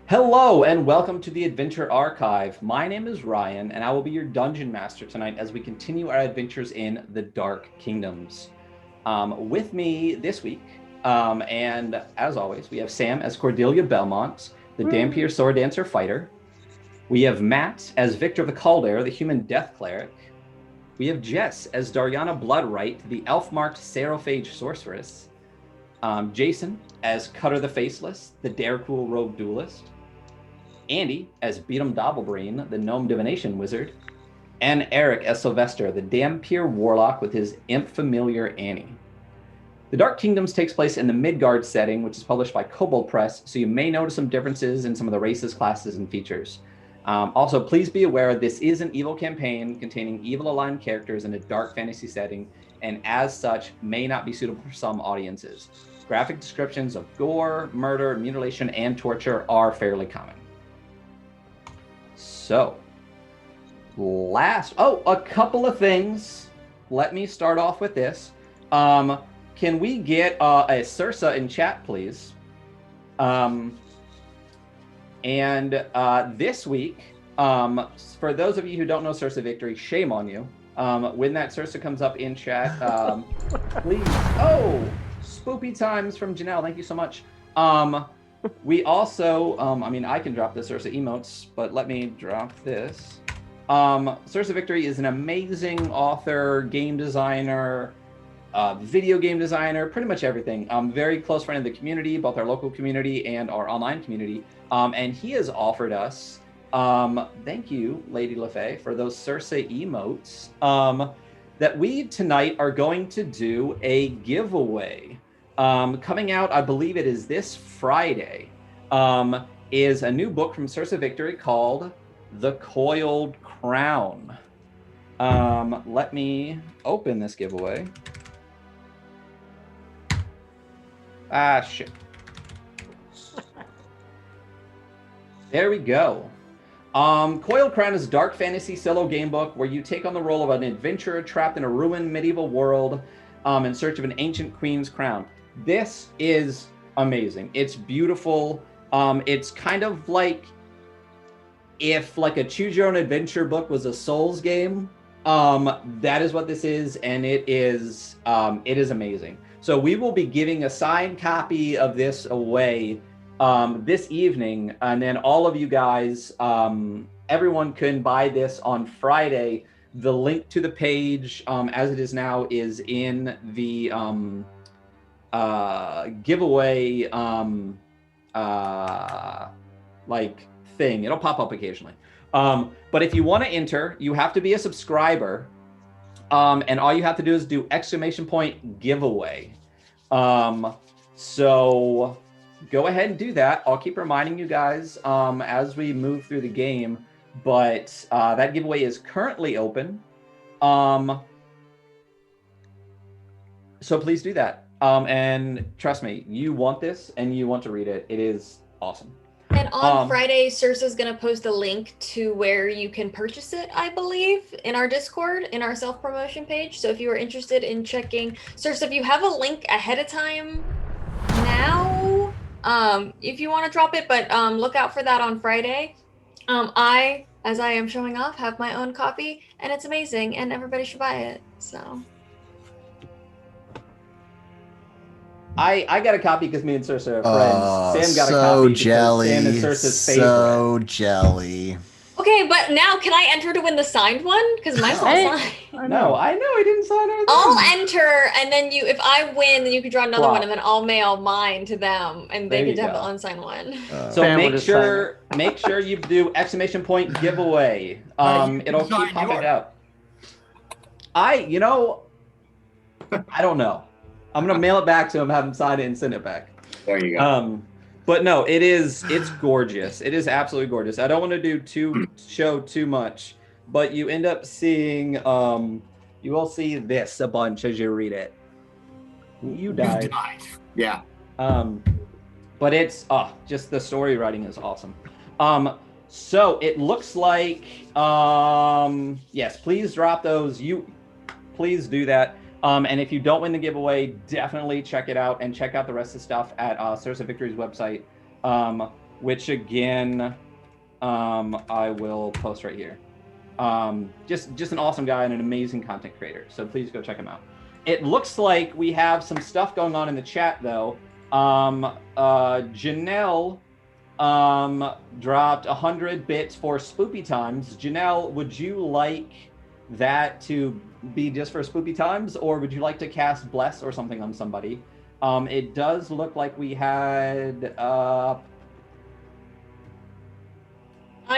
Hello and welcome to the Adventure Archive. My name is Ryan and I will be your dungeon master tonight as we continue our adventures in the Dark Kingdoms. With me this week, and as always, we have Sam as Cordelia Belmont, the Dampier Sword Dancer Fighter. We have Matt as Victor the Calder, the Human Death Cleric. We have Jess as Dariana Bloodright, the elf-marked Serophage Sorceress. Jason as Cutter the Faceless, the Darecool Rogue Duelist. Andy as Beatum Dobblebrain, the Gnome Divination Wizard, and Eric as Sylvester, the Dampier Warlock with his imp familiar Annie. The Dark Kingdoms takes place in the Midgard setting, which is published by Kobold Press, so you may notice some differences in some of the races, classes, and features. Also, please be aware this is an evil campaign containing evil-aligned characters in a dark fantasy setting, and as such, may not be suitable for some audiences. Graphic descriptions of gore, murder, mutilation, and torture are fairly common. So, a couple of things. Let me start off with this. Can we get a Sursa in chat, please? This week, for those of you who don't know Sursa Victory, shame on you. When that Sursa comes up in chat, please. Oh, spoopy times from Janelle. Thank you so much. We also, I can drop the Sursa emotes, but let me drop this. Sursa Victory is an amazing author, game designer, video game designer, pretty much everything. Very close friend of the community, both our local community and our online community. And he has offered us, thank you, Lady LaFay, for those Sursa emotes, that we tonight are going to do a giveaway. Coming out, I believe it is this Friday, is a new book from Sursa Victory called The Coiled Crown. Let me open this giveaway. Ah, shit. There we go. Coiled Crown is a dark fantasy solo game book where you take on the role of an adventurer trapped in a ruined medieval world in search of an ancient queen's crown. This is amazing. It's beautiful. It's kind of like if like a choose your own adventure book was a Souls game. That is what this is, and it is amazing. So we will be giving a signed copy of this away this evening, and then all of you guys, everyone can buy this on Friday. The link to the page, as it is now, is in the giveaway like thing. It'll pop up occasionally. But if you want to enter, you have to be a subscriber. And all you have to do is do !giveaway. So go ahead and do that. I'll keep reminding you guys as we move through the game. But that giveaway is currently open. So please do that. And trust me, you want this and you want to read it. It is awesome. And on Friday, Sursa's going to post a link to where you can purchase it, I believe, in our Discord, in our self-promotion page. So if you are interested in checking, Sursa, if you have a link ahead of time now, if you want to drop it, but look out for that on Friday. I, as I am showing off, have my own copy, and it's amazing, and everybody should buy it, so... I got a copy because me and Sursa are friends. Sam got a copy because Sam is Sursa's favorite. So jelly. Okay, but now can I enter to win the signed one? Because mine's not signed. No, I know I didn't sign anything. I'll enter, and then if I win, then you can draw another one, and then I'll mail mine to them, and they can have the unsigned one. So make sure you do !giveaway. It'll keep popping up. I don't know. I'm gonna mail it back to him, have him sign it, and send it back. There you go. But no, it's gorgeous. It is absolutely gorgeous. I don't want to show too much, but you end up seeing you will see this a bunch as you read it. You died. Yeah. But it's just the story writing is awesome. So it looks like yes, please drop those. Please do that. And if you don't win the giveaway, definitely check it out and check out the rest of the stuff at Sursa Victory's website. which again, I will post right here. Just an awesome guy and an amazing content creator. So please go check him out. It looks like we have some stuff going on in the chat though. Janelle dropped 100 bits for Spoopy Times. Janelle, would you like that to be just for Spoopy Times, or would you like to cast Bless or something on somebody? It does look like we had I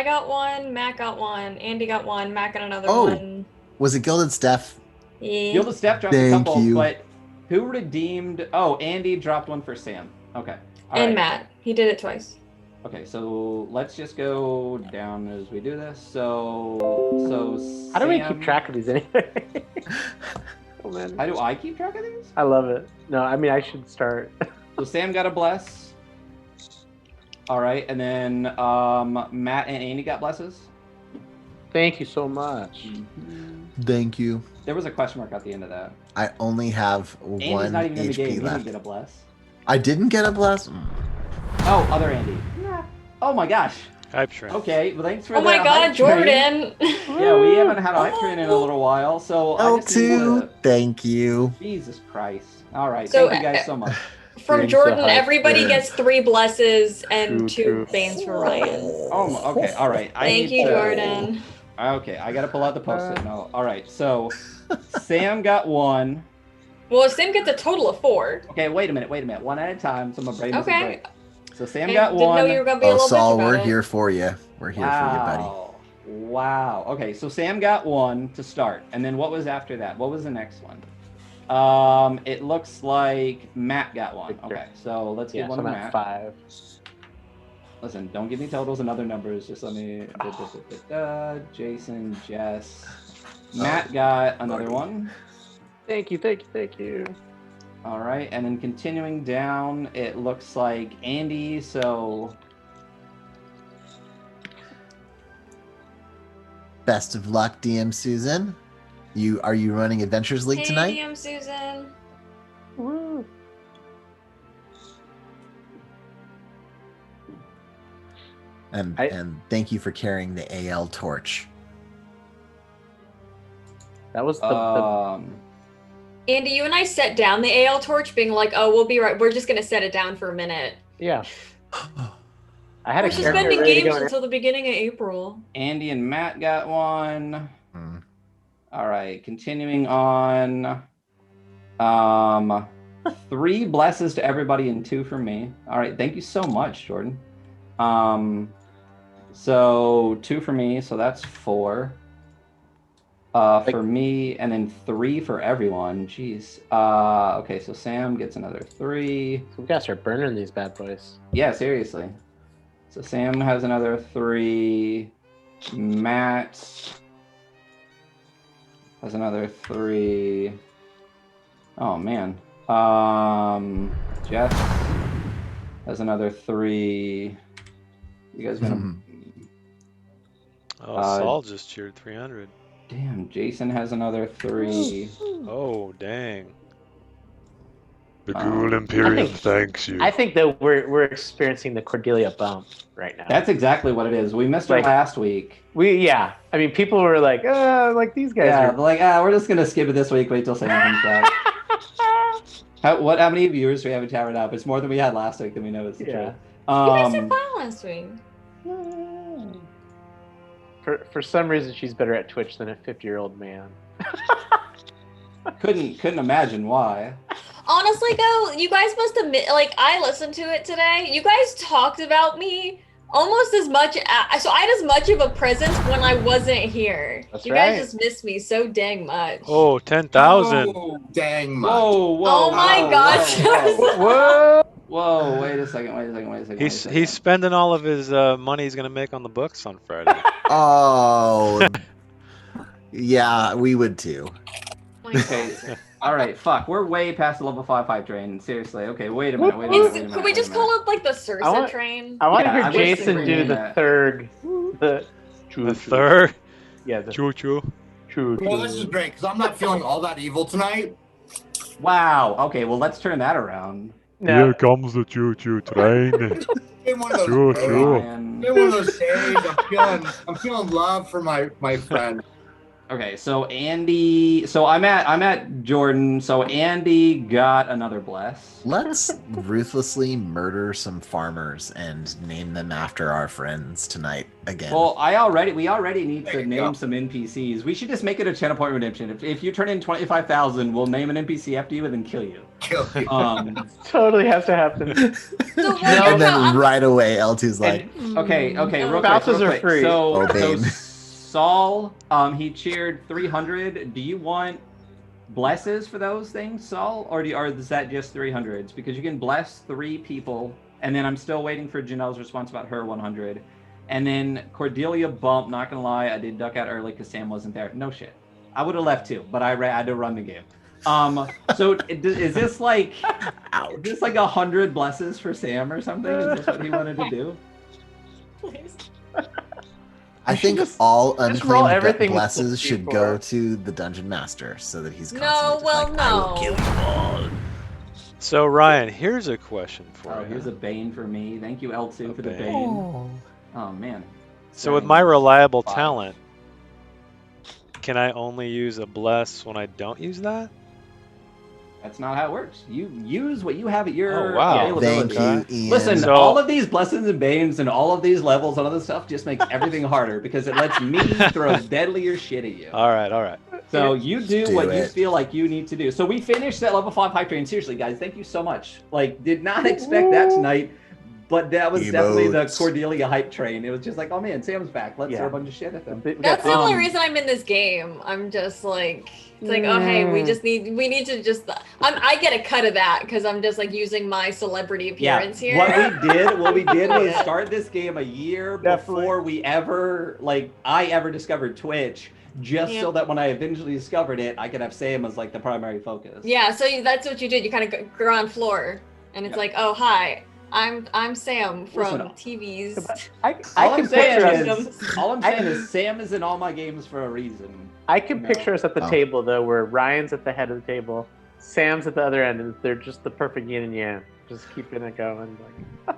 got one, Matt got one, Andy got one, Matt got another Oh. one. Was it Gilded Steph? Yeah. Gilded Steph dropped a Thank couple, you. but who redeemed? Oh, Andy dropped one for Sam. Okay. All And right. Matt. He did it twice. Okay, so let's just go down as we do this. So How do we Sam- keep track of these anyway? Oh man, How do I keep track of these? I love it. No, I mean I should start. So Sam got a bless. All right, and then Matt and Andy got blesses. Thank you so much. Thank you. There was a question mark at the end of that. I only have Andy's one not even in the game. HP He didn't left. get a bless. I didn't get a bless. Oh, other Andy. Oh my gosh. Hype train. Okay, well thanks for Oh my the god, hype train. Jordan! Yeah, we haven't had a hype train in a little while, so I just need L2, to... thank you. Jesus Christ. All right, So, thank you guys so much. From Being Jordan, so hyped. everybody Yeah. gets 3 blesses and True, 2 true. bans for Ryan. Oh, okay, all right. I Thank need you, to- Jordan. Okay, I gotta pull out the post-it note. All right, so Sam got 1. Well, Sam gets a total of 4. Okay, wait a minute. One at a time, so my brain doesn't Okay. break. So Sam I got didn't 1. know you were gonna be a Oh, little Saul, bitch about we're it. here for you. We're here for you, buddy. Wow. Okay, so Sam got 1 to start, and then what was after that? What was the next one? It looks like Matt got 1. Victor. Okay, so let's Yeah, get one so to I'm Matt. at 5. Listen, don't give me totals and other numbers. Just let me. Jason, Jess, Matt got another one. Thank you, thank you, thank you. All right, and then continuing down, it looks like Andy. So Best of luck, DM Susan. Are you running Adventures League Hey, tonight? DM Susan. Woo. And thank you for carrying the AL torch. That was the Andy, you and I set down the AL torch, being like, "Oh, we'll be right. We're just gonna set it down for a minute." yeah. I had We're a character suspending ready to games go. until the beginning of April. Andy and Matt got 1. Hmm. All right, continuing on. 3 blesses to everybody and 2 for me. All right, thank you so much, Jordan. So 2 for me, so that's 4. For me, and then 3 for everyone. Jeez. Okay, so Sam gets another 3. We gotta start burning these bad boys. Yeah, seriously. So Sam has another 3. Matt has another 3. Oh man. Jeff has another 3. You guys gonna? Oh, Saul just cheered 300. Damn. Jason has another 3. Oh, dang. The Ghoul Imperium thanks you. I think that we're experiencing the Cordelia bump right now. That's exactly what it is. We missed her Like- last week. I mean, people were like these guys Yeah, are. like we're just gonna skip it this week. Wait till Sam comes back. How many viewers do we have in chat right now? If it's more than we had last week, then we know it's the Yeah. truth. You guys did fine last week. For some reason, she's better at Twitch than a 50-year-old man. Couldn't imagine why. Honestly, though, you guys must admit, like, I listened to it today. You guys talked about me almost as much. So I had as much of a presence when I wasn't here. That's you right. guys just missed me so dang much. Oh, 10,000. Oh, dang much. Whoa! Oh my gosh. Whoa! Whoa! Wait a second. He's spending all of his money he's gonna make on the books on Friday. Oh, yeah, we would too. Okay. All right. Fuck. We're way past the level 5 hype train. Seriously. Okay. Wait a minute. Could we just call it like the Sursa train? I want to Yeah, I hear wish Jason they do rename the that. third. The The third. Yeah, the Choo choo. true. Well, this is great because I'm not feeling all that evil tonight. Wow. Okay. Well, let's turn that around. Here comes the choo-choo train. Give one of those. Sure, days. sure. Ryan. Give one of those days. I'm feeling love for my friend. Okay, so Andy. So I'm at Jordan. So Andy got another bless. Let's ruthlessly murder some farmers and name them after our friends tonight again. Well, we already need There to you name go. some NPCs. We should just make it a channel point redemption. If you turn in 25,000, we'll name an NPC after you and then kill you. Kill you. Totally has to happen. So what and you're then not- right away, L2's like, Okay, real quick. Vouchers real are quick. free. So, Oh, so babe. Saul, he cheered 300. Do you want blesses for those things, Saul, or is that just 300s? Because you can bless 3 people, and then I'm still waiting for Janelle's response about her 100. And then Cordelia bump. Not gonna lie, I did duck out early because Sam wasn't there. No shit. I would have left too, but I had to run the game. So is this like, ouch. is this like 100 blesses for Sam or something? Is this what he wanted to do? Please. I You should think just- all just roll unclaimed everything with blesses should +4. go to the dungeon master so that he's No, constantly well, like, I will no. kill you all. So Ryan, here's a question for Oh, you. here's a Bane for me. Thank you, L2, A for the Bane. Bane. Oh, man. So with my Settings. reliable 5. talent, can I only use a bless when I don't use that? That's not how it works. You use what you have at your Oh, wow. availability. Thank you, Ian. Listen, So- all of these blessings and banes and all of these levels and other stuff just make everything harder because it lets me throw deadlier shit at you. All right. So you do do what you it. feel like you need to do. So we finished that level 5 hype train. Seriously, guys, thank you so much. Like, did not expect that tonight, but that was definitely the Emotes. Cordelia hype train. It was just like, oh man, Sam's back. Let's Yeah. throw a bunch of shit at them. That's the only Um, reason I'm in this game. I'm just like, it's like, oh hey, we need to just. I get a cut of that because I'm just like using my celebrity appearance here. What we did was Yeah. start this game a year Definitely. before I ever discovered Twitch, just so Yeah. that when I eventually discovered it, I could have Sam as like the primary focus. Yeah, so that's what you did. You kind of ground floor, and it's Yeah. like, oh hi, I'm Sam from Listen, TV's. I All can I'm saying picture us. is, all I'm saying is, Sam is in all my games for a reason. I can No. picture us at the Oh. table though, where Ryan's at the head of the table, Sam's at the other end, and they're just the perfect yin and yang, just keeping it going. Like,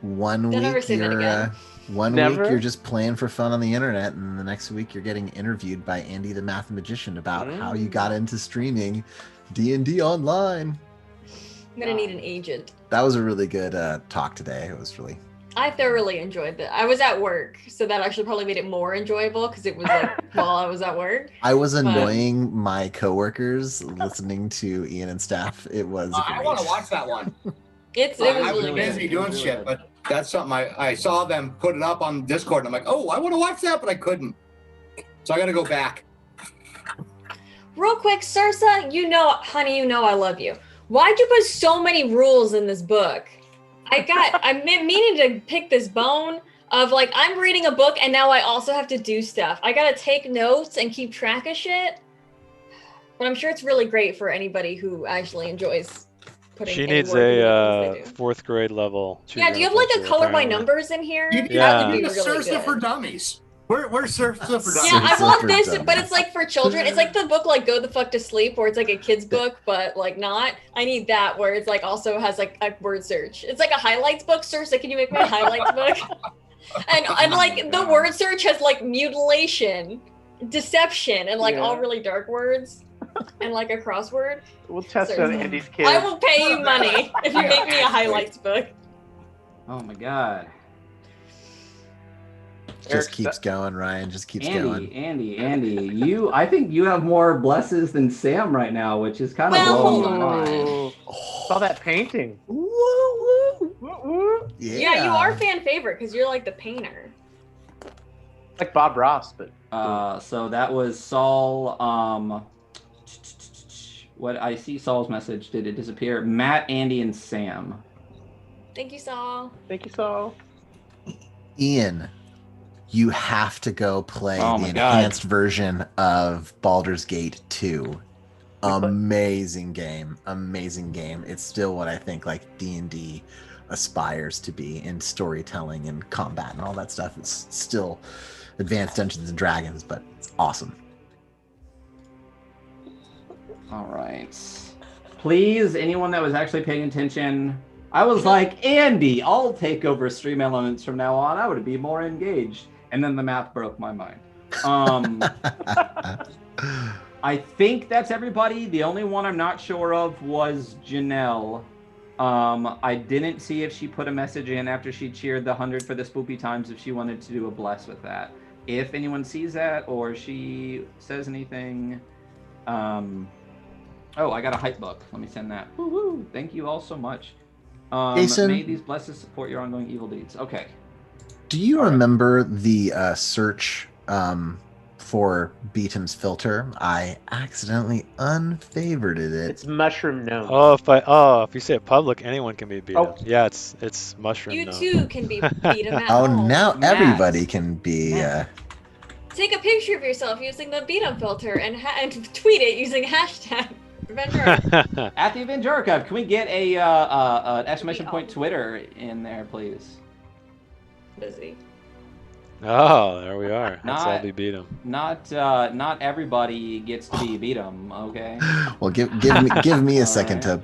One Don't ever week say that you're again. one Never? week you're just playing for fun on the internet, and the next week you're getting interviewed by Andy the Math Magician about how you got into streaming D&D online. I'm gonna need an agent. That was a really good talk today. It was really I thoroughly enjoyed that. I was at work, so that actually probably made it more enjoyable because it was like while I was at work. I was But- annoying my coworkers listening to Ian and Steph. It was I great. want to watch that one. It was I was really busy good. doing Really shit, good. but that's something I saw them put it up on Discord, and I'm like, oh, I want to watch that, but I couldn't. So I got to go back. Real quick, Sarsa, honey, I love you. Why'd you put so many rules in this book? I'm meaning to pick this bone of like, I'm reading a book and now I also have to do stuff. I gotta take notes and keep track of shit. But I'm sure it's really great for anybody who actually enjoys putting She any needs work into the a things they do. 4th grade level. Yeah, do you have like a choose color by apparently. numbers in here? You need, Yeah. That would you be need a really Sursa good. for dummies. Where's Sursa for dummies? Yeah, I Sursa want for this, dummies. but it's like for children. It's like the book like Go the Fuck to Sleep, where it's like a kid's book, but like not. I need that where it's like also has like a word search. It's like a highlights book, sir. So can you make me a highlights book? And like the word search has like mutilation, deception, and like all Yeah. really dark words, and like a crossword. we'll test Sorry. on Andy's kids. I will pay you money if you make me a highlights book. Oh my god. Just Eric, keeps going, Ryan. Just keeps going. Andy, I think you have more blesses than Sam right now, which is kind of Well, blowing hold my on. mind. Oh, saw that painting. Woo, woo. Woo, woo. Yeah, you are fan favorite because you're like the painter. Like Bob Ross, but So that was Saul. What I see Saul's message. Did it disappear? Matt, Andy, and Sam. Thank you, Saul. thank you, Saul. Ian, you have to go play Oh the my God. enhanced version of Baldur's Gate 2. Amazing game. Amazing game. It's still what I think like D&D aspires to be in storytelling and combat and all that stuff. It's still advanced Dungeons and Dragons, but it's awesome. All right. Please, anyone that was actually paying attention, I was like, Andy, I'll take over Stream Elements from now on. I would be more engaged. And then the math broke my mind. I think that's everybody. The only one I'm not sure of was Janelle. I didn't see if she put a message in after she cheered the 100 for the Spoopy Times if she wanted to do a bless with that. If anyone sees that or she says anything, oh, I got a hype book. Let me send that. Woo-hoo. Thank you all so much. Jason, may these blessings support your ongoing evil deeds. Okay. Do you remember the search for Beatum's filter? I accidentally unfavorited it. It's mushroom gnome. If you say it public, anyone can be beat Oh. up. Yeah, it's mushroom. You gnome. too can be beat 'em at Oh, home. now Matt. everybody can be. Take a picture of yourself using the beat 'em filter and tweet it using hashtag Revenge Archive. At the Avenger Archive, can we get a an exclamation point Twitter in there, please? Busy. Oh, there we are. That's how Not- we beat him. Not everybody gets to be beat 'em, okay? Well, give me a second to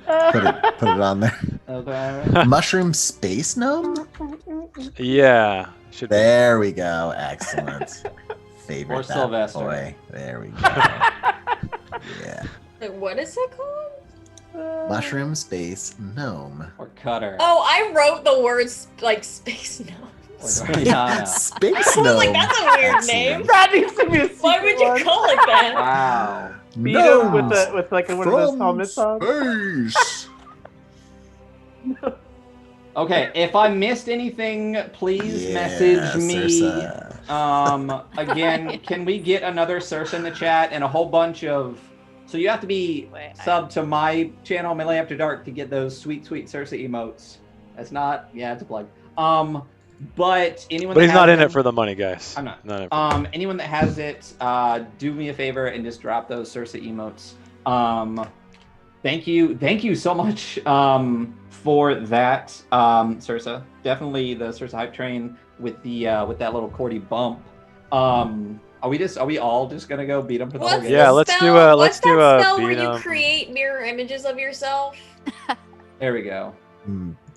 put it on there. Okay. Mushroom space gnome. Yeah, should be. There we go. Excellent. Favorite Or that Sylvester. boy. There we go. Yeah. Wait, what is it called? Mushroom space gnome. Or Cutter. Oh, I wrote the words like space gnome. Or Doriana. Space I was gnome. like, that's a weird Excellent. name. That needs to be a secret Why would you one. call it that? Wow. Beat him Gnomes with like one of those from helmets on? space. Okay, if I missed anything, please Yeah, message me. Circe. Again, can we get another Circe in the chat and a whole bunch of... So you have to be sub to my channel, Melee After Dark, to get those sweet, sweet Circe emotes. That's not... Yeah, it's a plug. But anyone But that he's not has in it them- for the money, guys. I'm not. Not in it for Anyone that has it, do me a favor and just drop those Circe emotes. Thank you so much for that, Circe. Definitely the Circe hype train with the with that little Cordy bump. Are we all just gonna go beat them for the whole What's game? Yeah, the let's spell? do a- What's let's do that a spell where beat you 'em. create mirror images of yourself? There we go.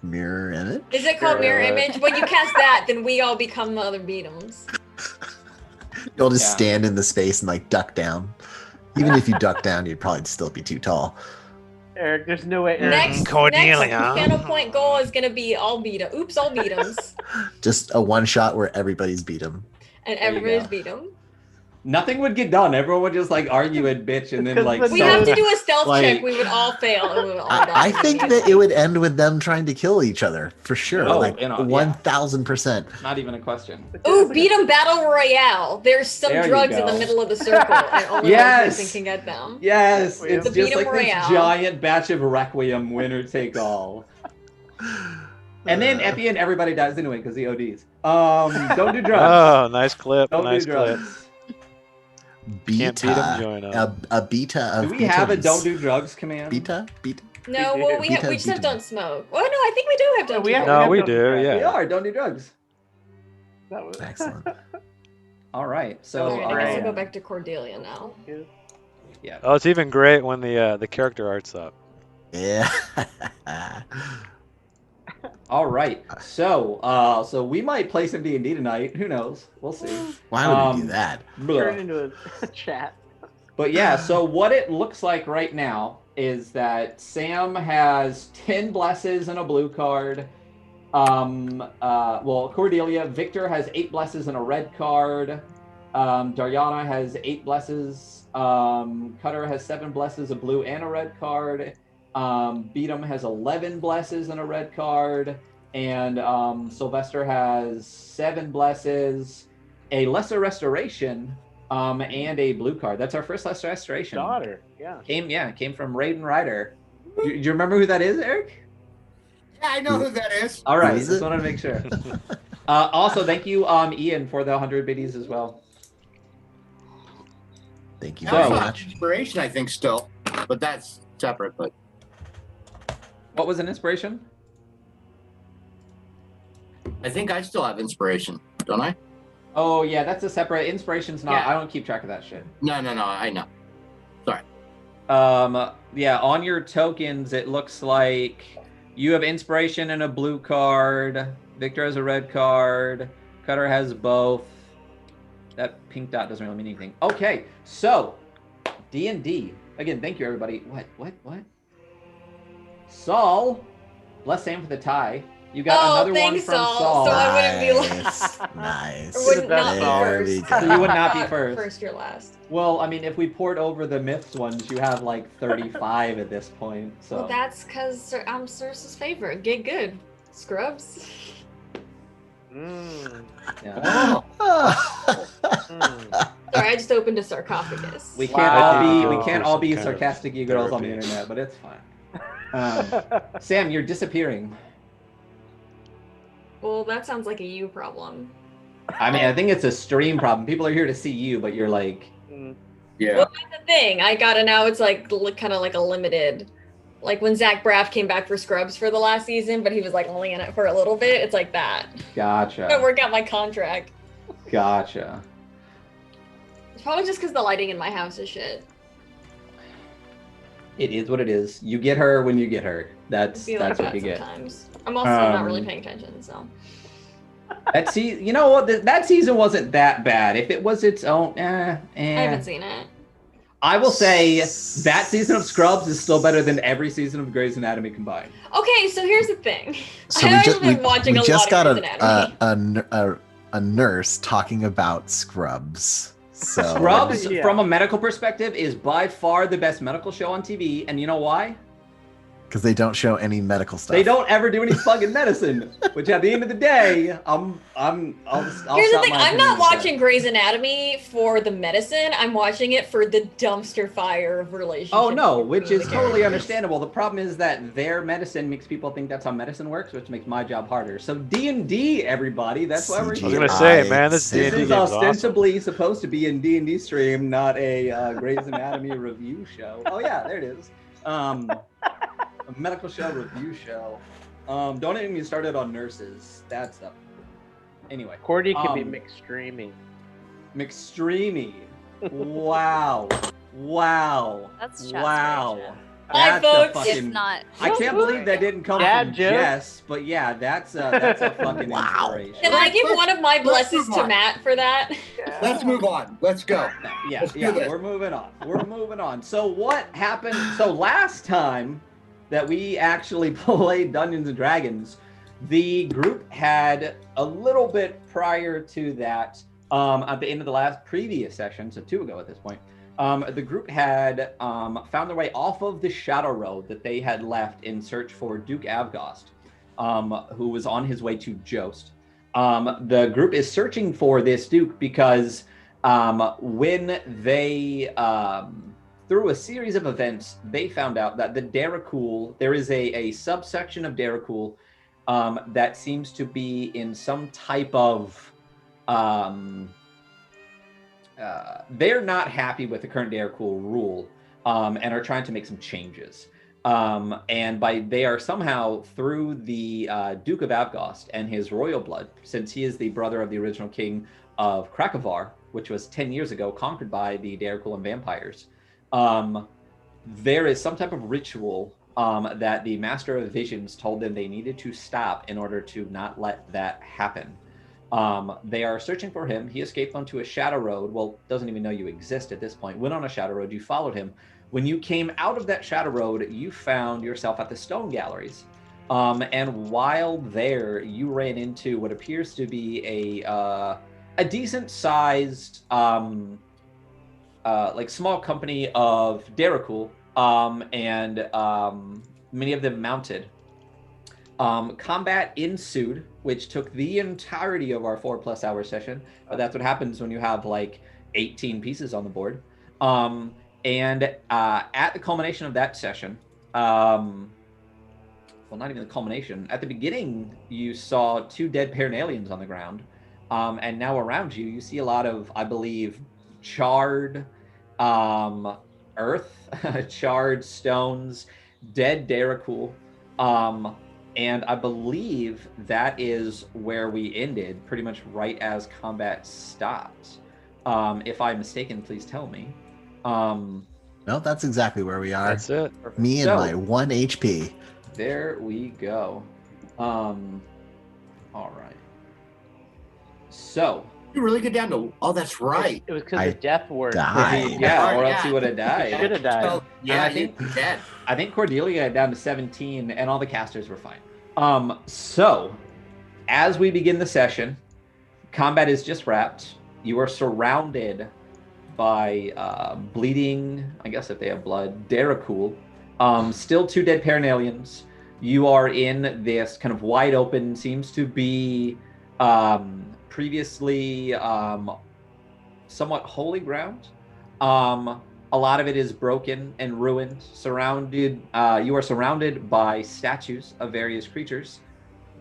Mirror image. Is it called mirror Sure. image? When you cast that, then we all become the other beatums. You'll just Yeah. stand in the space and like duck down. Even if you duck down, you'd probably still be too tall. Eric, there's no way. Eric. Next Cordelia. channel point goal is gonna be all beat 'em. Oops, all beatums, Just a one shot where everybody's beat him. and There you everybody's go. beat 'em. Nothing would get done. Everyone would just like argue and bitch, and then Because like the We so- have to do a stealth like- check. We would all fail, and we would all die. I think that it would end with them trying to kill each other for sure. Oh, like you know, yeah. 1000%. Not even a question. Ooh, beat 'em battle royale. There's some There you drugs in go. the middle of the circle, and only Yes! one person can get them. Yes, Wait, it's The just Beat 'em like this Royale. giant batch of Requiem, winner take all. And then at the end, everybody dies anyway because the ODs. Don't do it. drugs. Oh, nice clip. Don't nice do clip. drugs. Can't beat him, Beta. join up. A beta of Do we have a beatums. don't do drugs command? Beta? No, well, we Beat 'em, just have beat 'em. don't smoke. Well, no, I think we do have don't we smoke. have- No, we don't do. do Yeah. We are. Don't do drugs. That was Excellent. All right. So Alright, I guess I'll go um, back to Cordelia now. yeah. Oh, it's even great when the character art's up. Yeah. All right. So we might play some D&D tonight. Who knows? We'll see. Why would we Um, do that? Turn Blah. into a chat. But yeah, so what it looks like right now is that Sam has 10 blesses and a blue card. Cordelia, Victor has 8 blesses and a red card. Dariana has 8 blesses. Cutter has 7 blesses, a blue and a red card. Beatum has 11 blesses and a red card. And Sylvester has 7 blesses, a lesser restoration, and a blue card. That's our first lesser restoration. Daughter. Yeah. Came from Raiden Ryder. Do you remember who that is, Eric? Yeah, I know who that is. All right, Who is just it? wanted to make sure. Also, thank you, Ian, for the 100 biddies as well. Thank you So- very I have much. inspiration, I think, still, but that's separate. But What was an inspiration? I think I still have inspiration, don't I? Oh yeah, that's a separate. Inspiration's not. Yeah. I don't keep track of that shit. No, I know. Yeah, on your tokens, it looks like You have inspiration and a blue card. Victor has a red card. Cutter has both. That pink dot doesn't really mean anything. Okay, so D&D. Again, thank you, everybody. What? Saul, bless Sam for the tie. You got another one from Saul. So I wouldn't be last. Nice. Or would not There be we first. go. So you would not be first. First, you're last. Well, I mean, if we poured over the myths ones, you have like 35 at this point. So Well, that's because I'm Circe's favorite. Get good, scrubs. yeah. Sorry, I just opened a sarcophagus. We can't Wow. we can't all be Some kind of sarcastic girls on the therapy. internet, but it's fine. Sam, you're disappearing. Well, that sounds like a you problem. I mean, I think it's a stream problem. People are here to see you, but you're like, Yeah. Well, that's the thing. I gotta now. It's like kind of like a limited. Like when Zach Braff came back for Scrubs for the last season, but he was like only in it for a little bit. It's like that. I gotcha, work out my contract. gotcha. It's probably just because the lighting in my house is shit. It is what it is. You get her when you get her. I That's feel like what that you get. sometimes. I'm also not really Um, paying attention, so. You know what? That season wasn't that bad. If it was its own, I haven't seen it. I will say that season of Scrubs is still better than every season of Grey's Anatomy combined. Okay, so here's the thing. So I've been watching a just lot got of Grey's Anatomy. a nurse talking about Scrubs. So Scrubs, Yeah. from a medical perspective, is by far the best medical show on TV, and you know why? because they don't show any medical stuff. They don't ever do any fucking medicine. Which at the end of the day, I'll Here's the stop thing, my I'm opinion not with that. watching Grey's Anatomy for the medicine. I'm watching it for the dumpster fire of relationships. Oh no, between which the is totally characters. understandable. The problem is that their medicine makes people think that's how medicine works, which makes my job harder. So D&D, everybody, that's why we're I was here. gonna say, man, this CGI. This D&D is game's awesome. ostensibly supposed to be a D&D stream, not a Grey's Anatomy review show. Oh yeah, there it is. A medical show review show. Don't even get started on nurses. That stuff. Anyway, Cordy can be Um, McStreamy. McStreamy. Wow. Wow. That's chat's Wow. version. Hi, That's a folks. If fucking. not, I can't believe that didn't come Dad from joke. Jess, but yeah, that's a fucking Wow. inspiration. Can I give Let's- one of my let's blessings move to on. Matt for that? Let's move on. Let's go. Yeah, Let's do yeah, this. we're moving on. We're moving on. So what happened? So last time that we actually played Dungeons and Dragons, the group had a little bit prior to that, at the end of the previous session, so 2 ago at this point, the group had found their way off of the Shadow Road that they had left in search for Duke Avgost, who was on his way to Jost. The group is searching for this Duke because when they, through a series of events, they found out that the Darrakul, there is a subsection of Darrakul that seems to be in some type of, they're not happy with the current Darrakul rule and are trying to make some changes. And they are somehow through the Duke of Avgost and his royal blood, since he is the brother of the original king of Krakavar, which was 10 years ago conquered by the Darrakul and vampires. There is some type of ritual that the Master of Visions told them they needed to stop in order to not let that happen. They are searching for him. He escaped onto a shadow road. Well, doesn't even know you exist at this point. Went on a shadow road. You followed him. When you came out of that shadow road, you found yourself at the Stone Galleries. And while there, you ran into what appears to be a decent-sized, like small company of Darrakul, and many of them mounted. Combat ensued, which took the entirety of our 4+ hour session. But that's what happens when you have like 18 pieces on the board. And at the culmination of that session, well, not even the culmination, at the beginning, you saw 2 dead Paranalians on the ground. And now around you, you see a lot of, I believe, charred earth, charred stones, dead Darrakul. And I believe that is where we ended, pretty much right as combat stopped. If I'm mistaken, please tell me. No, that's exactly where we are. That's it. Me and So- my 1 HP. There we go. All right. So. You really get down to. Oh, that's right. It was because I of death word. died. Yeah, or Yeah. else he would have died. Should have died. So, yeah, I I think- think dead. I think Cordelia got down to 17, and all the casters were fine. So, as we begin the session, combat is just wrapped. You are surrounded by bleeding, I guess if they have blood, Darakul. Still 2 dead Paranalians. You are in this kind of wide open, seems to be previously somewhat holy ground. A lot of it is broken and ruined. You are surrounded by statues of various creatures.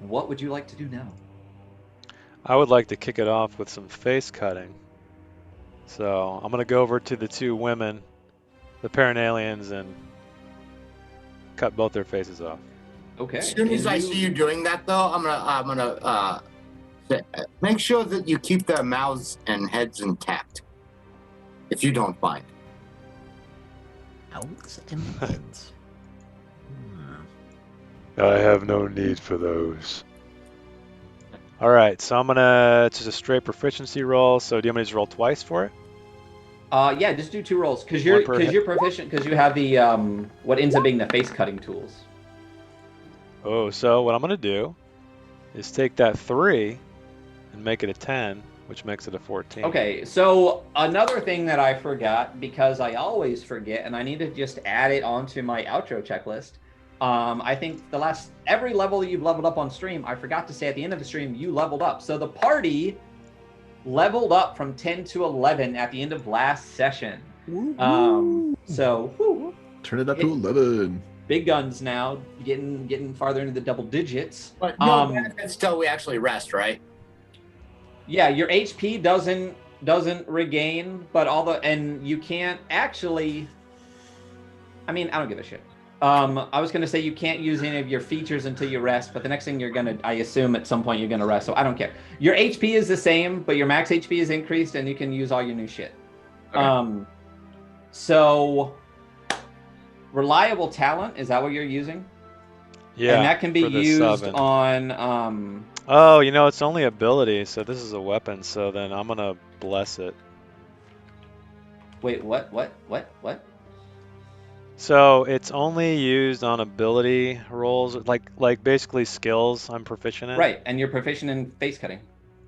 What would you like to do now? I would like to kick it off with some face cutting. So I'm gonna go over to the 2 women, the Paranalians, and cut both their faces off. Okay. As soon as I see you doing that, though, I'm gonna make sure that you keep their mouths and heads intact. If you don't mind. Mouths and heads. I have no need for those. All right, so it's just a straight proficiency roll. So do you want me to just roll twice for it? Yeah, just do 2 rolls because you're proficient because you have the what ends up being the face cutting tools. Oh, so what I'm gonna do is take that 3 and make it a 10, which makes it a 14. Okay, so another thing that I forgot, because I always forget, and I need to just add it onto my outro checklist. I think every level that you've leveled up on stream, I forgot to say at the end of the stream, you leveled up. So the party leveled up from 10 to 11 at the end of last session. So whew, Turn it up to 11. big guns now, getting farther into the double digits. But no benefits till we actually rest, right? Yeah, your HP doesn't regain, but and you can't actually. I mean, I don't give a shit. I was gonna say you can't use any of your features until you rest, but the next thing I assume at some point you're gonna rest, so I don't care. Your HP is the same, but your max HP is increased, and you can use all your new shit. Okay. So reliable talent, is that what you're using? Yeah. And that can be for the used 7. on Oh, it's only ability, so this is a weapon. So then I'm gonna bless it. Wait, what? So it's only used on ability rolls, like basically skills I'm proficient in. Right, and you're proficient in face cutting.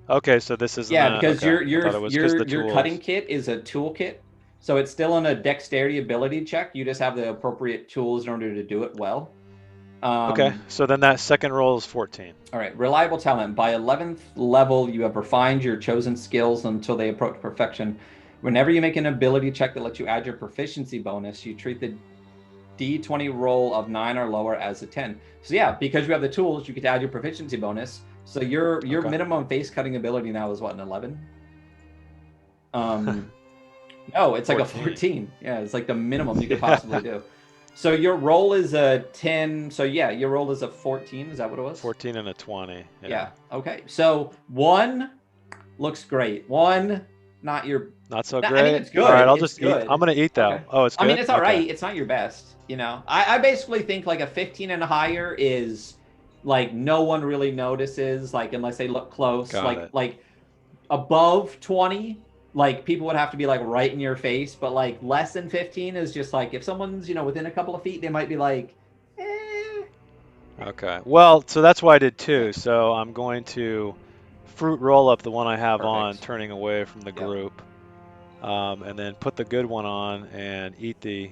Okay, so this is Because okay. your I thought it was 'cause the your tools. cutting kit is a tool kit, so it's still on a dexterity ability check. You just have the appropriate tools in order to do it well. Okay, so then that second roll is 14. All right, reliable talent. By 11th level, you have refined your chosen skills until they approach perfection. Whenever you make an ability check that lets you add your proficiency bonus, you treat the D20 roll of 9 or lower as a 10. So yeah, because you have the tools, you get to add your proficiency bonus. So your Okay. minimum face cutting ability now is what, an 11? No, it's like a 14. Yeah, it's like the minimum you could possibly do. So your roll is a 10. So yeah, your roll is a 14. Is that what it was? 14 and a 20. Yeah. Okay. So 1 looks great. 1, not your. Not so I great. mean, it's good. All right, I'll It's just eat. good. I'm gonna eat that. Okay. Oh, it's good. I mean, it's all right. Okay. It's not your best. I basically think like a 15 and higher is like no one really notices, like unless they look close. Got it. Like above 20, like people would have to be like right in your face, but like less than 15 is just like if someone's within a couple of feet, they might be like, eh. Okay. Well, so that's why I did 2. So I'm going to fruit roll up the one I have on, Perfect. turning away from the Yep. group, and then put the good one on and eat the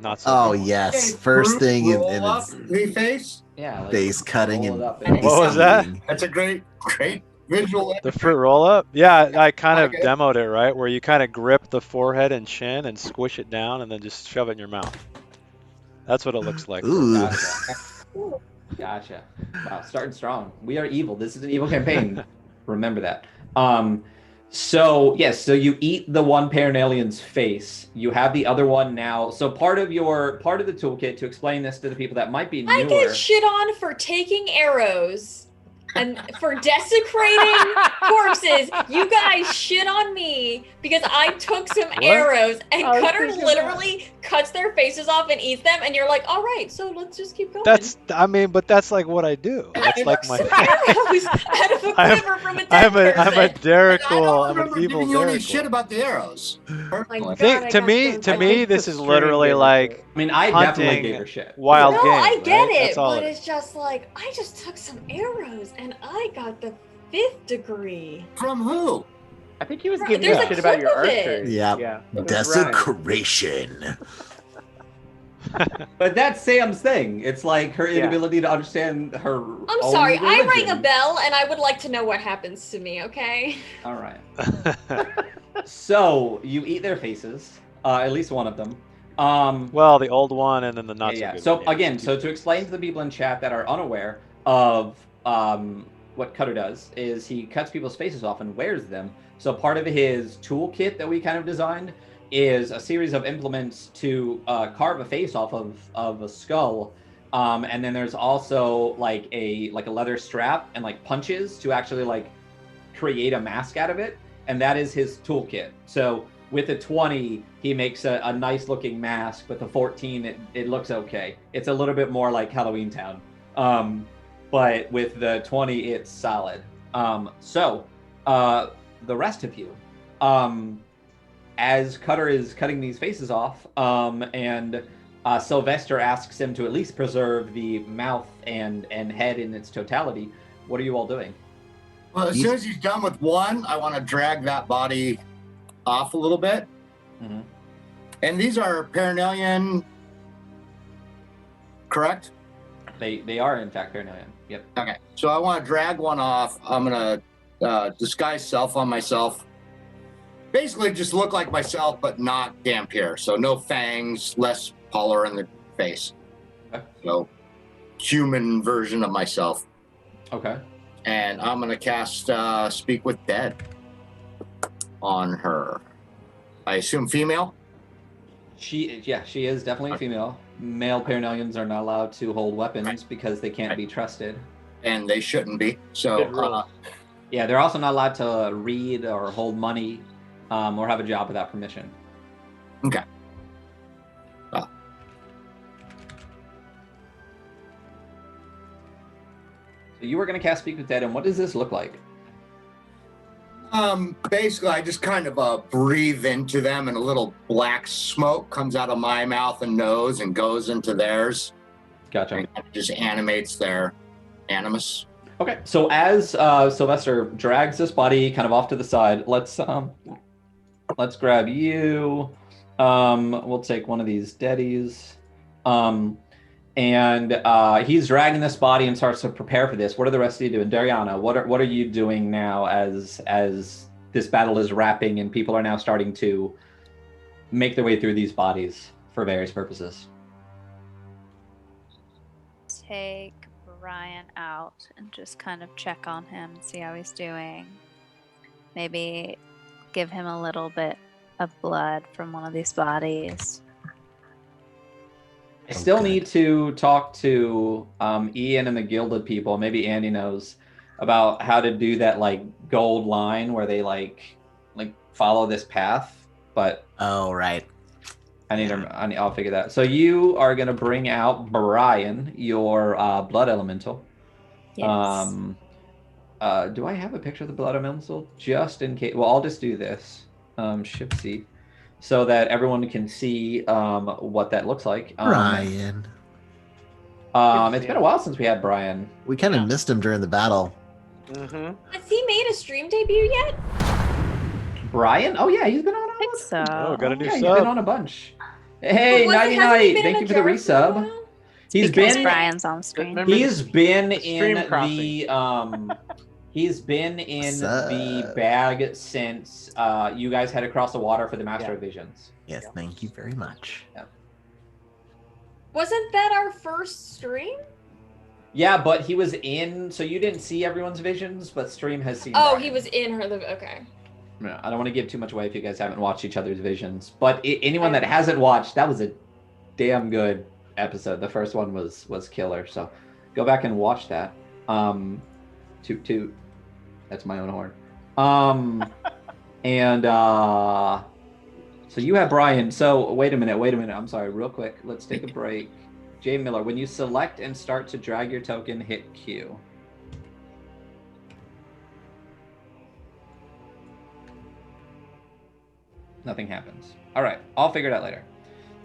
not so. Oh good one. yes, Okay, first fruit thing in roll up, its the face. Yeah, like, face cutting roll and it up face What was that? eating. That's a great visual. The fruit roll up? Yeah, I kind of Okay. demoed it, right? Where you kind of grip the forehead and chin and squish it down and then just shove it in your mouth. That's what it looks like. Ooh. Gotcha. Wow, starting strong. We are evil. This is an evil campaign. Remember that. So yes, so you eat the one Paranalian's face. You have the other one now. So part of the toolkit, to explain this to the people that might be newer. I get shit on for taking arrows and for desecrating corpses, you guys shit on me because I took some arrows and I was Cutter thinking literally cuts their faces off and eats them, and you're like, all right, so let's just keep going. But that's like what I do. That's like my. Some arrows out of a I'm- quiver from a dead I'm a person. Derical. I I'm don't an remember evil giving you any Derical. shit about the arrows. My Personally. God, Think, I to got me, some to fun. me, this is Stream literally gave it like I mean, I definitely hunting gave her shit. wild No, game. I get right? it, That's all but it is. it's just like I just took some arrows and I got the 5th degree. From who? I think he was Right, giving there's you a shit about your clip of it. archery. Yeah. Yeah. it was Ryan. Desecration. But that's Sam's thing. It's like her Yeah. inability to understand her. I'm own sorry, I rang a religion. bell and I would like to know what happens to me, okay? All right. So you eat their faces, at least one of them. Well, the old one and then the not yeah. so good So one. yeah. again, so to explain to the people in chat that are unaware of what Cutter does is he cuts people's faces off and wears them. So part of his toolkit that we kind of designed is a series of implements to carve a face off of a skull. And then there's also like a leather strap and like punches to actually like create a mask out of it. And that is his toolkit. So with a 20, he makes a nice looking mask. With the 14, it looks okay. It's a little bit more like Halloween Town. But with the 20, it's solid. So the rest of you, as Cutter is cutting these faces off, and Sylvester asks him to at least preserve the mouth and head in its totality, what are you all doing? Well, as soon as he's done with one, I want to drag that body off a little bit. Mhm. And these are Paranelian, correct? They are in fact Paranelian. Yep. Okay. So I want to drag one off. I'm going to disguise self on myself. Basically just look like myself, but not Dampier. So no fangs, less pallor in the face. Okay. So human version of myself. Okay. And I'm going to cast Speak with Dead on her. I assume female? She is definitely female. Male Paranelians are not allowed to hold weapons because they can't be trusted. And they shouldn't be. Good So rule. Yeah, they're also not allowed to read or hold money or have a job without permission. Okay. So you were going to cast Speak with Dead, and what does this look like? basically I just kind of breathe into them and a little black smoke comes out of my mouth and nose and goes into theirs Gotcha. and just animates their animus. Okay, so as Sylvester drags this body kind of off to the side, let's grab you. We'll take one of these deadies. And he's dragging this body and starts to prepare for this. What are the rest of you doing? Dariana, what are you doing now as this battle is wrapping and people are now starting to make their way through these bodies for various purposes? Take Brian out and just kind of check on him, see how he's doing. Maybe give him a little bit of blood from one of these bodies. I still Okay. need to talk to Ian and the Gilded people. Maybe Andy knows about how to do that like gold line where they like follow this path. But Oh, right. I'll figure that out. So you are gonna bring out Brian, your blood elemental. Yes. Do I have a picture of the blood elemental just in case? Well, I'll just do this. Shift C. So that everyone can see what that looks like. Brian. It's been a while since we had Brian. We kind of missed him during the battle. Mm-hmm. Has he made a stream debut yet? Brian? Oh yeah, he's been on. I think so. Oh, got a new Yeah, he's sub. been on a bunch. Hey, But Nighty hasn't he Night. been Thank in you a for the jar for a resub. while? He's Because been Brian's on screen. Remember he's been in Stream crossing. the he's been in the Sup? bag since you guys had to cross the water for the Master Yeah. of Visions. Yes, thank you very much. Wasn't that our first stream? Yeah, but he was in, so you didn't see everyone's visions, but Stream has seen. Oh, Brian. he was in her. Okay. No, I don't want to give too much away if you guys haven't watched each other's visions. But anyone that hasn't watched, that was a damn good episode. The first one was killer. So go back and watch that. Toot toot. That's my own horn. And so you have Brian. So wait a minute. I'm sorry, real quick. Let's take a break. Jay Miller, when you select and start to drag your token, hit Q. Nothing happens. All right, I'll figure it out later.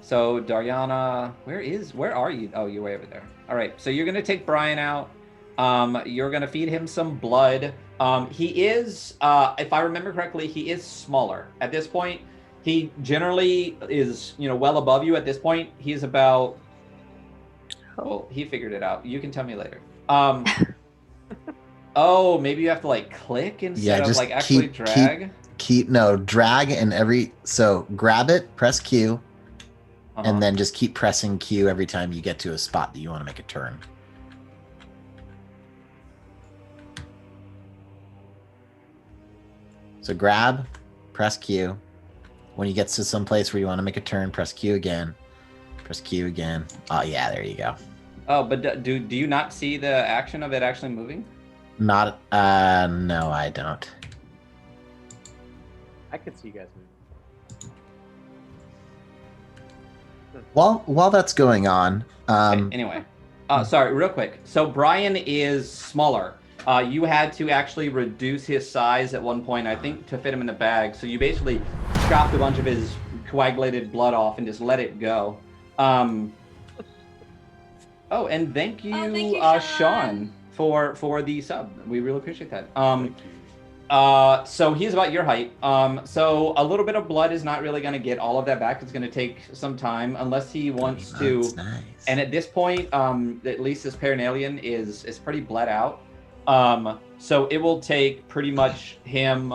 So Dariana, where are you? Oh, you're way over there. All right, so you're gonna take Brian out. You're gonna feed him some blood. He is, if I remember correctly, he is smaller at this point. He generally is, well above you at this point. He's about. Oh, he figured it out. You can tell me later. Oh, maybe you have to like click instead of like actually drag. Drag and so grab it, press Q, and then just keep pressing Q every time you get to a spot that you want to make a turn. So grab, press Q. When you get to some place where you want to make a turn, press Q again. Press Q again. Oh yeah, there you go. Oh, but do you not see the action of it actually moving? No, I don't. I could see you guys move. While that's going on, anyway, sorry, real quick. So Brian is smaller. You had to actually reduce his size at one point, I think, to fit him in the bag. So you basically chopped a bunch of his coagulated blood off and just let it go. Oh, and thank you, Sean, for the sub. We really appreciate that. So he's about your height. So a little bit of blood is not really going to get all of that back. It's going to take some time unless he wants to. Nice. And at this point, at least this Paranalian is pretty bled out. So it will take pretty much him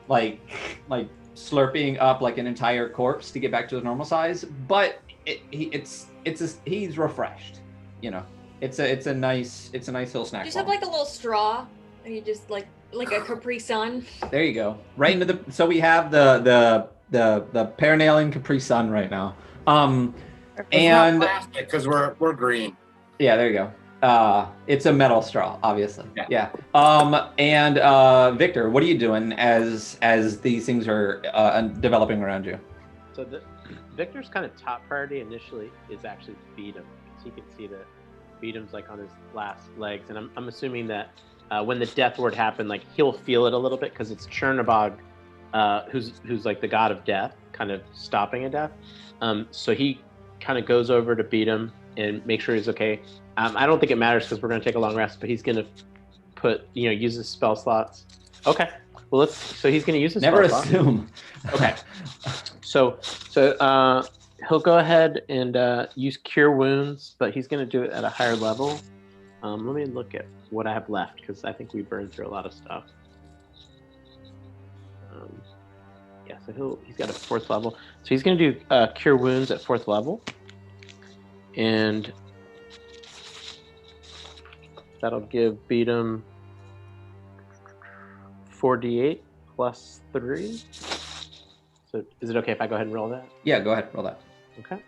like slurping up like an entire corpse to get back to his normal size. But he's refreshed. It's a nice little snack. Just have like a little straw, and you just like a Capri Sun. There you go. Right into the. So we have the Paranalian Capri Sun right now. And because we're green. Yeah, there you go. It's a metal straw, obviously. Yeah. And Victor, what are you doing as these things are developing around you? So Victor's kind of top priority initially is actually to feed him. So you can see that Beadham's like on his last legs, and I'm assuming that when the death word happened, like he'll feel it a little bit because it's Chernabog, who's like the god of death, kind of stopping a death. So he kind of goes over to Beadham and make sure he's okay. I don't think it matters because we're going to take a long rest, but he's going to use his spell slots. Okay. Well, so he's going to use his Never spell assume. Okay. So he'll go ahead and use Cure Wounds, but he's going to do it at a higher level. Let me look at what I have left because I think we burned through a lot of stuff. So he's got a 4th level. So he's going to do Cure Wounds at 4th level. And that'll give Beadham 4d8 plus 3. So is it okay if I go ahead and roll that? Yeah, go ahead, roll that. Okay.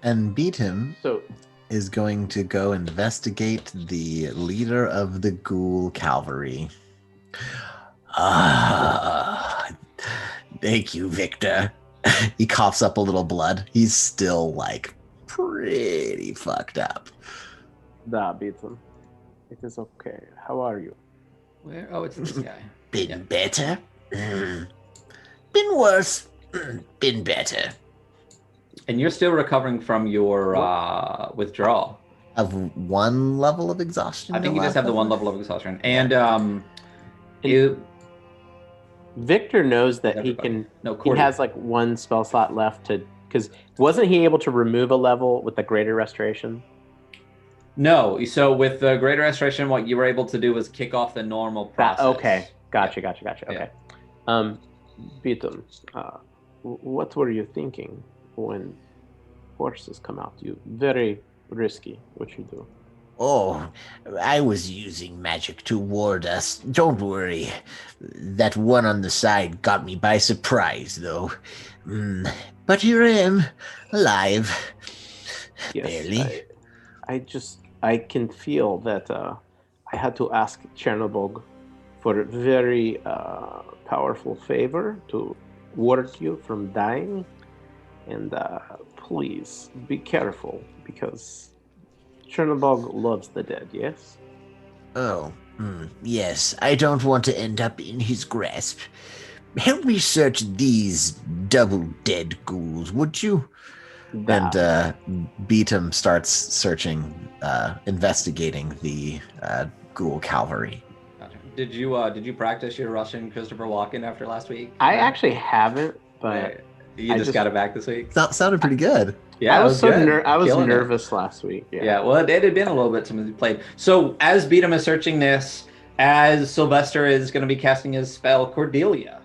And Beadham is going to go investigate the leader of the Ghoul Cavalry. Thank you, Victor. He coughs up a little blood. He's still like pretty fucked up. That beats him. It is okay. How are you? Where? Oh, it's this guy. Been better? Been worse? Been better. And you're still recovering from your withdrawal. Of 1 level of exhaustion? I think you just have the 1 level of exhaustion. And Victor knows that he has like 1 spell slot left because wasn't he able to remove a level with the Greater Restoration? No. So with the Greater Restoration, what you were able to do was kick off the normal process. Okay. Gotcha. Okay. Beatum, what were you thinking when horses come out? You very risky what you do. Oh, I was using magic to ward us. Don't worry. That one on the side got me by surprise, though. But here I am, alive. Yes, barely. I can feel that I had to ask Chernobog for a very powerful favor to ward you from dying, and please be careful because Chernobog loves the dead. Yes. Oh, yes. I don't want to end up in his grasp. Help me search these double dead ghouls, would you? And Beatum starts searching, investigating the ghoul cavalry. Gotcha. Did you practice your Russian Christopher Walken after last week? I actually haven't, but Right. You just got it back this week. Sounded pretty good. Yeah, I it was so good. I was Killing it. nervous last week. Yeah, well, it had been a little bit since we played. So as Beatum is searching this, as Sylvester is going to be casting his spell Cordelia,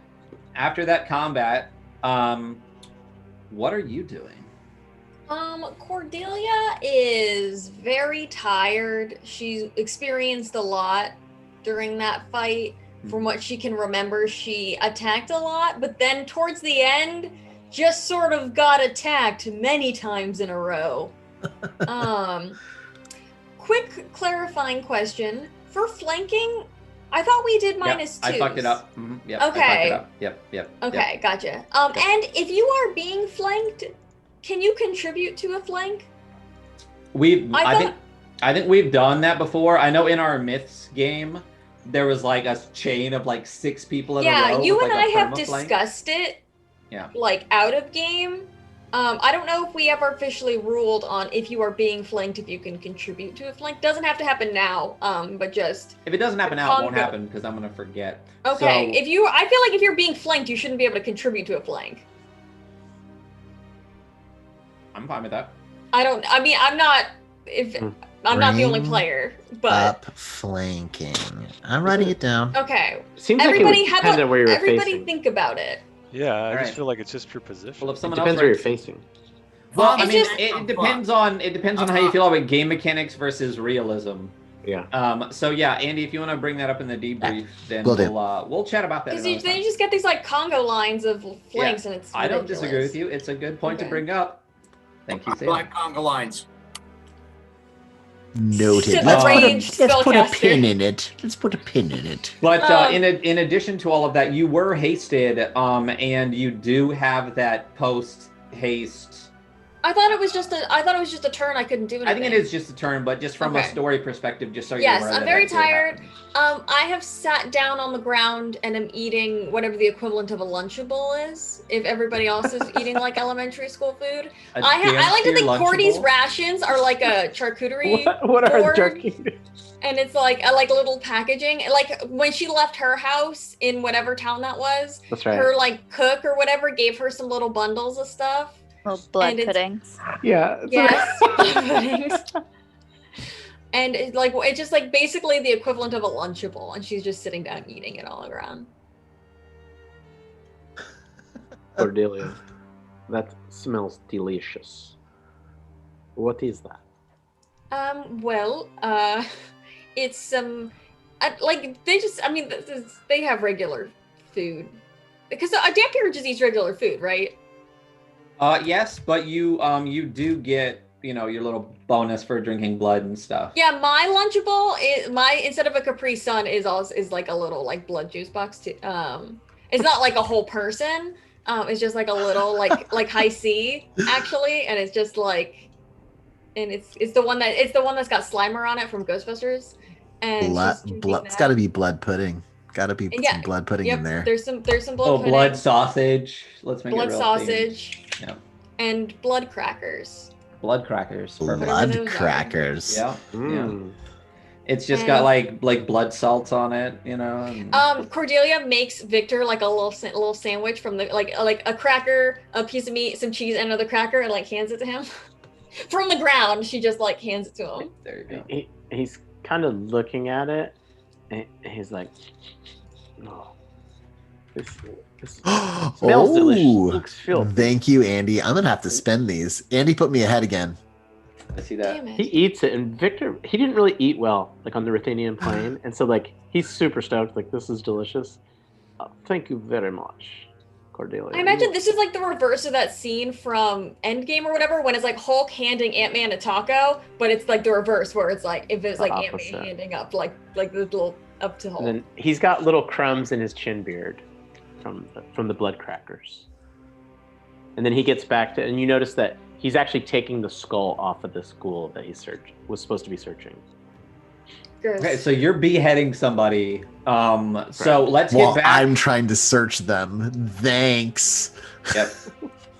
after that combat, what are you doing? Cordelia is very tired. She's experienced a lot during that fight. From what she can remember, she attacked a lot, but then towards the end, just sort of got attacked many times in a row. Quick clarifying question. For flanking, I thought we did minus Yep, twos. I fucked it up. Mhm, yep, Okay. I fucked it up. Yep. Okay, gotcha. And if you are being flanked, can you contribute to a flank? I think we've done that before. I know in our myths game, there was like a chain of like 6 people in a row. Yeah, you with, and like, I a have perma-flank. discussed it. Yeah. Like out of game. I don't know if we ever officially ruled on if you are being flanked, if you can contribute to a flank. Doesn't have to happen now. But just If it doesn't happen now, it won't Congo. happen because I'm gonna forget. okay. So, I feel like if you're being flanked, you shouldn't be able to contribute to a flank. I'm fine with that. I'm not I'm not the only Bring player, but Up flanking. I'm writing it down. okay. Seems Everybody like it have depends on where you're everybody facing. think about it. Yeah, I All just right. feel like it's just your position. Well, if It someone depends else where you're writes- facing. Well, I It's mean, just- it depends on how you feel about game mechanics versus realism. Yeah. So yeah, Andy, if you want to bring that up in the debrief, then Will do. we'll chat about that. Because another then time. you just get these like Congo lines of flanks, and it's I don't ridiculous. disagree with you. It's a good point to Okay. bring up. Thank you, I Sam. like conga lines. Noted. Shit, Let's put, a, ranged let's put a spellcaster. pin in it. Let's put a pin in it. But Um, in addition to all of that, you were hasted, and you do have that post haste. I thought it was just a turn. I couldn't do anything. I think it is just a turn, but just from a Okay. story perspective, just so you're Yes, aware I'm that very that did tired. happen. I have sat down on the ground and am eating whatever the equivalent of a Lunchable is. If everybody else is eating like elementary school food, A I like to damn think sure Cordy's Lunchable. rations are like a charcuterie What are board, jerky? and it's like a little packaging. Like when she left her house in whatever town that was, That's right. her like cook or whatever gave her some little bundles of stuff. Little blood And it's- puddings. Yeah. Yes, puddings. And it's just like basically the equivalent of a Lunchable, and she's just sitting down eating it all around. Cordelia. That smells delicious. What is that? It's some they have regular food because Dampier just eats regular food, right? Yes, but you do get your little bonus for drinking blood and stuff. Yeah, my Lunchable instead of a Capri Sun is like a little like blood juice box too. It's not like a whole person. It's just like a little like high C actually, and it's just like, and it's the one that's got Slimer on it from Ghostbusters, and she's drinking It's that. got to be blood pudding. Got to be Yeah, some blood pudding Yep, in there. there's some blood Oh, pudding, blood sausage. Let's make blood it real sausage, Yep. and blood crackers. Blood crackers. Perfect. Whatever Blood those are. crackers. Yeah. Mm. It's just And- got like blood salts on it, and- Cordelia makes Victor like a little sandwich from the like a cracker, a piece of meat, some cheese, and another cracker, and like hands it to him from the ground. She just like hands it to him. There you go. He's kind of looking at it, and he's like, "No, this smells delicious. Oh, Looks filthy." thank you, Andy. I'm gonna have to spend these. Andy put me ahead again. I see that. Damn it. He eats it, and Victor, he didn't really eat well, like on the Ruthenian plane, and so like he's super stoked, like this is delicious. Thank you very much. Cordelia. I imagine this is like the reverse of that scene from Endgame or whatever, when it's like Hulk handing Ant-Man a taco, but it's like the reverse, where it's like if it's The like opposite. Ant-Man handing up like the little up to Hulk. And then he's got little crumbs in his chin beard from the blood crackers. And then he gets back to, and you notice that he's actually taking the skull off of the school that he was supposed to be searching. Gross. Okay, so you're beheading somebody. So let's Well, get back. I'm trying to search them. Thanks. Yep.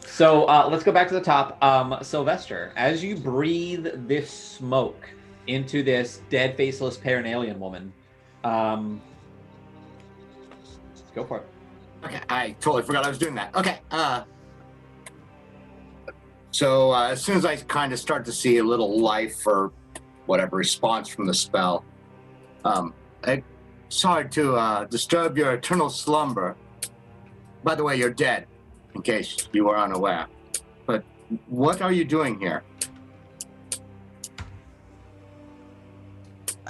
So let's go back to the top. Sylvester, as you breathe this smoke into this dead, faceless Paranalian woman, go for it. Okay, I totally forgot I was doing that. Okay. So as soon as I kind of start to see a little life or whatever response from the spell, sorry to disturb your eternal slumber. By the way, you're dead, in case you were unaware. But what are you doing here?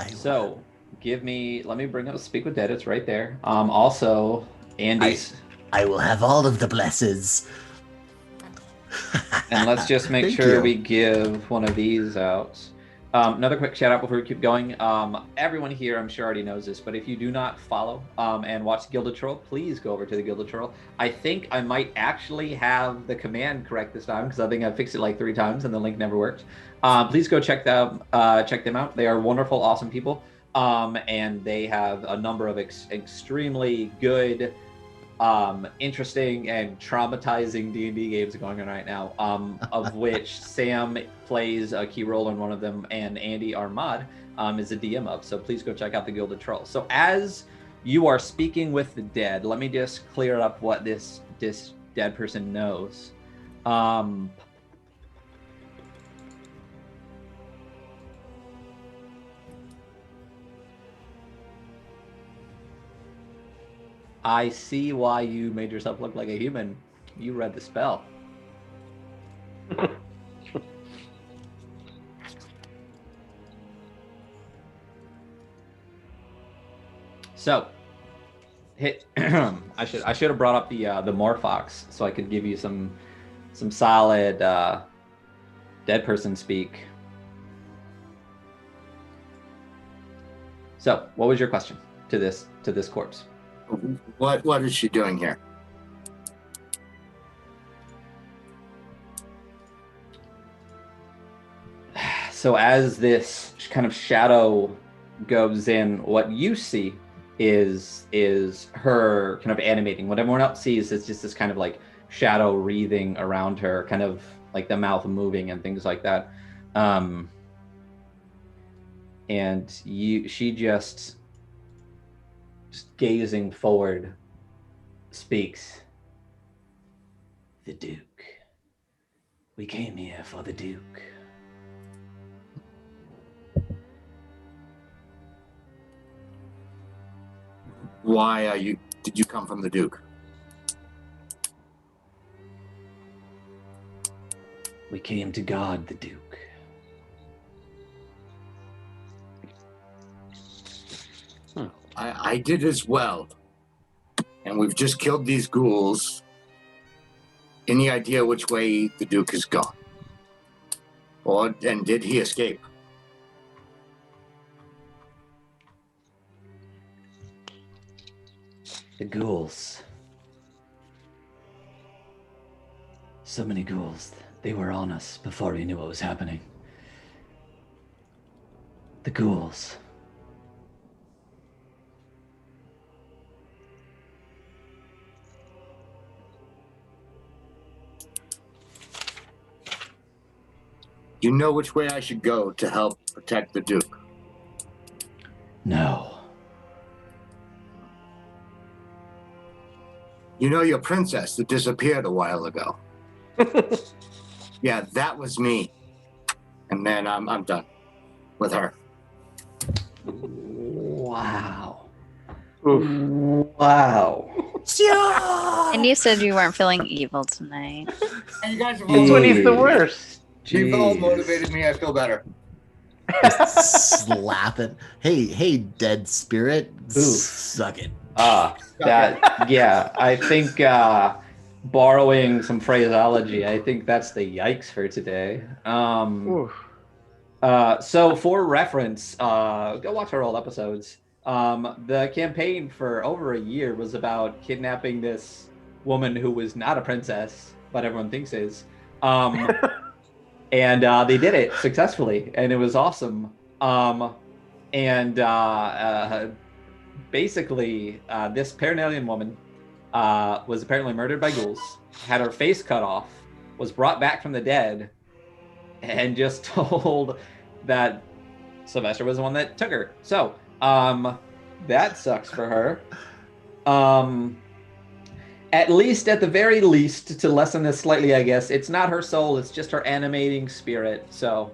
So let me bring up Speak with Dead. It's right there. Also, Andy's. I will have all of the blesses. And let's just make Thank sure you. we give one of these out. Another quick shout out before we keep going. Everyone here, I'm sure, already knows this, but if you do not follow and watch Gilded Troll, please go over to the Gilded Troll. I think I might actually have the command correct this time, because I think I fixed it like 3 times and the link never worked. Please go check them out. They are wonderful, awesome people, and they have a number of extremely good, interesting and traumatizing D&D games going on right now, of which Sam plays a key role in one of them, and Andy Armad is a DM of. So please go check out the Gilded Troll. So as you are speaking with the dead, let me just clear up what this dead person knows. I see why you made yourself look like a human. You read the spell. So, I should have brought up the Morphox so I could give you some solid dead person speak. So, what was your question to this corpse? What is she doing here? So as this kind of shadow goes in, what you see is her kind of animating. What everyone else sees is just this kind of like shadow wreathing around her, kind of like the mouth moving and things like that. And she just gazing forward speaks. The Duke. We came here for the Duke. Why did you come from the Duke? We came to guard the Duke. I did as well. And we've just killed these ghouls. Any idea which way the Duke has gone? And did he escape? The ghouls. So many ghouls. They were on us before we knew what was happening. The ghouls. You know which way I should go to help protect the Duke? No. You know your princess that disappeared a while ago? Yeah, that was me. And then I'm done with her. Wow. Wow. And you said you weren't feeling evil tonight. You guys have That's when he's the worst. You've all Jeez. motivated me. I feel better. Slapping. Hey, dead spirit. Oof. Suck it. Yeah, I think borrowing some phraseology, I think that's the yikes for today. So for reference, go watch our old episodes. The campaign for over a year was about kidnapping this woman who was not a princess, but everyone thinks is. And they did it successfully, and it was awesome. Basically, this Paranalian woman was apparently murdered by ghouls, had her face cut off, was brought back from the dead, and just told that Sylvester was the one that took her. So, that sucks for her. At the very least, to lessen this slightly, I guess, it's not her soul, it's just her animating spirit. So,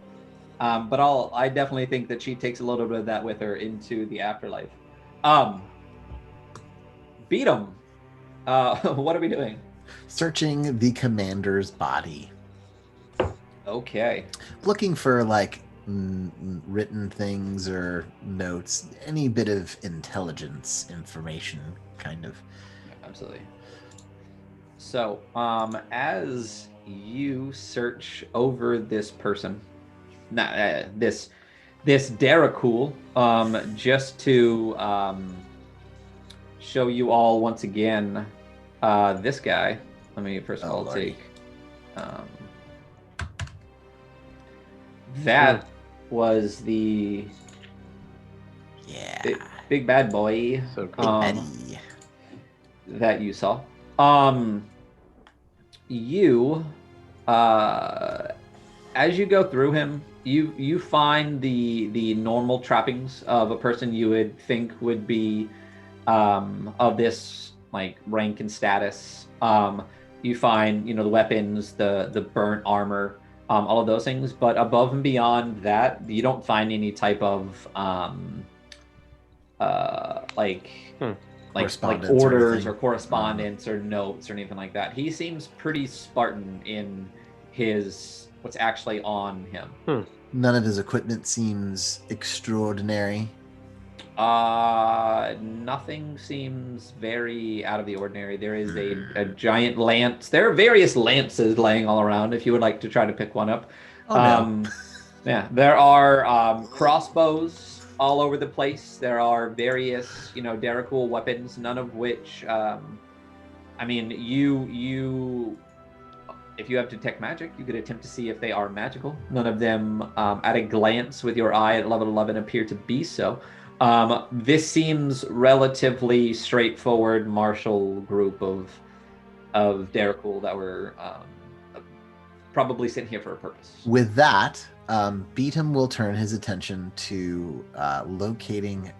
but I definitely think that she takes a little bit of that with her into the afterlife. Beat 'em. What are we doing? Searching the commander's body. Okay. Looking for like written things or notes, any bit of intelligence information, kind of. Absolutely. So, as you search over this person, this Darrakul, just to show you all once again, this guy. Let me first of all take that was the big bad boy So cool. that you saw. You as you go through him, you find the normal trappings of a person you would think would be of this like rank and status. You find, the weapons, the burnt armor, all of those things, but above and beyond that, you don't find any type of like orders or correspondence or notes or anything like that. He seems pretty Spartan in what's actually on him. None of his equipment seems extraordinary. Nothing seems very out of the ordinary. There is a giant lance. There are various lances laying all around if you would like to try to pick one up. Yeah, there are crossbows all over the place. There are various, Darrakul weapons, none of which, if you have detect magic, you could attempt to see if they are magical. None of them, at a glance with your eye at level 11, appear to be so. This seems relatively straightforward martial group of Darrakul that were probably sent here for a purpose. With that, Beatum will turn his attention to locating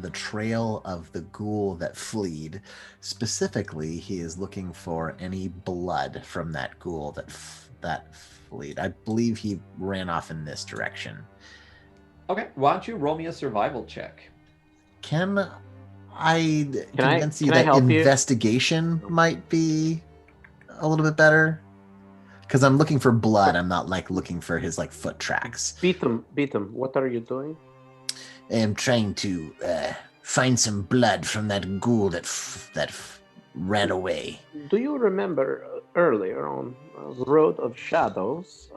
the trail of the ghoul that fled. Specifically, he is looking for any blood from that ghoul that fled. I believe he ran off in this direction. Okay, why don't you roll me a survival check? Can I convince you can I that help you? investigation might be a little bit better? Because I'm looking for blood. I'm not looking for his foot tracks. Beat them. What are you doing? I'm trying to find some blood from that ghoul that ran away. Do you remember earlier on the Road of Shadows?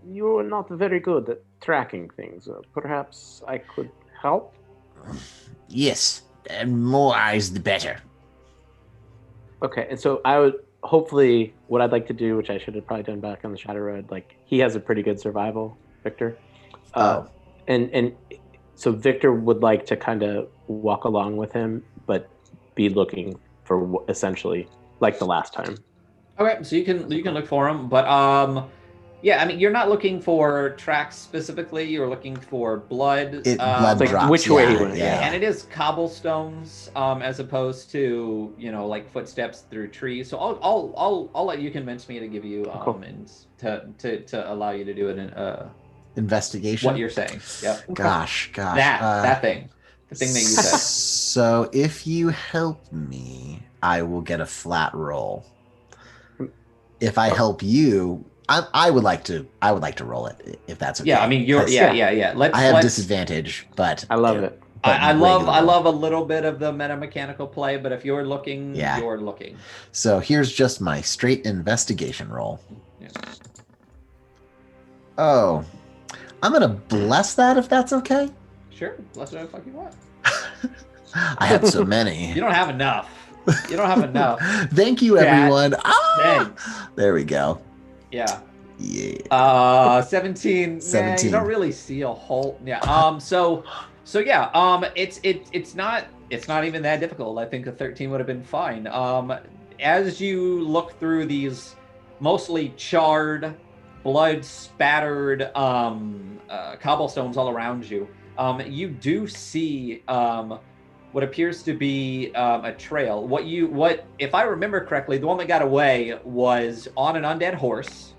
You were not very good at tracking things. Perhaps I could help? Yes, and more eyes the better. Okay, and so I would hopefully what I'd like to do, which I should have probably done back on the Shadow Road, he has a pretty good survival, Victor. And so Victor would like to kind of walk along with him, but be looking for essentially like the last time. Okay, so you can look for him, but you're not looking for tracks specifically. You're looking for blood. Blood drops. Which way he went. Yeah. And it is cobblestones, as opposed to footsteps through trees. So I'll let you convince me to give you Cool. and to allow you to do it in Investigation. what you're saying. Yep. Gosh. That thing. The thing that you said. So if you help me, I will get a flat roll. If I help you, I would like to roll it if that's okay. Yeah, I mean you're yeah. I have disadvantage, but I love it. I love regular. a little bit of the meta mechanical play, but if you're looking, Yeah. you're looking. So here's just my straight investigation roll. Yeah. Oh, I'm gonna bless that if that's okay. Sure, let's do what the fuck you want. I had so many. You don't have enough. You don't have enough. Thank you, Chat. everyone. Ah! Thanks. There we go. Yeah. Yeah. 17. 17. You don't really see a whole. Yeah. So yeah. It's not even that difficult. I think a 13 would have been fine. As you look through these mostly charred, blood spattered cobblestones all around you, you do see what appears to be a trail. What if I remember correctly, the one that got away was on an undead horse.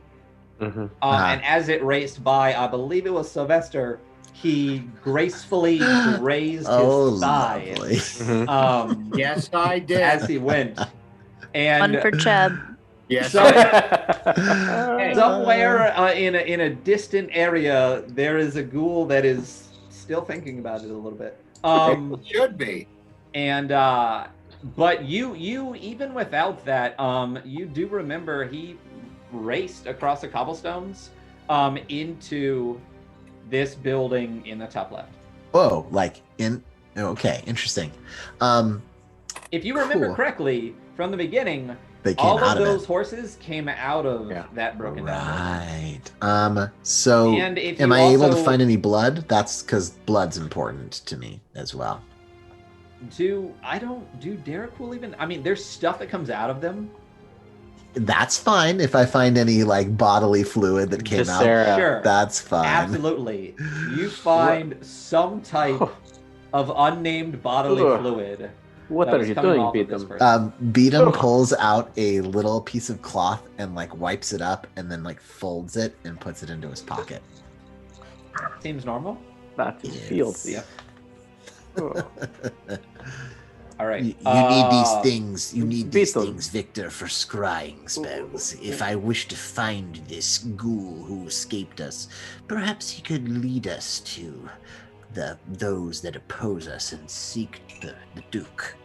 Mm-hmm. And as it raced by, I believe it was Sylvester, he gracefully grazed his thighs. Lovely. Mm-hmm. Yes, I did. As he went. And One for Chubb. Yes, So- Hey. somewhere in a distant area, there is a ghoul that is still thinking about it a little bit. it should be. And but you even without that, you do remember he raced across the cobblestones into this building in the top left. Whoa, like in okay, interesting. If you remember Cool. correctly from the beginning, They came all out of of those it. horses came out of Yeah. that broken down building. Right. So And if am you I able to also- find any blood? That's because blood's important to me as well. Do Derek will even? I mean, there's stuff that comes out of them. That's fine if I find any like bodily fluid that came out. Viscera. Sure, That's fine. absolutely. You find some type of unnamed bodily Ugh. fluid. What that are was you coming doing, off of this Beatum? person. Beatum pulls out a little piece of cloth and like wipes it up and then like folds it and puts it into his pocket. Seems normal. That is Yes. fealty. Yeah. Oh. All right. You need these Uh, things. You need these Beetle. things, Victor, for scrying spells. If I wish to find this ghoul who escaped us, perhaps he could lead us to those that oppose us and seek the Duke.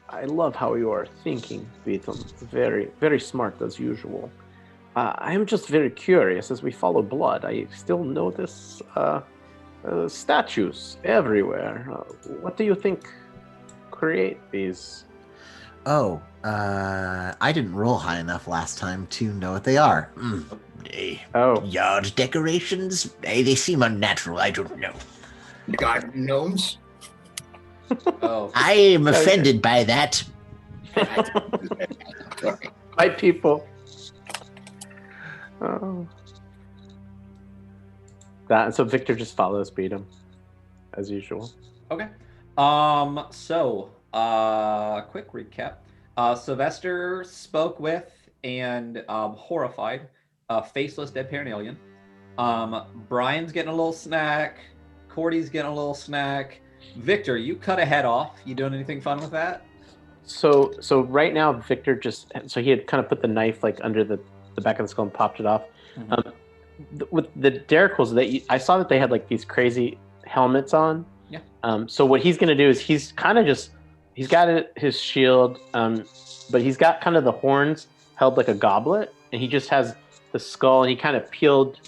I love how you are thinking, Beatum. Very, very smart as usual. I am just very curious as we follow blood. I still notice statues everywhere. What do you think create these? Oh, I didn't roll high enough last time to know what they are. Oh, Yard decorations? They seem unnatural. I don't know. You got gnomes? Oh, I am offended by that. white people. Oh. That, so Victor just follows Beatum, as usual. okay. So, quick recap. Sylvester spoke with and horrified a faceless dead Paranalian. Brian's getting a little snack. Cordy's getting a little snack. Victor, you cut a head off. You doing anything fun with that? So right now, Victor he had kind of put the knife like under the back of the skull and popped it off. Mhm. With the Derricals, I saw that they had like these crazy helmets on. Yeah. So what he's gonna do is he's got his shield, but he's got kind of the horns held like a goblet, and he just has the skull, and he kind of peeled,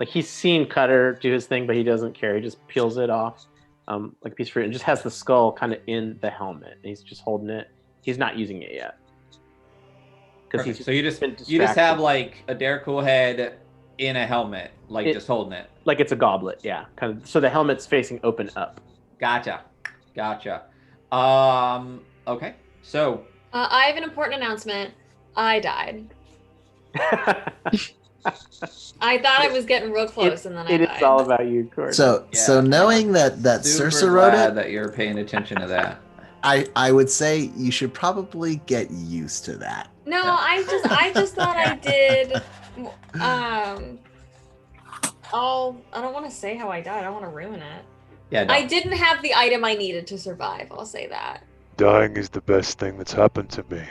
like he's seen Cutter do his thing, but he doesn't care. He just peels it off, like a piece of fruit, and just has the skull kind of in the helmet, and he's just holding it. He's not using it yet. Perfect. So you just been have distracted. like a Derek Cool head in a helmet, like just holding it. Like it's a goblet, yeah. Kind of. So the helmet's facing open up. Gotcha. Okay. So I have an important announcement. I died. I thought I was getting real close, and then I It died. is all about you, Courtney. So Yeah. knowing that super Circe wrote glad it, that you're paying attention to that. I would say you should probably get used to that. No, Yeah. I just thought I did. I don't want to say how I died. I don't want to ruin it. Yeah. No. I didn't have the item I needed to survive. I'll say that. Dying is the best thing that's happened to me.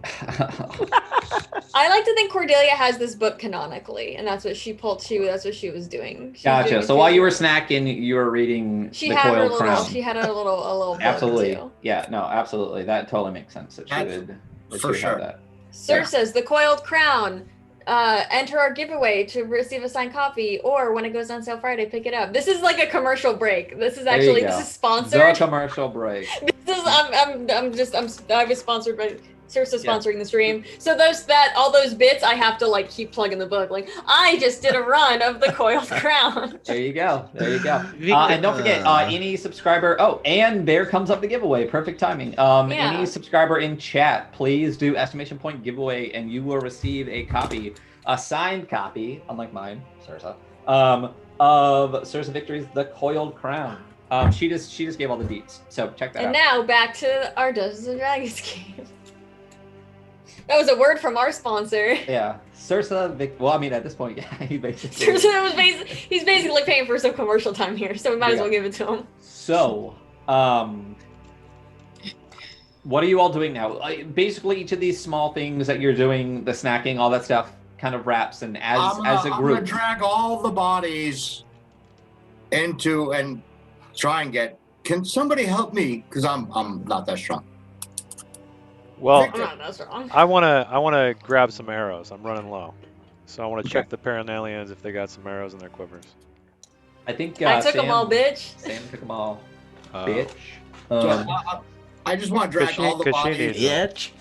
I like to think Cordelia has this book canonically, and that's what she pulled. That's what she was doing. She was Gotcha. doing So while you were snacking, you were reading she the had her Coiled little. Crown. She had a little book Absolutely. too. Yeah. No. Absolutely. That totally makes sense. That she That's would. That for she would have sure. that. Sursa's The Coiled Crown. Enter our giveaway to receive a signed copy, or when it goes on sale Friday, pick it up. This is like a commercial break. This is There you actually go. this is sponsored. The commercial break. This is I was sponsored by Sursa Yeah. sponsoring the stream. So all those bits I have to like keep plugging the book. Like I just did a run of the Coiled Crown. There you go. There you go. Victor- And don't forget, any subscriber. Oh, and there comes up the giveaway. Perfect timing. Yeah. Any subscriber in chat, please do exclamation point giveaway, and you will receive a copy, a signed copy, unlike mine, Sursa, of Sursa Victory's The Coiled Crown. She just gave all the deets. So check that And out. now back to our Dungeons and Dragons game. That was a word from our sponsor. Yeah, Sursa. Well, I mean, at this point, yeah, he basically. Sursa he's basically paying for some commercial time here, so we might as well give it to him. So, what are you all doing now? Basically, each of these small things that you're doing, the snacking, all that stuff, kind of wraps. And as a I'm group, gonna drag all the bodies into and try and get. Can somebody help me? Because I'm not that strong. Well, I'm not that strong. I wanna grab some arrows. I'm running low, so I want to check the Paranalians if they got some arrows in their quivers. I think I took them Sam- all, bitch. Sam took them all, Uh, bitch. So, I just want to drag all the Cause she bodies needs- Itch.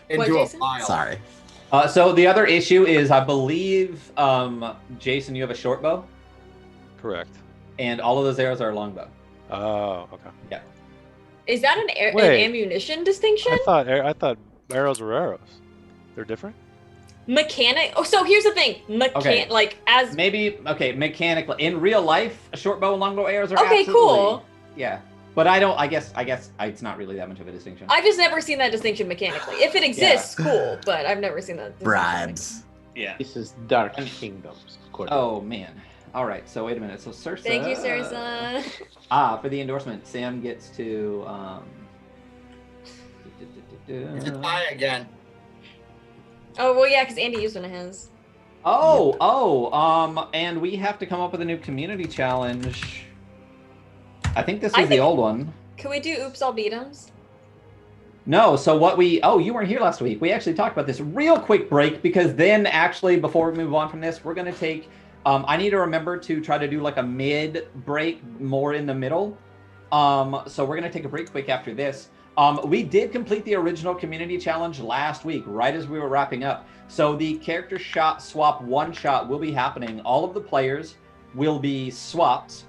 into What, a Jason? pile. Sorry. So the other issue is, I believe, Jason, you have a short bow, Correct. and all of those arrows are a long bow. Oh, okay. Is that an Wait. ammunition distinction? I thought arrows were arrows. They're different. Mechanic. Oh, so here's the thing. Okay. Like as Maybe mechanically in real life, a short bow and long bow arrows are Okay, absolutely, cool. Yeah, but I don't. I guess it's not really that much of a distinction. I've just never seen that distinction mechanically. If it exists, cool, but I've never seen that. distinction Bribes. Yeah. This is Dark Kingdoms. Cordelia. Oh man. All right. So wait a minute. So Sursa. Thank you, Sarah. For the endorsement, Sam gets to. It's a tie again. Oh well, yeah, because Andy used one of his. And we have to come up with a new community challenge. I think this was I the think- old one. Can we do Oops All Beat'ems? No, so what you weren't here last week. We actually talked about this. Real quick break, because then actually before we move on from this, we're going to take, I need to remember to try to do like a mid break more in the middle. So we're going to take a break quick after this. We did complete the original community challenge last week, right as we were wrapping up. So the character shot swap one shot will be happening. All of the players will be swapped,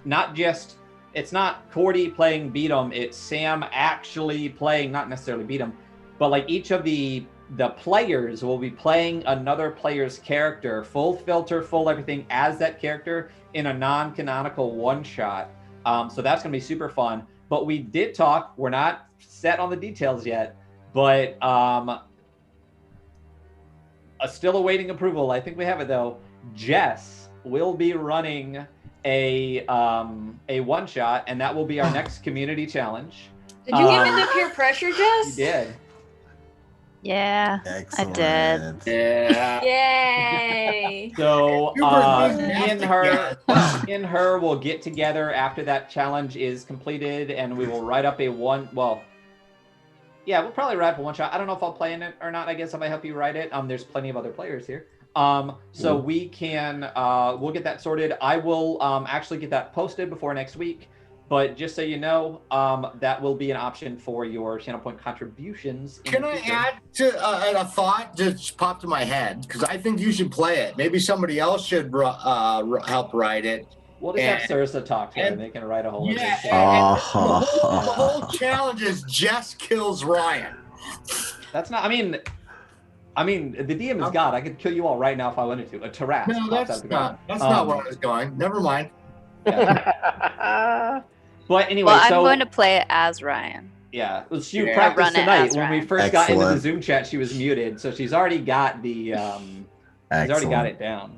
it's not Cordy playing Beat 'em, it's Sam actually playing, not necessarily Beat 'em, but like each of the players will be playing another player's character, full filter, full everything as that character in a non-canonical one shot. So that's going to be super fun. But we did talk, we're not set on the details yet, but still awaiting approval. I think we have it though. Jess will be running a one shot, and that will be our next community challenge. Did you give into peer pressure, You Jess? did. Yeah. Excellent. did. Yeah. Yay! So Super me and her will get together after that challenge is completed, and we will write up we'll probably write up a one shot. I don't know if I'll play in it or not. I guess I might help you write it. There's plenty of other players here. So we can we'll get that sorted. I will actually get that posted before next week. But just so you know, that will be an option for your channel point contributions. in Can the I future. add to a thought just popped in my head? Because I think you should play it. Maybe somebody else should help write it. We'll just have Sursa talk to her, and- and they can write a whole Yeah, edition. and the whole challenge is Jess kills Ryan. That's not. I mean, the DM is God. I could kill you all right now if I wanted to. A Taras. No, pops out that's the ground. not. That's not where I was going. Never mind. Yeah. But anyway, Well, I'm so going to play it as Ryan. yeah, well, she Yeah. practiced Run it tonight as when we Ryan. first got into the Excellent. Zoom chat. She was muted, so she's already got the she's already got it down.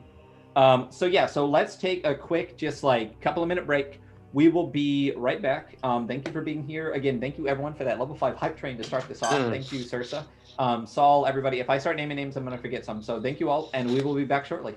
So let's take a quick, just like couple of minute break. We will be right back. Thank you for being here. Again, thank you everyone for that level 5 hype train to start this off. Thank you, Sursa. Saul, everybody. If I start naming names, I'm going to forget some. So thank you all, and we will be back shortly.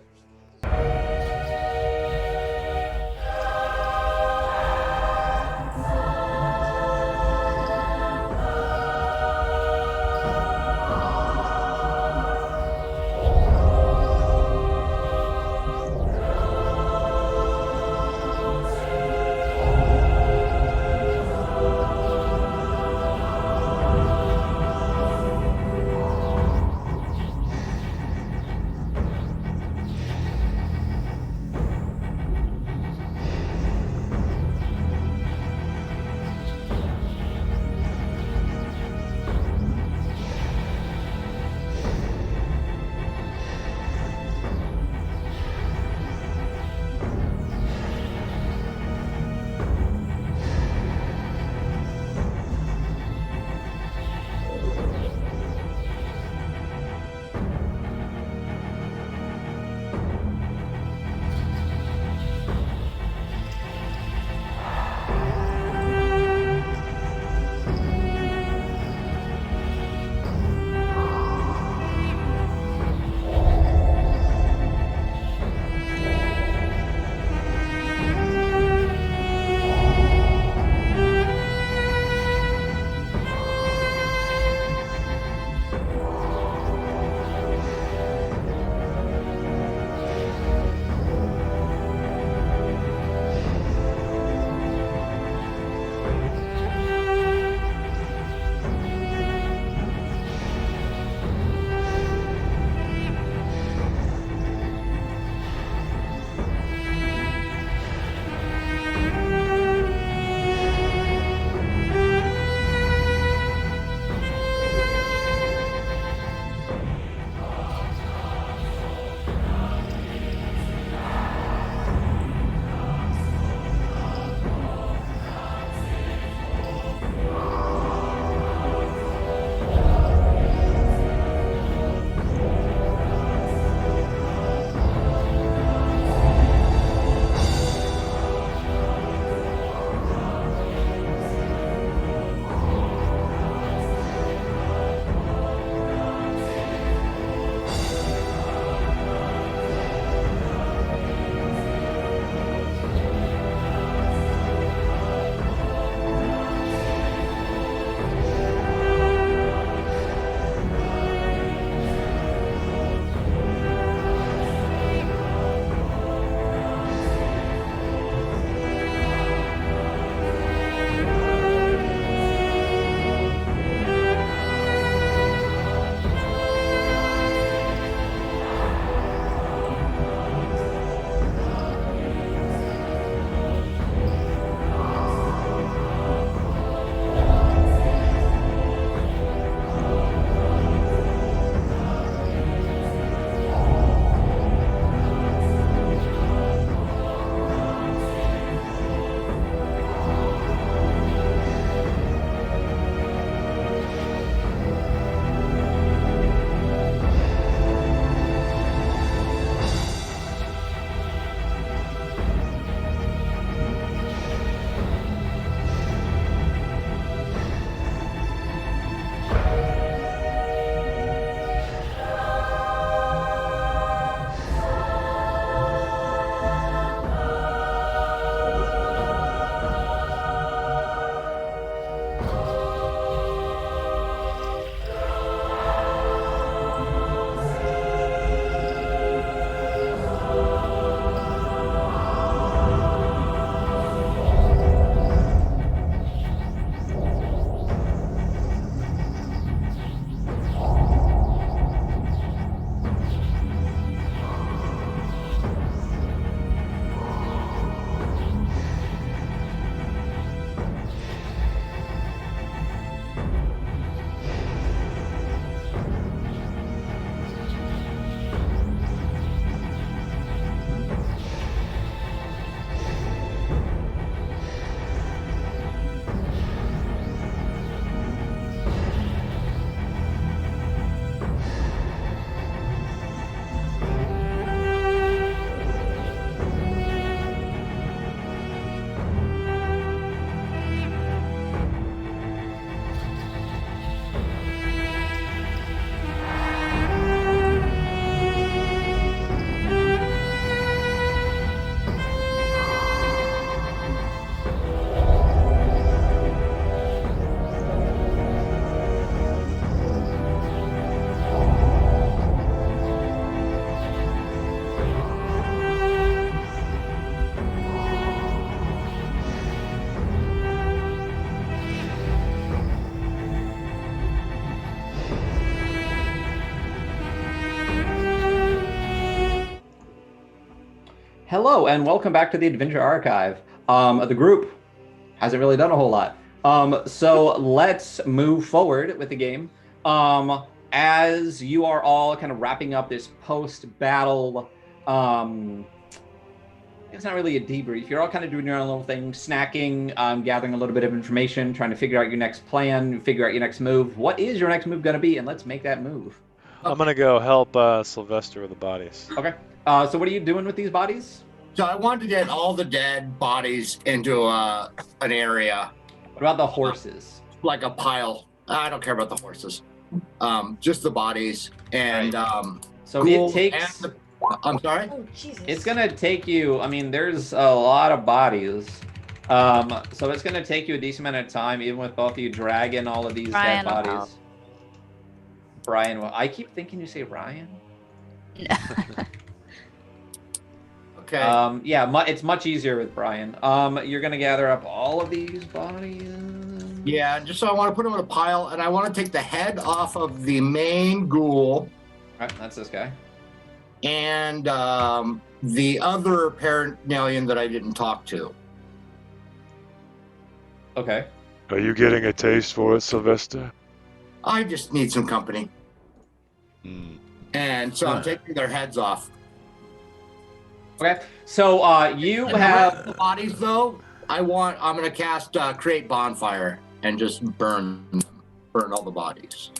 Hello and welcome back to the Adventure Archive. The group hasn't really done a whole lot. So let's move forward with the game. As you are all kind of wrapping up this post-battle, it's not really a debrief. You're all kind of doing your own little thing, snacking, gathering a little bit of information, trying to figure out your next plan, figure out your next move. What is your next move going to be? And let's make that move. I'm gonna go help Sylvester with the bodies. Okay. So what are you doing with these bodies? So I wanted to get all the dead bodies into an area, What about the horses? like a pile. I don't care about the horses. Just the bodies. And So cool. it takes... I'm sorry? Oh, Jesus. It's gonna take you. I mean, there's a lot of bodies, so it's gonna take you a decent amount of time, even with both of you dragging all of these Brian dead will bodies. help. Brian, well, I keep thinking you say Ryan. Okay. Yeah, it's much easier with Brian. You're gonna gather up all of these bodies. Yeah, just so I want to put them in a pile, and I want to take the head off of the main ghoul All right, that's this guy. and the other parent-alien that I didn't talk to. Okay. Are you getting a taste for it, Sylvester? I just need some company. Hmm. And so I'm taking their heads off. Okay. So you And the rest of have. the bodies, though, I'm going to cast Create Bonfire and just burn all the bodies.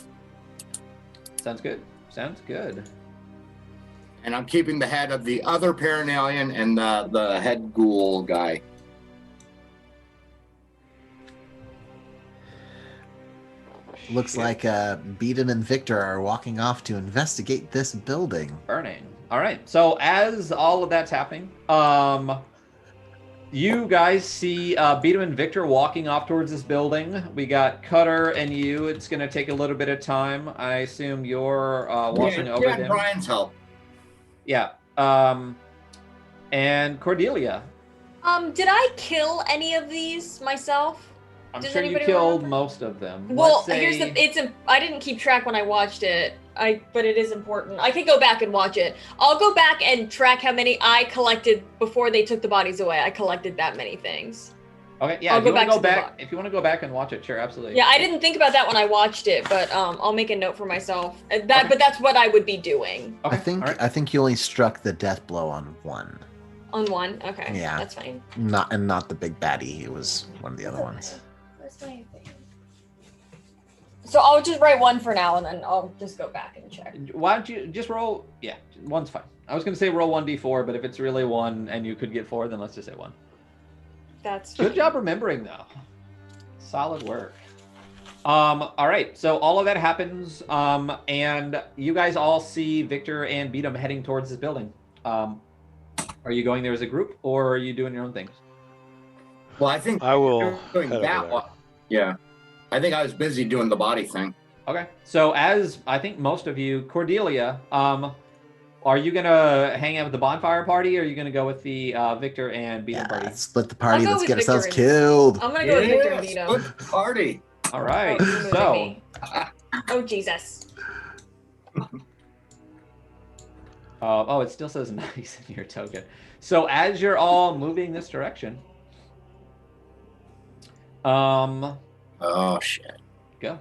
Sounds good. Sounds good. And I'm keeping the head of the other parent-alien and the head ghoul guy. Looks like Beatum and Victor are walking off to investigate this building. Burning. All right. So as all of that's happening, you guys see Beatum and Victor walking off towards this building. We got Cutter and you. It's going to take a little bit of time. I assume you're watching over yeah, them. Brian's help. Yeah. And Cordelia. Did I kill any of these myself? I'm Does sure you anybody killed remember? most of them. Well, Let's here's say- the I didn't keep track when I watched it. But it is important. I could go back and watch it. I'll go back and track how many I collected before they took the bodies away. I collected that many things. Okay, yeah. I'll If you go want back to go to the back, if you want to go back and watch it, sure, absolutely. Yeah, I didn't think about that when I watched it, but I'll make a note for myself. But that's what I would be doing. Okay. I all right. think you only struck the death blow on one, On one, okay. Yeah. That's fine. not the big baddie. It was one of the other ones. Where's my thing? So I'll just write one for now, and then I'll just go back and check. Why don't you just roll? Yeah, one's fine. I was going to say roll 1d4, but if it's really one and you could get 4, then let's just say 1. That's Good job remembering, though. Solid work. All right, so all of that happens, and you guys all see Victor and Beatum heading towards this building. Are you going there as a group, or are you doing your own things? Well, I think I will doing head that over there. one. Yeah. I think I was busy doing the body thing. Okay, so as I think most of you, Cordelia, are you gonna hang out with the bonfire party, or are you gonna go with the Victor and Beatum party? Split the party. I'll go Let's with get ourselves Victor and- killed. I'm gonna go with Victor and Yes, Vito. good party. All right, Oh, you're moving so me. Oh Jesus. oh, it still says nice in your token. So as you're all moving this direction, Oh, shit. go.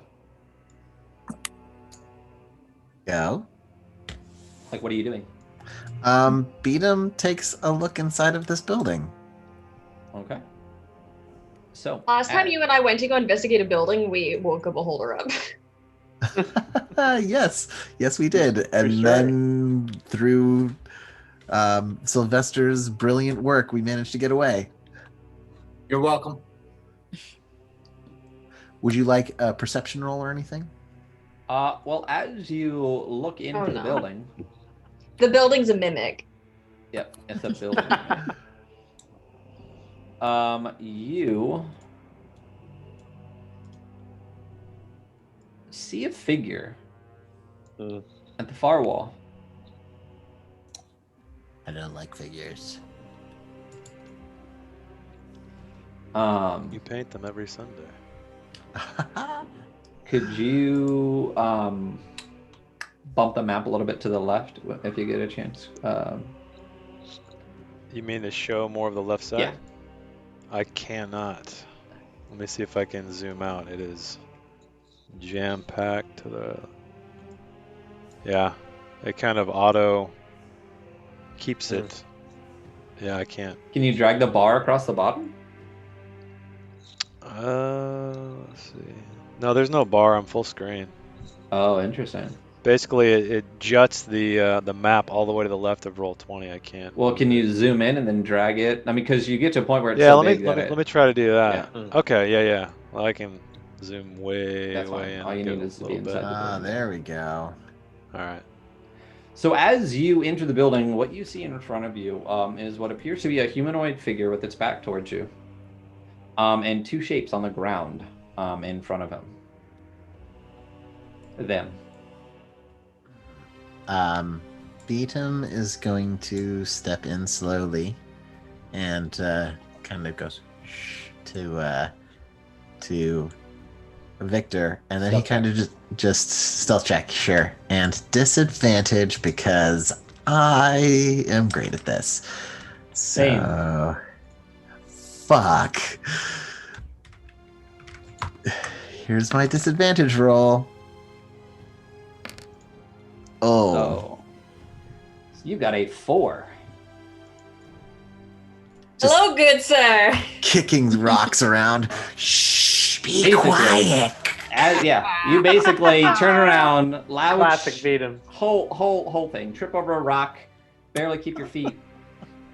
Go. Like, what are you doing? Beatum takes a look inside of this building. Okay. So Last time you and I went to go investigate a building, we woke a beholder up. Yes, we did. And sure. then through Sylvester's brilliant work, we managed to get away. You're welcome. Would you like a perception roll or anything? well, as you look into Oh, the no. building, The building's a mimic. yep, it's a building. You see a figure at the far wall. I don't like figures. You paint them every Sunday. Could you bump the map a little bit to the left if you get a chance? You mean to show more of the left side? Yeah. I cannot. Let me see if I can zoom out. It is jam-packed to the... Yeah, it kind of auto keeps it. Yeah, I can't. Can you drag the bar across the bottom? Let's see. No, there's no bar. I'm full screen. Oh, interesting. Basically, it juts the map all the way to the left of Roll20. I can't. Well, can you zoom in and then drag it? I mean, because you get to a point where it's Yeah, so let me big let that me it- let me try to do that. Yeah. Okay, yeah. Well, I can zoom way That's fine. way in. All you go need is to a be little inside. bit. Ah, there we go. All right. So as you enter the building, what you see in front of you is what appears to be a humanoid figure with its back towards you, and two shapes on the ground in front of him. Them. Beatum is going to step in slowly and kind of goes shh to Victor, and then Stealth he kind of just stealth check, sure, and disadvantage because I am great at this. So, fuck. Here's my disadvantage roll. Oh. So you've got a 4. Just Hello, good sir. kicking rocks around. Shh, be Basically. quiet. You basically turn around, loud, Classic beat him. whole thing, trip over a rock, barely keep your feet,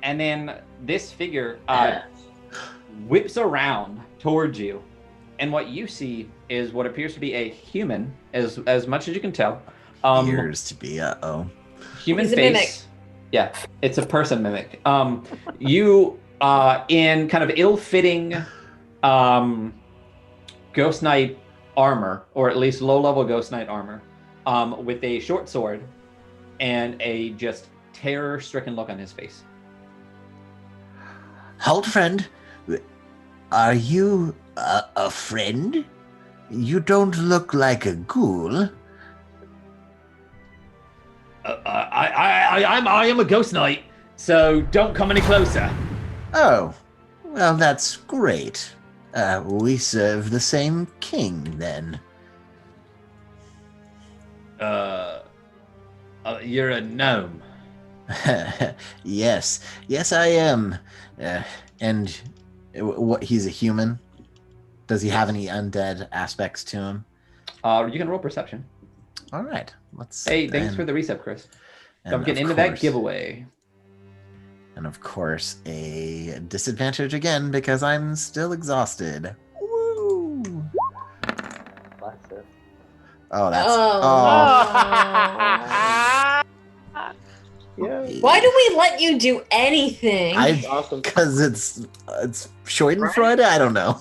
and then this figure whips around towards you, and what you see is what appears to be a human, as much as you can tell. Appears to be Human He's a face. mimic. Yeah, it's a person mimic. You in kind of ill-fitting Ghost Knight armor, or at least low-level Ghost Knight armor, with a short sword and a just terror-stricken look on his face. Hold, friend. Are you a friend? You don't look like a ghoul. I am a Ghost Knight, so don't come any closer. Oh, well, that's great. We serve the same king, then. You're a gnome. Yes, I am. And what? He's a human. Does he have any undead aspects to him? You can roll perception. All right, let's. Hey, thanks for the reset, Chris. and Don't get of into that course- giveaway. And of course, a disadvantage again because I'm still exhausted. Woo! Bless it. Oh, that's. Yeah. Why do we let you do anything? Awesome. Because it's Schadenfreude. I don't know.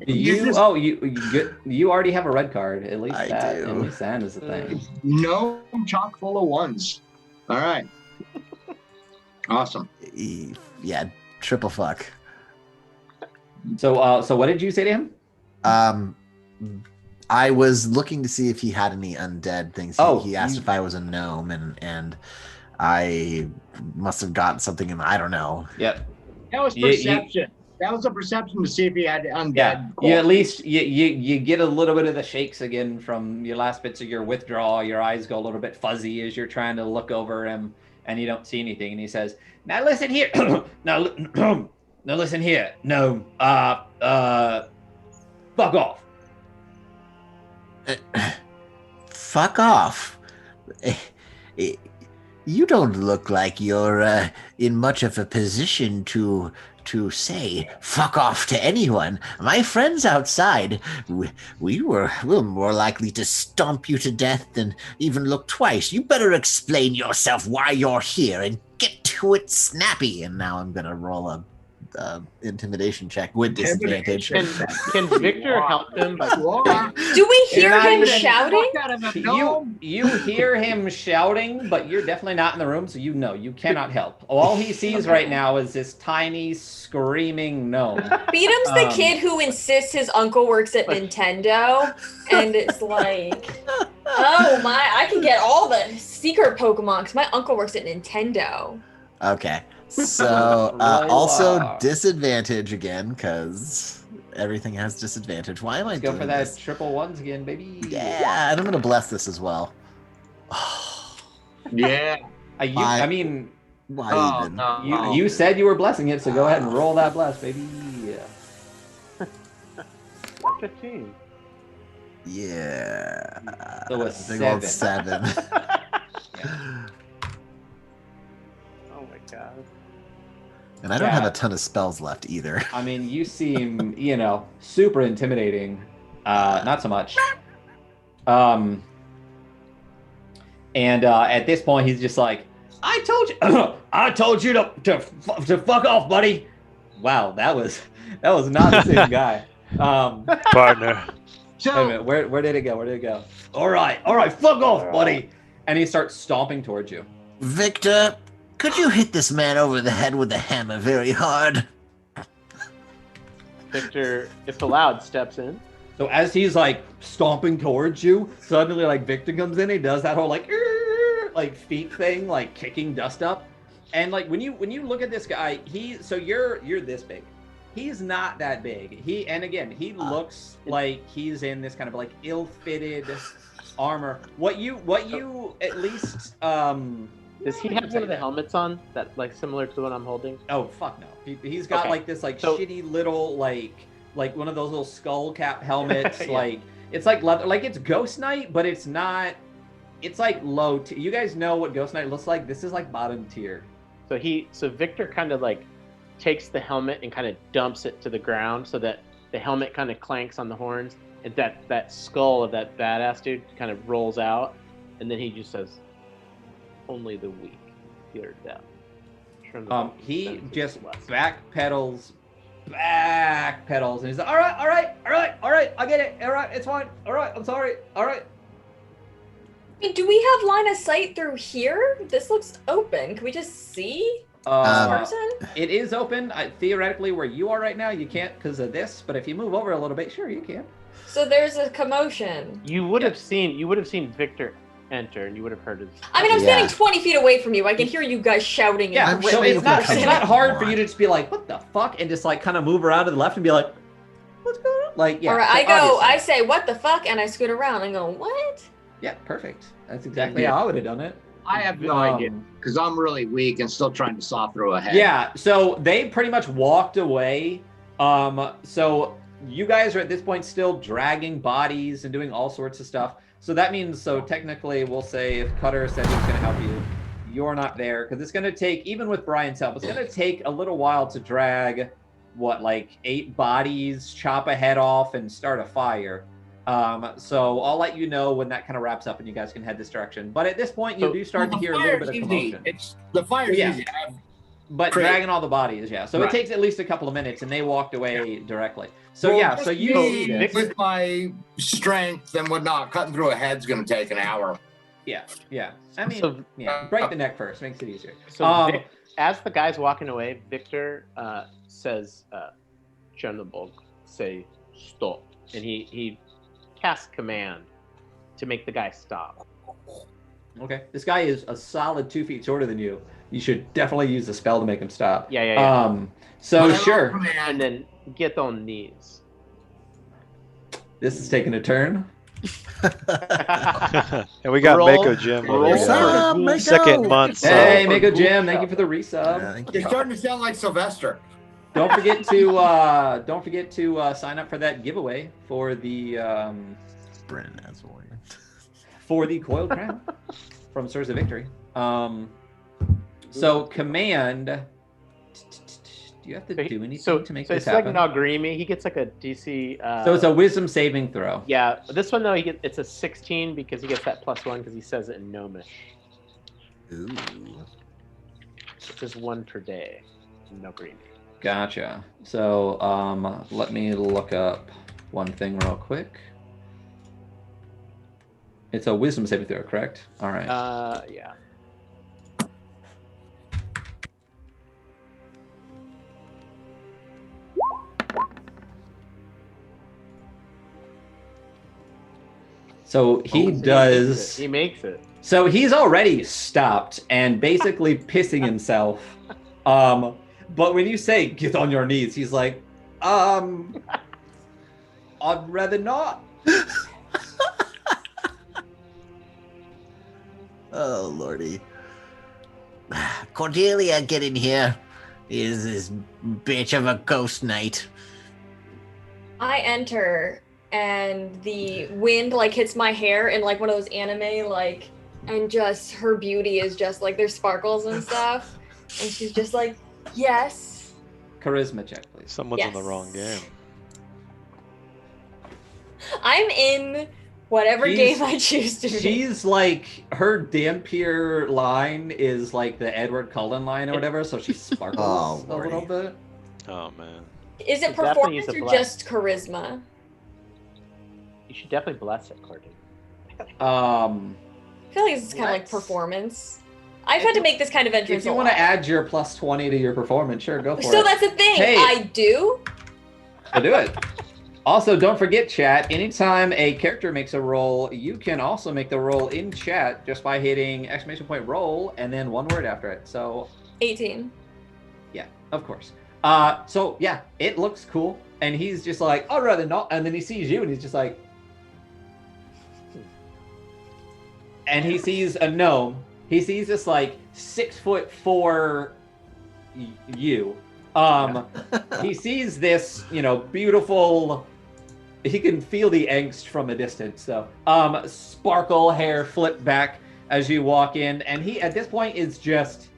You already have a red card. At least I that do. in Lisanne is a thing. No, chock full of ones. All right. Awesome. Yeah, triple fuck. So what did you say to him? I was looking to see if he had any undead things. He asked if I was a gnome, and I must have gotten something in. I don't know. Yep. That was perception. That was a perception to see if he had undead. Yeah. You at least you get a little bit of the shakes again from your last bits of your withdrawal. Your eyes go a little bit fuzzy as you're trying to look over him, and you don't see anything. And he says, "Now listen here. now listen here. No. Fuck off." Fuck off. You don't look like you're in much of a position to say fuck off to anyone. My friends outside, we're more likely to stomp you to death than even look twice. You better explain yourself why you're here and get to it snappy. And now I'm gonna roll a intimidation check with disadvantage. Can Victor help him by Do we hear You're not him even- shouting? You hear him shouting, but you're definitely not in the room, so you cannot help. All he sees right now is this tiny screaming gnome. Beatum's the kid who insists his uncle works at Nintendo, and it's like, oh my, I can get all the secret Pokemon because my uncle works at Nintendo. Okay. So also Layla. disadvantage again, because everything has disadvantage. Why am I Let's go doing for that this? triple ones again, baby. Yeah, and I'm gonna bless this as well. Yeah. Why? I mean, Why Oh, even? no. you said you were blessing it, so go ahead and roll that bless, baby. 15. Yeah. So a Big old 7. 7. Yeah. Oh my god. And I don't have Yeah. a ton of spells left either. I mean, you seem, super intimidating. Not so much. And at this point, he's just like, I told you, I told you to fuck off, buddy. Wow, that was not the same guy. Partner. Wait a minute, where did it go? Where did it go? All right, fuck off, buddy. And he starts stomping towards you. Victor, could you hit this man over the head with a hammer very hard? Victor, if allowed, steps in. So as he's like stomping towards you, suddenly like Victor comes in. He does that whole like feet thing, like kicking dust up. And like when you look at this guy, you're this big. He's not that big. He looks like he's in this kind of like ill-fitted armor. What you at least Does he have one of the helmets on that like similar to the one I'm holding? Oh fuck no. He's got Okay. like this like So- shitty little like one of those little skull cap helmets. Yeah. Like it's like leather, like it's Ghost Knight, but it's not. It's like low tier. You guys know what Ghost Knight looks like. This is like bottom tier. So Victor kind of like takes the helmet and kind of dumps it to the ground so that the helmet kind of clanks on the horns, and that skull of that badass dude kind of rolls out, and then he just says, "Only the weak fear death." He just backpedals, and he's like, all right, I get it. All right, it's fine. All right, I'm sorry. All right. I mean, do we have line of sight through here? This looks open. Can we just see this person? It is open. Theoretically, where you are right now, you can't because of this. But if you move over a little bit, sure, you can. So there's a commotion. You would have seen Victor enter, and you would have heard his. I mean, I'm Yeah. standing 20 feet away from you. I can hear you guys shouting. Yeah, and so ripping it's not person. hard for you to just be like, what the fuck, and just like kind of move around to the left and be like, what's going on? Like, yeah. All right, so I go. obviously- I say, "What the fuck?" and I scoot around and go, "What?" Yeah, perfect. That's exactly Yeah. how I would have done it. I have no idea because I'm really weak and still trying to saw through a head. Yeah, so they pretty much walked away. So you guys are at this point still dragging bodies and doing all sorts of stuff. So that means, technically, we'll say if Cutter said he's going to help you, you're not there because it's going to take, even with Brian's help, it's going to take a little while to drag, 8 bodies, chop a head off, and start a fire. So I'll let you know when that kind of wraps up and you guys can head this direction. But at this point, you do start to hear a little bit of commotion. The fire's Yeah. easy. But Great. dragging all the bodies, yeah. So Right. it takes at least a couple of minutes, and they walked away directly. So Well, yeah, just so you me see this. with my strength and whatnot, cutting through a head's going to take an hour. Yeah. I mean, So- break the neck first, makes it easier. So as the guy's walking away, Victor says, "Chernobog, say stop," and he casts command to make the guy stop. Okay, this guy is a solid 2 feet shorter than you. You should definitely use the spell to make him stop. Yeah. So But I sure, love command. And then get on knees. this is taking a turn. And we got Roll- Mako Jim roll over What's here. up, Mako? Second month. So Hey, Mako Jim, thank you for the resub. Yeah, thank You're you. starting to sound like Sylvester. Don't forget to sign up for that giveaway for the Brennan as a warrior. Coiled Crown from Swords of Victory. So command. Do you have to do anything to make so this it's like happen? Nagrimi. He gets like a DC. So it's a wisdom saving throw. Yeah, this one though it's a 16 because he gets that +1 because he says it in Gnomish. Ooh. It's just 1 per day. in Nagrimi. Gotcha. So let me look up one thing real quick. It's a wisdom saving throw, correct? All right. Yeah. So he does. He makes it. So he's already stopped and basically pissing himself. But when you say get on your knees, he's like, I'd rather not. Oh, Lordy. Cordelia, get in here. Is this bitch of a ghost knight? I enter, and the wind like hits my hair in like one of those anime like, and just her beauty is just like there's sparkles and stuff, and she's just like, yes. Charisma check, please. Someone's in the wrong game. I'm in whatever game I choose to be. She's like, her Dampier line is like the Edward Cullen line or whatever, so she sparkles a little bit. Oh, man. Is it You definitely performance use a or bless. just charisma? You should definitely bless it, Cordy. I feel like it's kind of like Let's- performance. I've had to make this kind of entrance. If you a want to lot. add your plus 20 to your performance, sure, go for it. So that's the thing. Hey. I do. So do it. Also, don't forget, chat, anytime a character makes a roll, you can also make the roll in chat just by hitting !roll and then one word after it. So, 18. yeah, of course. So, yeah, it looks cool. And he's just like, I'd rather not. And then he sees you and he's just like... And he sees a gnome. He sees this, like, 6'4" you. He sees this, beautiful... He can feel the angst from a distance. So, sparkle hair flip back as you walk in, and he at this point is just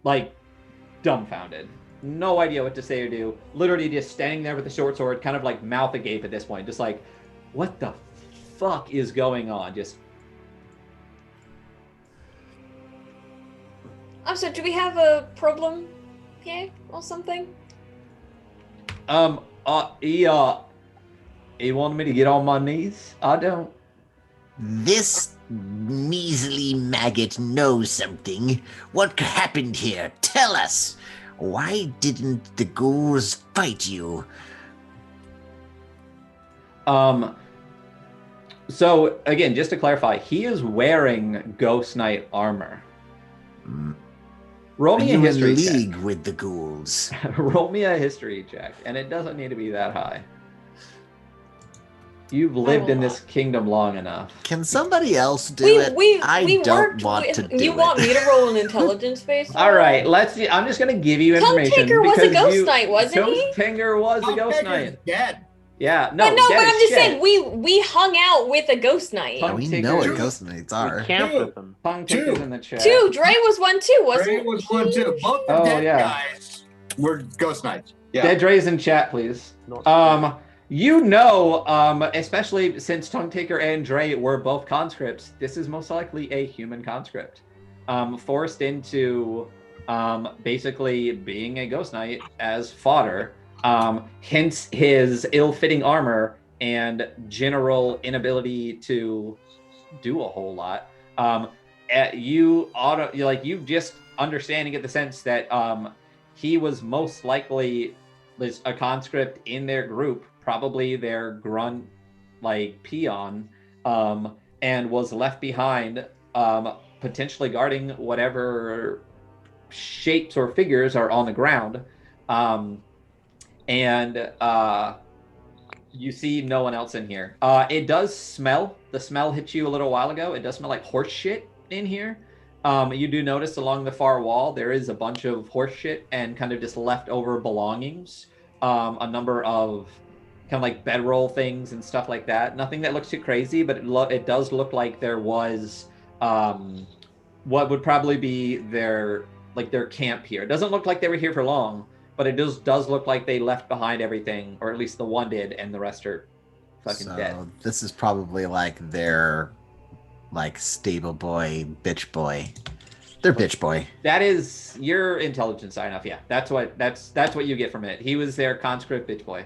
like dumbfounded, no idea what to say or do. Literally just standing there with the short sword, kind of like mouth agape at this point, just like, what the fuck is going on? Just. So do we have a problem here or something? He wanted me to get on my knees? I don't. This measly maggot knows something. What happened here? Tell us. Why didn't the ghouls fight you? So again, just to clarify, he is wearing Ghost Knight armor. Roll Are me a you in history league check. with the ghouls? Roll me a history check, and it doesn't need to be that high. You've lived in this kingdom long enough. Can somebody else do it? I don't want to do it. You want me to roll an intelligence based? All right, let's see. I'm just going to give you Tongue information. Taker was a because ghost you- knight, wasn't he? Ghost Taker was a ghost knight. Dead. Yeah, no, But no, dead but as I'm just shit. saying we hung out with a ghost knight. Tongue We Taker- know what ghost knights are. We camp with them. Tongue Taker's in the chat. Dre was one too, wasn't Ray he? was one too. Both the Oh, dead yeah. guys were ghost knights. Yeah. Dead Dre's in chat, please. Not Especially since Tongue Taker and Dre were both conscripts, this is most likely a human conscript. Forced into basically being a ghost knight as fodder. Hence his ill-fitting armor and general inability to do a whole lot. You just understanding at the sense that he was most likely a conscript in their group, probably their grunt peon, and was left behind, potentially guarding whatever shapes or figures are on the ground. You see no one else in here. It does smell. The smell hit you a little while ago. It does smell like horse shit in here. You do notice along the far wall there is a bunch of horse shit and kind of just leftover belongings. A number of kind of like bedroll things and stuff like that. Nothing that looks too crazy, but it does look like there was what would probably be their camp here. It doesn't look like they were here for long, but it does look like they left behind everything, or at least the one did, and the rest are fucking dead. This is probably like their stable boy, bitch boy. They're bitch boy. That is your intelligence high enough. Yeah, that's what you get from it. He was their conscript bitch boy.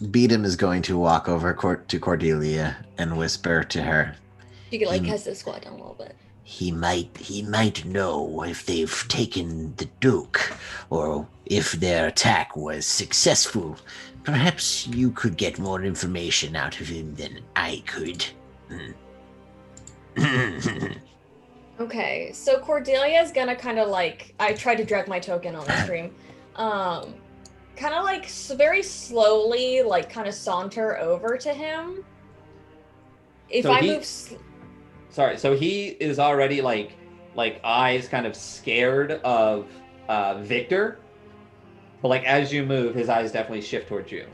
Beatum is going to walk over to Cordelia and whisper to her. You could cast the squad down a little bit. he might know if they've taken the Duke, or if their attack was successful. Perhaps you could get more information out of him than I could. Okay, so Cordelia's gonna kind of like, I tried to drag my token on the stream, kind of like very slowly, like kind of saunter over to him. If So I he- move, Sorry, so he is already like eyes kind of scared of Victor, but like as you move, his eyes definitely shift towards you.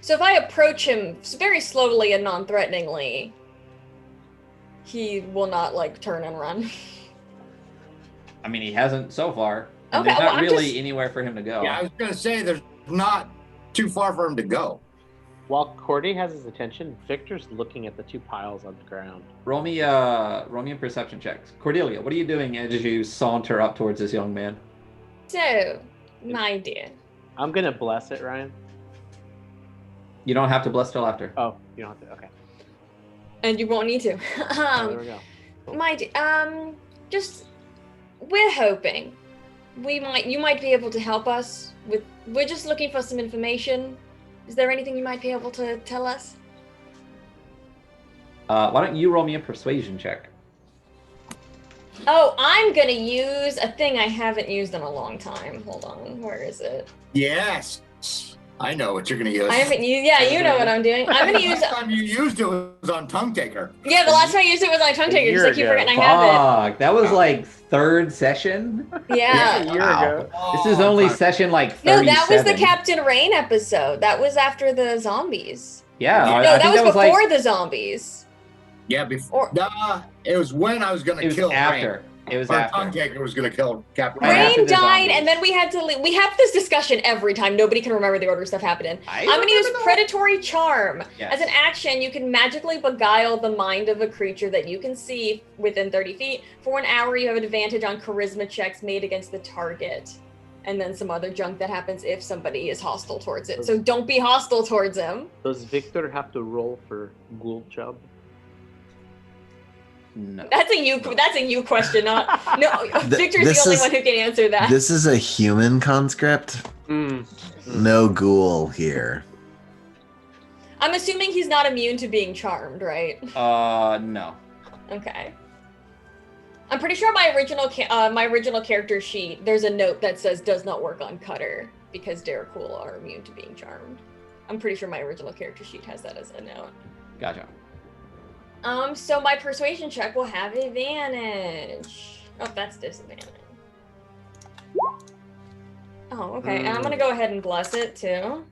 so if I approach him very slowly and non-threateningly, he will not like turn and run. I mean, he hasn't so far. And Okay, there's well, not I'm really just- anywhere for him to go. Yeah, I was gonna say there's not too far for him to go. While Cordy has his attention, Victor's looking at the two piles on the ground. Roll me a perception checks. Cordelia, what are you doing as you saunter up towards this young man? So, my dear, I'm gonna bless it, Ryan. You don't have to bless till after. Oh, you don't have to. Okay. and you won't need to. Oh, there we go. Cool. Just we're hoping you might be able to help us with. We're just looking for some information. Is there anything you might be able to tell us? Why don't you roll me a persuasion check? Oh, I'm gonna use a thing I haven't used in a long time. Hold on, where is it? Yes, I know what you're gonna use. I haven't used. Yeah, you know what I'm doing. I'm gonna use. The last time you used it was on Tongue Taker. Yeah, the last time I used it was on tongue taker. Just I keep year forgetting I have Fuck, that was like third session. it. Yeah. A year Wow. ago. This is only session like 37. No, that was the Captain Rain episode. That was after the zombies. Yeah, No, I No, think that was was before like the zombies. Yeah, before. Nah, it was when I was gonna it was kill after. Rain. It was Or after. Tongue Taker was gonna kill Captain Right after Rain the died, zombies. and then we had to leave. We have this discussion every time. Nobody can remember the order stuff happened in. I'm going to use Predatory Charm. Yes. As an action, you can magically beguile the mind of a creature that you can see within 30 feet. For 1 hour, you have an advantage on charisma checks made against the target. And then some other junk that happens if somebody is hostile towards it. So don't be hostile towards him. Does Victor have to roll for Ghoul Chub? No. That's a you question, not no. Victor's this the only is- one who can answer that. This is a human conscript. No ghoul here. I'm assuming he's not immune to being charmed, right? No. Okay. I'm pretty sure my original character sheet, there's a note that says does not work on Cutter because Daracool are immune to being charmed. I'm pretty sure my original character sheet has that as a note. Gotcha. So my persuasion check will have advantage. Oh, that's disadvantage. Oh, okay. And I'm gonna go ahead and bless it too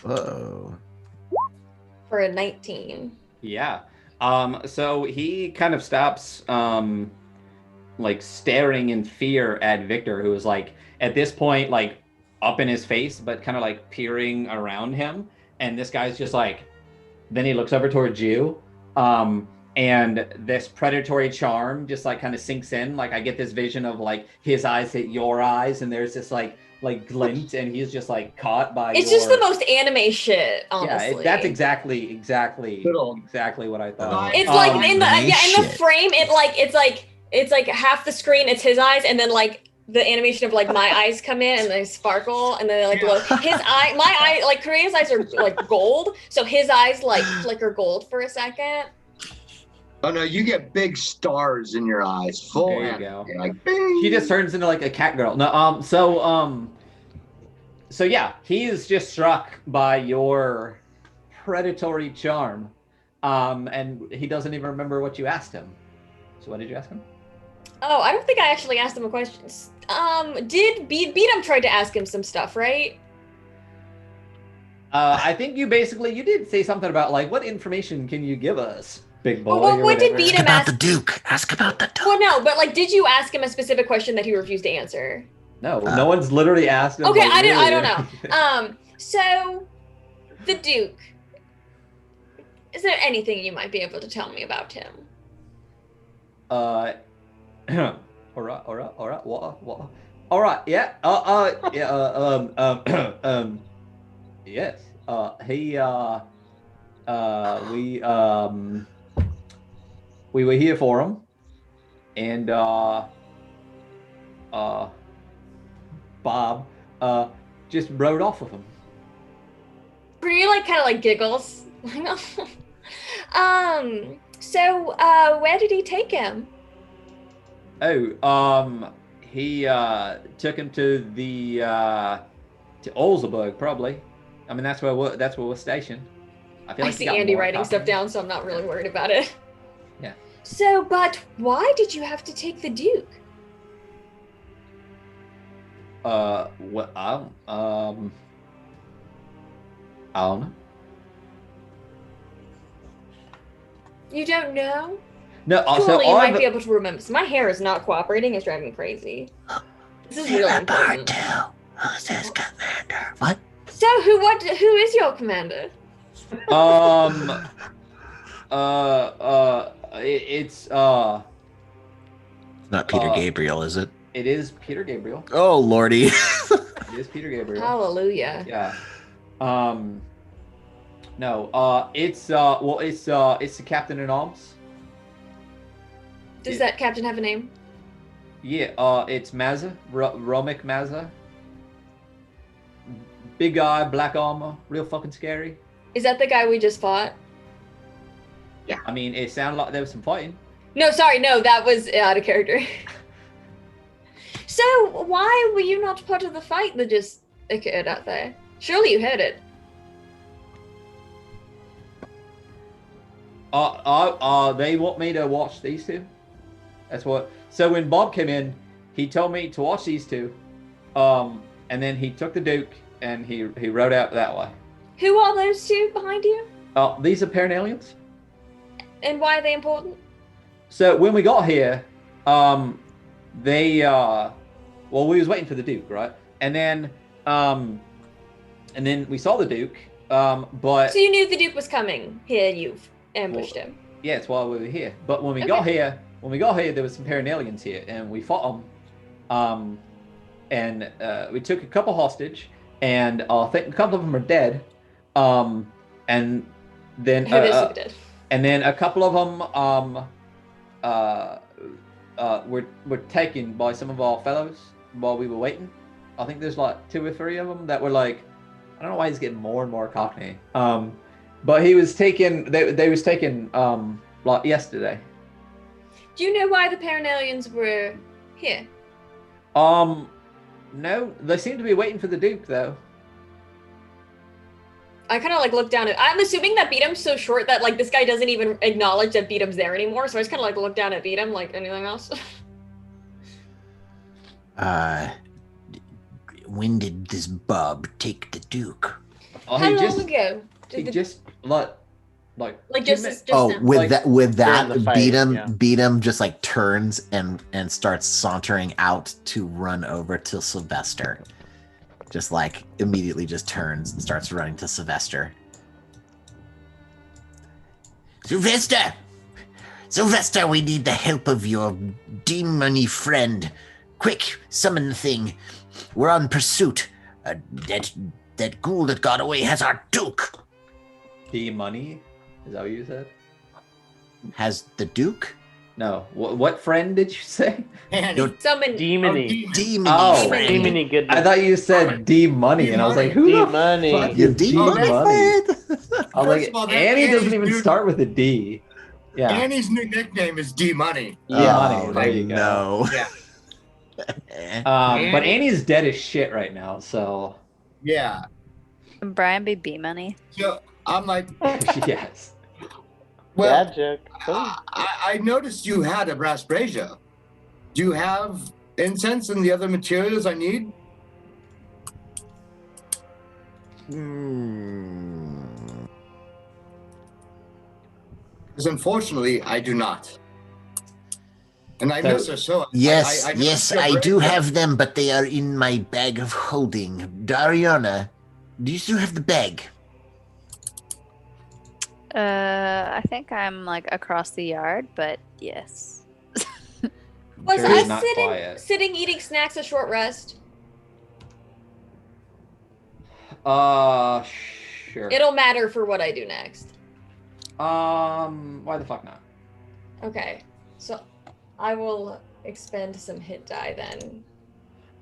Whoa. for a 19. Yeah. So he kind of stops, like staring in fear at Victor, who is like at this point like up in his face, but kind of like peering around him. And this guy's just like, then he looks over towards you. And this predatory charm just like kind of sinks in. Like I get this vision of like his eyes hit your eyes, and there's this like glint, and he's just like caught by. It's just the most anime shit, honestly. Yeah, that's exactly Little- what I thought. It's like in the in the shit. frame, it's like half the screen, it's his eyes, and then like the animation of like my eyes come in and they sparkle and then they like glow. His my eye, like Korea's eyes are like gold, so his eyes like flicker gold for a second. Oh no, you get big stars in your eyes. Full. There you anime, go. Like, bing. She just turns into like a cat girl. No, so yeah, he is just struck by your predatory charm, and he doesn't even remember what you asked him. So what did you ask him? Oh, I don't think I actually asked him a question. Did Beatum tried to ask him some stuff, right? I think you did say something about like, what information can you give us, big boy? Well, or what did whatever. Beatum About the ask? Duke. Ask about the Duke. Well, no, but like, did you ask him a specific question that he refused to answer? No, no one's literally asked him. Okay, like, I don't really. know. So the Duke. Is there anything you might be able to tell me about him? Alright, what? Alright, yeah, yes, we were here for him. and Bob just rode off with him. Bree like kind of like giggles. So where did he take him? Oh, he took him to the to Olzenburg, probably. I mean, that's where we're stationed. I feel I like see Andy writing stuff down, so I'm not really worried about it. Yeah. So, but why did you have to take the Duke? What? I don't know. You don't know? No, Surely so you might be able to remember. So my hair is not cooperating. It's driving me crazy. This is really important. Who's this commander? What? So who is your commander? It's Not Peter Gabriel, is it? It is Peter Gabriel. Oh lordy. It is Peter Gabriel. Hallelujah. Yeah. No. It's the captain at arms. Does that captain have a name? Yeah. It's Mazza, Romic Mazza. Big guy, black armor, real fucking scary. Is that the guy we just fought? Yeah. I mean, it sounded like there was some fighting. No, sorry, no, that was out of character. So why were you not part of the fight that just occurred out there? Surely you heard it. They want me to watch these two. That's what. So when Bob came in, he told me to watch these two, and then he took the Duke and he rode out that way. Who are those two behind you? These are Paranalians. And why are they important? So when we got here, we was waiting for the Duke, right? And then we saw the Duke, but. So you knew the Duke was coming. Here, you've ambushed him. Yeah, that's why we were here. But when we got here, there was some Paranalians here, and we fought them. And we took a couple hostage, and I think a couple of them are dead. And then Who is dead? And then a couple of them were taken by some of our fellows while we were waiting. I think there's like 2 or 3 of them that were like, I don't know why he's getting more and more cockney. But he was taken. They was taken like yesterday. Do you know why the Paranalians were here? No, they seem to be waiting for the Duke though. I kind of like look down at. I'm assuming that Beatum's so short that like this guy doesn't even acknowledge that Beatum's there anymore. So I just kind of like look down at Beatum, like anything else. When did this Bob take the Duke? Oh, How long ago? He just like just Oh, now. with Like, that during the fight, Beatum just like turns and starts sauntering out to run over to Sylvester. Just like immediately just turns and starts running to Sylvester. Sylvester, we need the help of your demony friend. Quick, summon the thing. We're on pursuit. That ghoul that got away has our Duke. D-Money? Is that what you said? Has the Duke? No. What friend did you say? Summon. Demony. Demony Oh, friend. Demony goodness. I thought you said D-Money, and I was like, who the D-Money. fuck Your is demony D-Money? friend? I was like, of all, that Annie doesn't Annie's even new- start with a D. Yeah. Annie's new nickname is D Money. Yeah, Oh, money. There you go. no. Yeah. But Annie's dead as shit right now, so Yeah. Can Brian be B money? So I'm like, yes. well, Bad joke. Boom. I noticed you had a brass brazier. Do you have incense and the other materials I need? Because unfortunately, I do not. And I miss her so. Yes, I yes, noticed your I do brazier. have them, but they are in my bag of holding. Dariana, do you still have the bag? I think I'm like across the yard, but yes. Was Jerry's us not quiet. sitting eating snacks a short rest? Sure. It'll matter for what I do next. Why the fuck not? Okay. So I will expend some hit die then.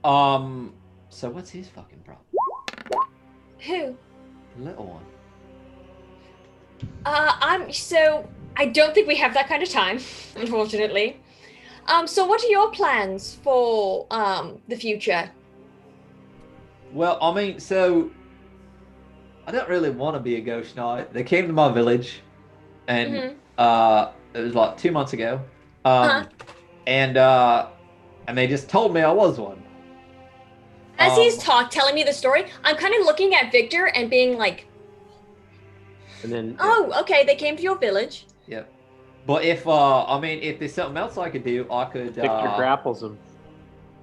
So what's his fucking problem? Who? The little one. So I don't think we have that kind of time, unfortunately. So what are your plans for the future? Well, I mean, so I don't really want to be a ghost knight. They came to my village, and it was like 2 months ago, and they just told me I was one. As he's telling me the story, I'm kind of looking at Victor and being like, And then "Oh, okay, they came to your village." Yep. But if if there's something else I could do, I could. Victor grapples him.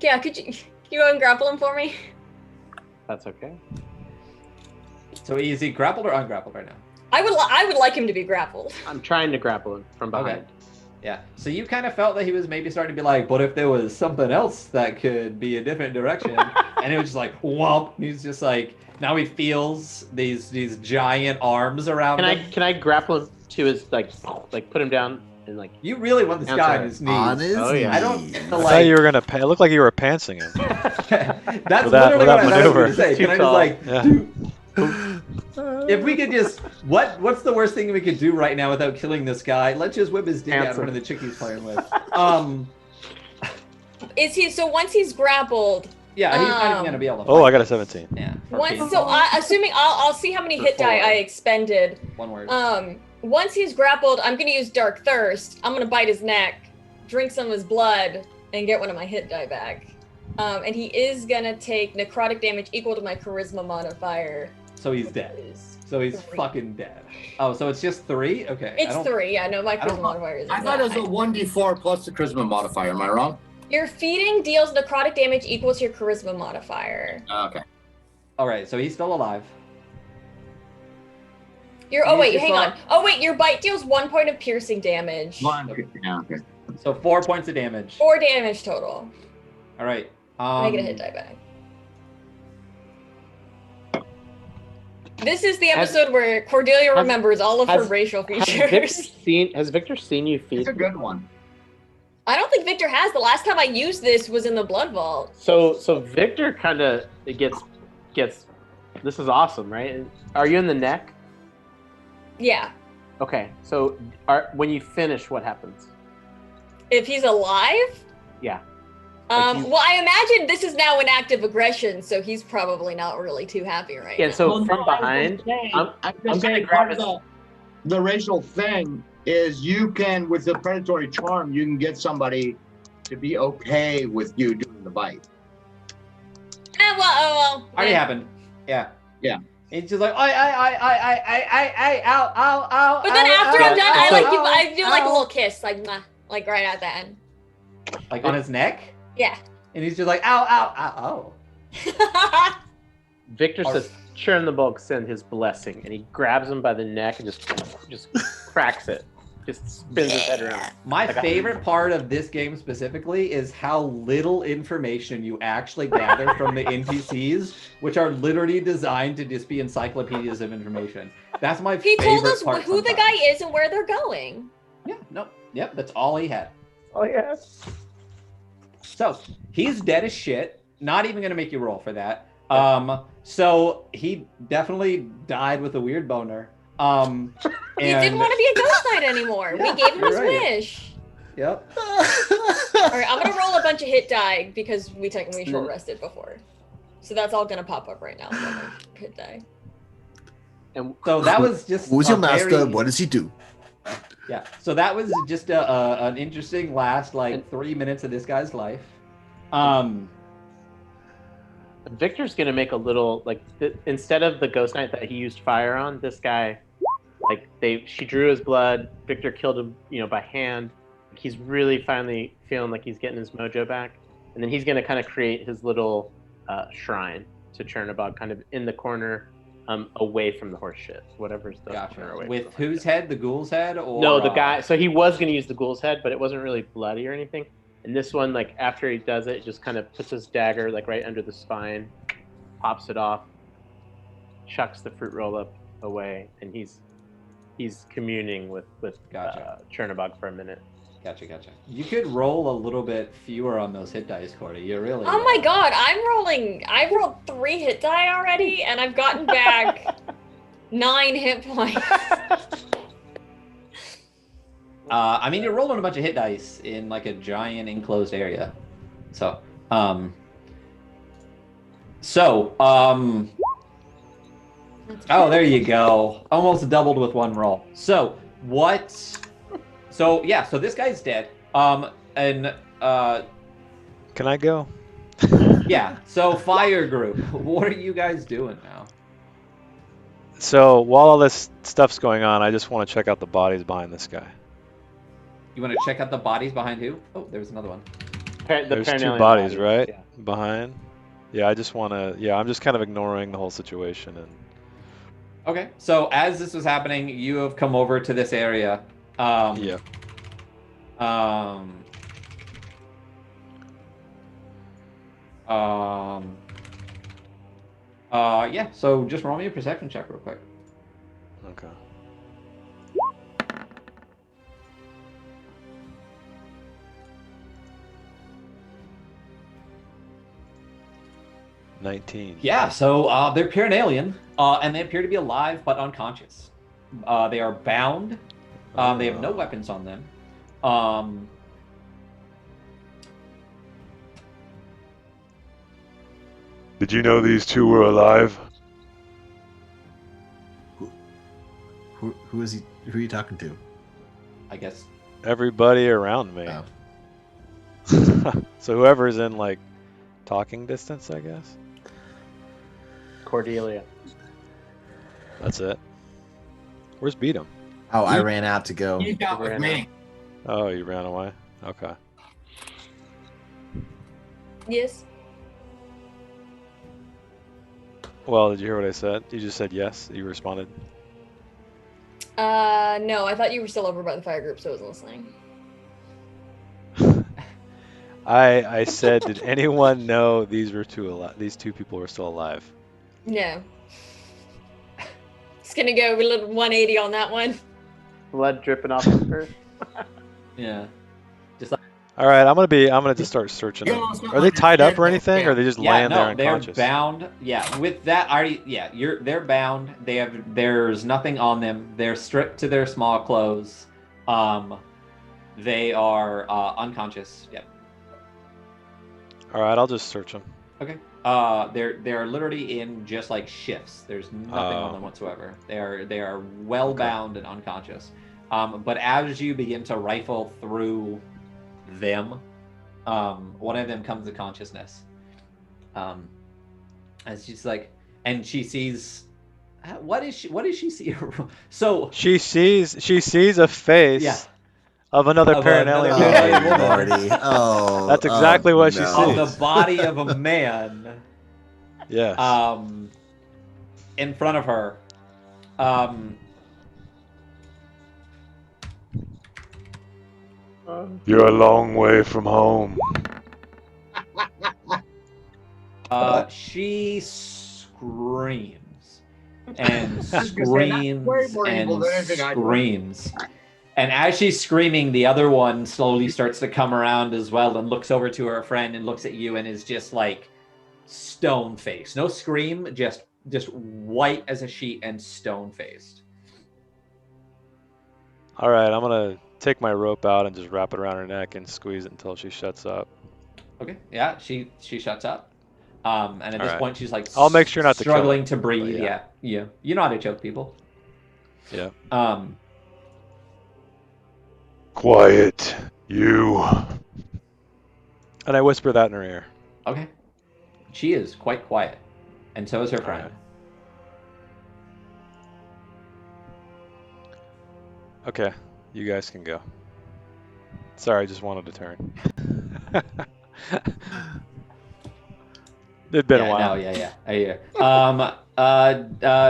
Yeah, can you go and grapple him for me? That's okay. So is he grappled or ungrappled right now? I would like him to be grappled. I'm trying to grapple him from behind. Okay. Yeah. So you kind of felt that he was maybe starting to be like, but if there was something else that could be a different direction, and it was just like whomp. He's just like now he feels these giant arms around him. Can I grapple him to his like put him down and like? You really want this guy on his knees? On his Oh, yeah. I don't knees. I feel thought like you were gonna. It looked like you were pantsing him. that's With that literally what I maneuver. was going to say. Too Can I tall. just like Yeah. if we could just what's the worst thing we could do right now without killing this guy? Let's just whip his dick out in front of the chick he's playing with. Is he so once he's grappled? Yeah, he's not even gonna be able to. Oh, fight. I got a 17. Yeah. Assuming I'll see how many hit die I expended. One word. Once he's grappled, I'm gonna use Dark Thirst. I'm gonna bite his neck, drink some of his blood, and get one of my hit die back. And he is gonna take necrotic damage equal to my charisma modifier. So he's dead. So he's fucking dead. Oh, so it's just 3? Okay. It's 3. Yeah, no, my charisma modifier is. I thought it was a 1d4 plus the charisma modifier. Am I wrong? Your feeding deals necrotic damage equal to your charisma modifier. Okay. All right, so he's still alive. Hang on. Oh wait, your bite deals 1 point of piercing damage. Okay. So 4 points of damage. 4 damage total. All right. I get a hit die back. This is the episode where Cordelia remembers all of her racial features. Has Victor seen you feed? It's a good one. I don't think Victor has. The last time I used this was in the Blood Vault. So Victor kind of gets. This is awesome, right? Are you in the neck? Yeah. Okay. So when you finish, what happens? If he's alive? Yeah. Well, I imagine this is now an act of aggression, so he's probably not really too happy right now. Yeah. So from behind, I'm gonna grab his. The racial thing is you can, with the predatory charm, you can get somebody to be okay with you doing the bite. Well. Already happened. Yeah. Yeah. It's just like, ow. But then after I'm done, I do like a little kiss, like mwah, like right at the end. Like on his neck? Yeah. And he's just like, ow. Victor says, "Churn the bulk, send his blessing," and he grabs him by the neck and just cracks it, just spins his head around. My favorite part of this game specifically is how little information you actually gather from the NPCs, which are literally designed to just be encyclopedias of information. That's my favorite part. He told us who the guy is and where they're going. Yeah, no, yep, that's all he had. Oh yeah. So he's dead as shit. Not even gonna make you roll for that. So he definitely died with a weird boner. He didn't want to be a ghost knight anymore. Yeah, we gave him his you're right. wish. Yep. All right, I'm gonna roll a bunch of hit die because we technically short rested before, so that's all gonna pop up right now. Hit die. And so that was just. Who's your master? What does he do? Yeah. So that was just an interesting last 3 minutes of this guy's life. Victor's gonna make a little instead of the ghost knight that he used fire on, this guy, she drew his blood. Victor killed him, by hand. He's really finally feeling like he's getting his mojo back, and then he's gonna kind of create his little shrine to Chernobog, kind of in the corner, away from the horse shit, whatever's the corner away. With whose head? The ghoul's head, or no, the guy. So he was gonna use the ghoul's head, but it wasn't really bloody or anything. And this one, after he does it, just kind of puts his dagger right under the spine, pops it off, chucks the fruit roll up away, and he's communing with Chernobog for a minute. Gotcha. You could roll a little bit fewer on those hit dice, Cordy. You're really. Oh my god, I rolled 3 hit die already, and I've gotten back 9 hit points. I mean, you're rolling a bunch of hit dice in like a giant enclosed area. So, oh, there you go. Almost doubled with one roll. So this guy's dead. Can I go? Yeah. So fire group, what are you guys doing now? So while all this stuff's going on, I just want to check out the bodies behind this guy. You want to check out the bodies behind who? Oh, there's another one. There's 2 bodies, right? Yeah. Behind. Yeah, I just want to. Yeah, I'm just kind of ignoring the whole situation and. Okay. So as this was happening, you have come over to this area. Yeah. Yeah, so just roll me a perception check real quick. Okay. $19. Yeah, so they're pure and alien, and they appear to be alive but unconscious. They are bound. They have no weapons on them. Did you know these 2 were alive? Who is he? Who are you talking to? I guess everybody around me. Oh. So whoever's in like talking distance, I guess. Cordelia. That's it. Where's Beatum? Oh, I ran out to go. You got with me. Oh, you ran away? Okay. Yes. Well, did you hear what I said? You just said yes. You responded. No, I thought you were still over by the fire group, so I wasn't listening. I said, did anyone know these 2 people were still alive? No. Just gonna go a little 180 on that one. Blood dripping off of her. Yeah. All right, I'm gonna just start searching them. Are they tied up or anything, or are they just laying there unconscious? They're bound. Yeah, with that, they're bound. There's nothing on them. They're stripped to their small clothes. They are unconscious. Yep. All right, I'll just search them. Okay. They're literally in just like shifts. There's nothing on them whatsoever. They are well bound and unconscious. But as you begin to rifle through them, one of them comes to consciousness. As she's like, and she sees, what does she see? So she sees a face of another Paranellian Lordy. Oh, that's exactly what she sees. Of the body of a man. Yes. In front of her. You're a long way from home. She screams and screams. And as she's screaming, the other one slowly starts to come around as well and looks over to her friend and looks at you and is just like stone faced. No scream, just white as a sheet and stone faced. All right, I'm gonna take my rope out and just wrap it around her neck and squeeze it until she shuts up. Okay. Yeah, she shuts up. And at this point, she's like, I'll make sure not to struggling to breathe. Yeah. You know how to choke people. Yeah. Quiet, you. And I whisper that in her ear. Okay. She is quite quiet, and so is her friend. Right. Okay, you guys can go. Sorry, I just wanted to turn. It'd been a while. No, yeah. I hear.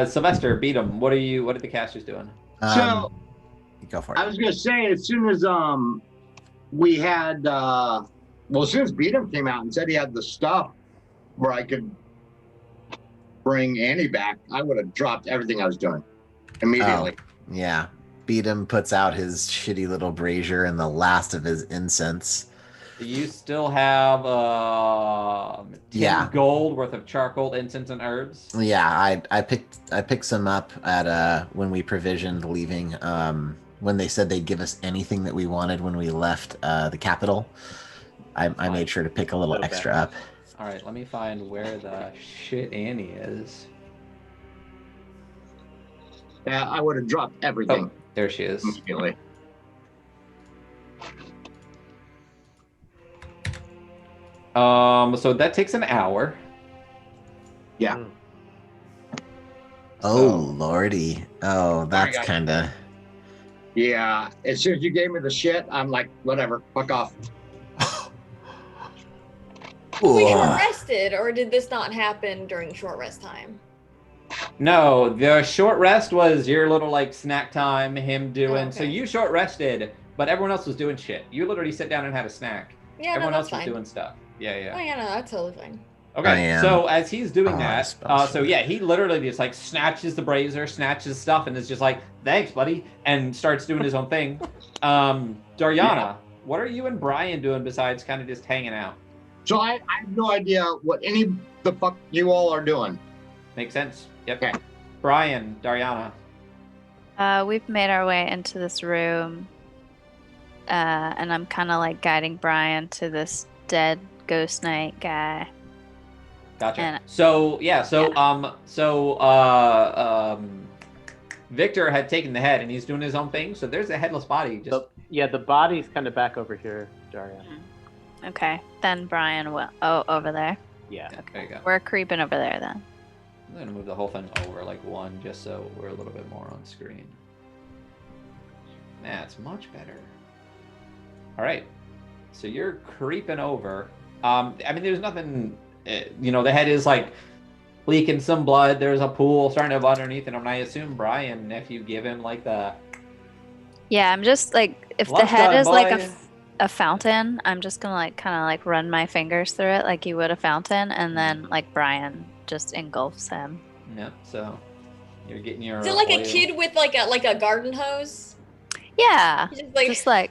Sylvester, Beatum, what are the casters doing? So go for it. I was gonna say, as soon as we had as soon as Beatum came out and said he had the stuff where I could bring Annie back, I would have dropped everything I was doing immediately. Yeah. Beatum puts out his shitty little brazier and the last of his incense. You still have 10 gold worth of charcoal, incense, and herbs. Yeah, I picked some up at when we provisioned leaving. When they said they'd give us anything that we wanted when we left the capital, I made sure to pick a little extra up. All right, let me find where the shit Annie is. Yeah, I would have dropped everything. Oh, there she is. Immediately. So that takes an hour. Yeah. Oh, lordy. Oh, that's guys. kind of... Yeah. As soon as you gave me the shit, I'm like, whatever, fuck off. We got arrested, or did this not happen during short rest time? No, the short rest was your little like snack time, him doing. okay. So you short rested, but everyone else was doing shit. You literally sat down and had a snack. Yeah, Everyone no, else that's was fine. doing stuff. Yeah, yeah. Oh yeah, no, that's totally fine. Okay, so as he's doing that, especially. so yeah, he literally just like snatches the brazier, snatches stuff, and is just like, "Thanks, buddy," and starts doing his own thing. Dariana, what are you and Brian doing besides kind of just hanging out? So I have no idea what any the fuck you all are doing. Makes sense. Yep. Okay. Brian, Dariana. We've made our way into this room, and I'm kind of like guiding Brian to this dead ghost knight guy. Gotcha. And- So Victor had taken the head and he's doing his own thing. So there's a headless body. Just So, yeah, the body's kind of back over here, Daria. Okay, then Brian will. Oh, over there. Yeah. there you go. We're creeping over there then. I'm gonna move the whole thing over like one, just so we're a little bit more on screen. That's much better. All right. So you're creeping over. I mean, there's nothing. The head is like leaking some blood. There's a pool starting up underneath it. And I assume Brian, if you give him like the Yeah, I'm just like, if the Lunch head time, is like boy. a fountain, I'm just gonna like kind of like run my fingers through it like you would a fountain, and then like Brian just engulfs him. yeah. So you're getting your. Is it like a oil. kid with like a garden hose? Yeah, Just like,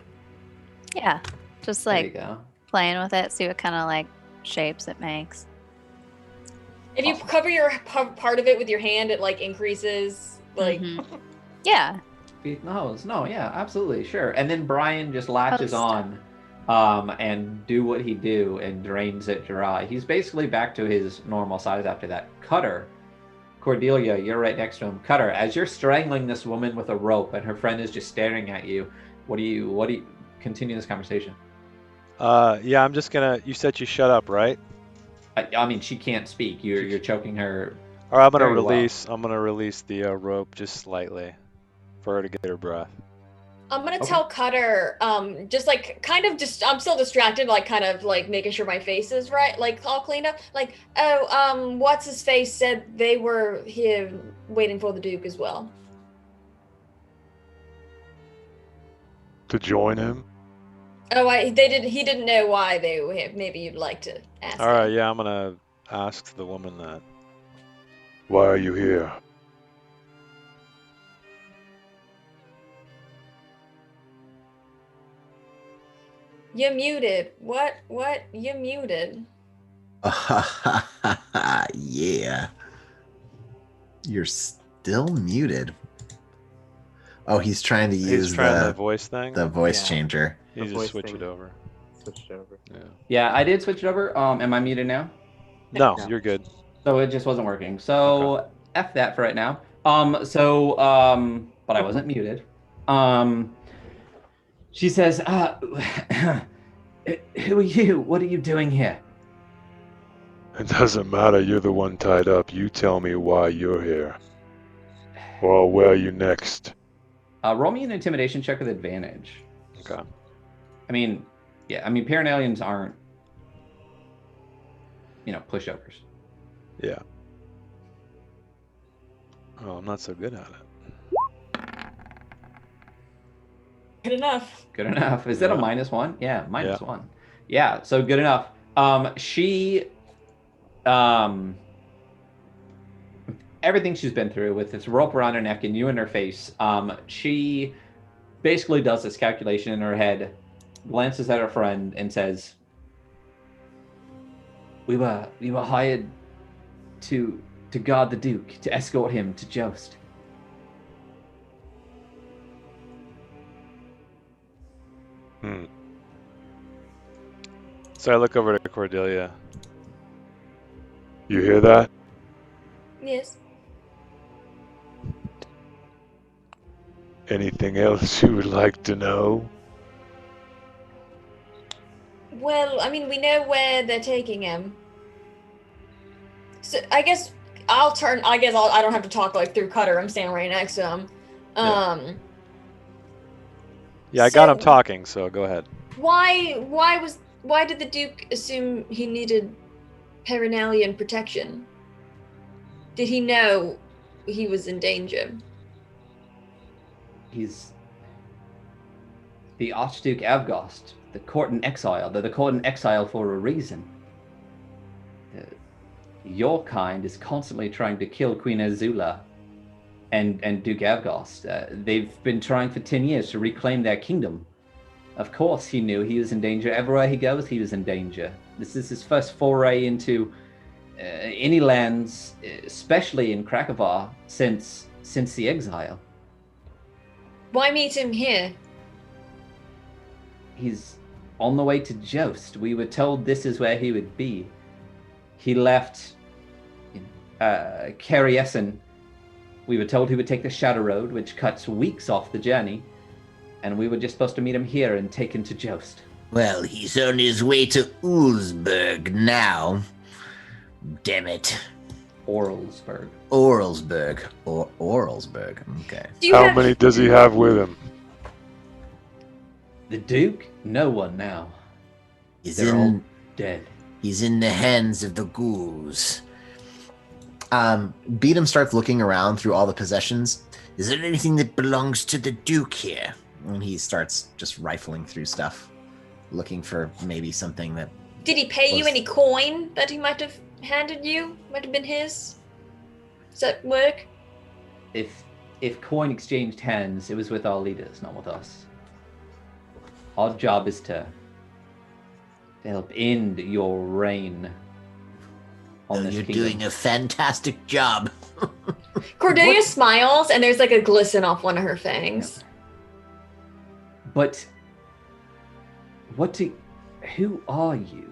yeah, just There you like go. playing with it, see what kind of like shapes it makes. if you cover your part of it with your hand, it like increases. Like, Mhm. Yeah, No, yeah, absolutely, sure. And then Brian just latches Post. on, and do what he do and drains it dry. He's basically back to his normal size after that. Cutter, Cordelia, you're right next to him. Cutter, as you're strangling this woman with a rope and her friend is just staring at you, what do you continue this conversation? Yeah, I'm just gonna. You said you shut up, right? I mean, she can't speak. You're choking her. Or I'm gonna Very well. release. I'm gonna release the rope just slightly for her to get her breath. I'm gonna Okay. tell Cutter, just like kind of just I'm still distracted, like kind of like making sure my face is right, like all cleaned up. Like, what's his face said they were here waiting for the Duke as well. To join him? Oh, he didn't know why they were here. Maybe you'd like to ask. All right, him. yeah, I'm gonna ask the woman that. Why are you here? You're muted. What? You're muted. Yeah. You're still muted. Oh, he's trying to use He's trying the voice thing. the voice Yeah. changer. You The just voice switch thing. it over. Switch it over. Yeah. Yeah, I did switch it over. Am I muted now? No, Yeah. you're good. So it just wasn't working. So F that for right now. But I wasn't muted. She says, who are you? What are you doing here? It doesn't matter, you're the one tied up. You tell me why you're here. Or where are you next? Roll me an intimidation check with advantage. Okay. I mean, Paranalians aren't, pushovers. Yeah. Oh, I'm not so good at it. Good enough. Good enough. Is that a Yeah. -1? Yeah, -1. Yeah. Yeah, so good enough. She, everything she's been through with this rope around her neck and you in her face, she basically does this calculation in her head, glances at her friend, and says, We were hired to guard the Duke, to escort him to Joust. So I look over to Cordelia. You hear that? Yes. Anything else you would like to know? Well, I mean, we know where they're taking him. So I guess I don't have to talk like through Cutter. I'm standing right next to him. Yeah, I got So- him talking, so go ahead. Why did the Duke assume he needed Perenalian protection? Did he know he was in danger? He's the Archduke Avgost, the court in exile. They're the court in exile for a reason. Your kind is constantly trying to kill Queen Azula and Duke Avgost. They've been trying for 10 years to reclaim their kingdom. Of course he knew he was in danger. Everywhere he goes, he was in danger. This is his first foray into any lands, especially in Krakovar, since the exile. Why meet him here? He's on the way to Joust. We were told this is where he would be. He left Carriessen. We were told he would take the Shadow Road, which cuts weeks off the journey, and we were just supposed to meet him here and take him to Joust. Well, he's on his way to Ulsberg now. Damn it. Orlsberg. Orlsberg. Orlsberg. Okay. How many does he have with him? The Duke? No one now. They're all dead. He's in the hands of the ghouls. Beatum starts looking around through all the possessions. Is there anything that belongs to the Duke here? And he starts just rifling through stuff, looking for maybe something that... Did he pay you any coin that he might have handed you? Might have been his? Does that work? If coin exchanged hands, it was with our leaders, not with us. Our job is to help end your reign on this You're kingdom. doing a fantastic job. Cordelia smiles, and there's like a glisten off one of her fangs. But who are you?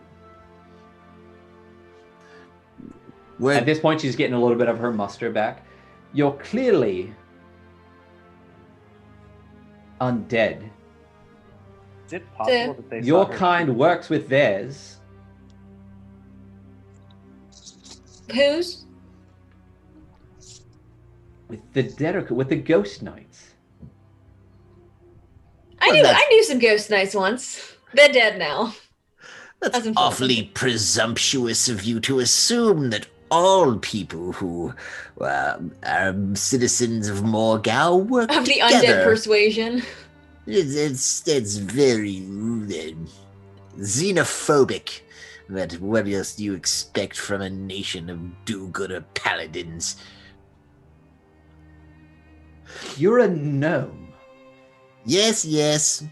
At this point, she's getting a little bit of her muster back. You're clearly undead. Is it possible that they Your saw her kind works with theirs. Whose? With the Ghost Knights. I knew some ghost knights once. They're dead now. That's awfully presumptuous of you to assume that all people who are citizens of Morgau work Of the together. undead persuasion. It's very xenophobic. But what else do you expect from a nation of do-gooder paladins? You're a gnome. Yes.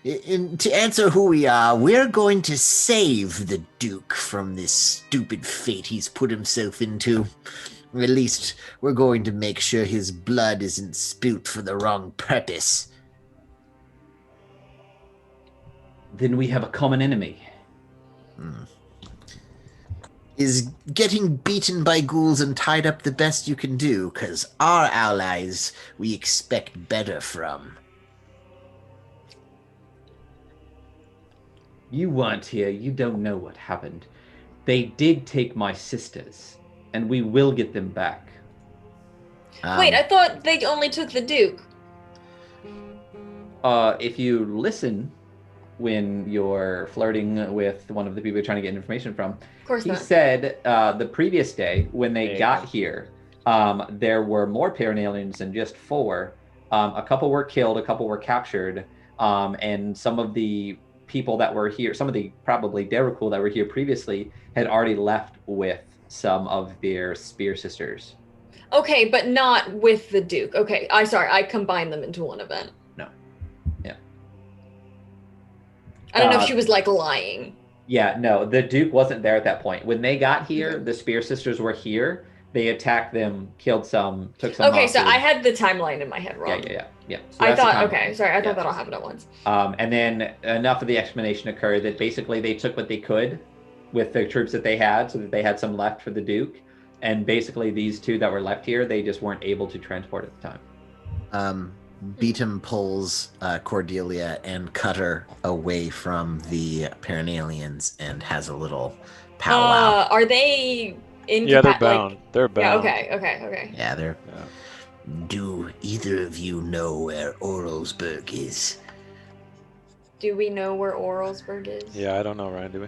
To answer who we are, we're going to save the Duke from this stupid fate he's put himself into. At least we're going to make sure his blood isn't spilt for the wrong purpose. Then we have a common enemy. Is getting beaten by ghouls and tied up the best you can do, 'cause our allies we expect better from. You weren't here. You don't know what happened. They did take my sisters, and we will get them back. Wait, I thought they only took the Duke. If you listen when you're flirting with one of the people you're trying to get information from, Of course he not. said the previous day when they There you got go. here, there were more Perenalians than just 4. A couple were killed, a couple were captured, and some of the people that were here, some of the probably Derukul that were here previously, had already left with some of their spear sisters. Okay, but not with the Duke. Okay, I combined them into one event. No. I don't know if she was like lying. Yeah, no, the Duke wasn't there at that point. When they got here, the Spear Sisters were here. They attacked them, killed some, took some. Okay, so hostage. I had the timeline in my head wrong. Yeah. So I that's the thought, timeline. okay, sorry, I thought Yeah. that all happened at once. And then enough of the explanation occurred that basically they took what they could with the troops that they had, so that they had some left for the Duke. And basically, these two that were left here, they just weren't able to transport at the time. Beatum pulls Cordelia and Cutter away from the Paranalians and has a little powwow. Are they in? Yeah, they're bound. They're bound. Yeah. Okay. Yeah, they're. Do either of you know where Orlsberg is? Do we know where Orlsberg is? Yeah, I don't know, Ryan. Do we?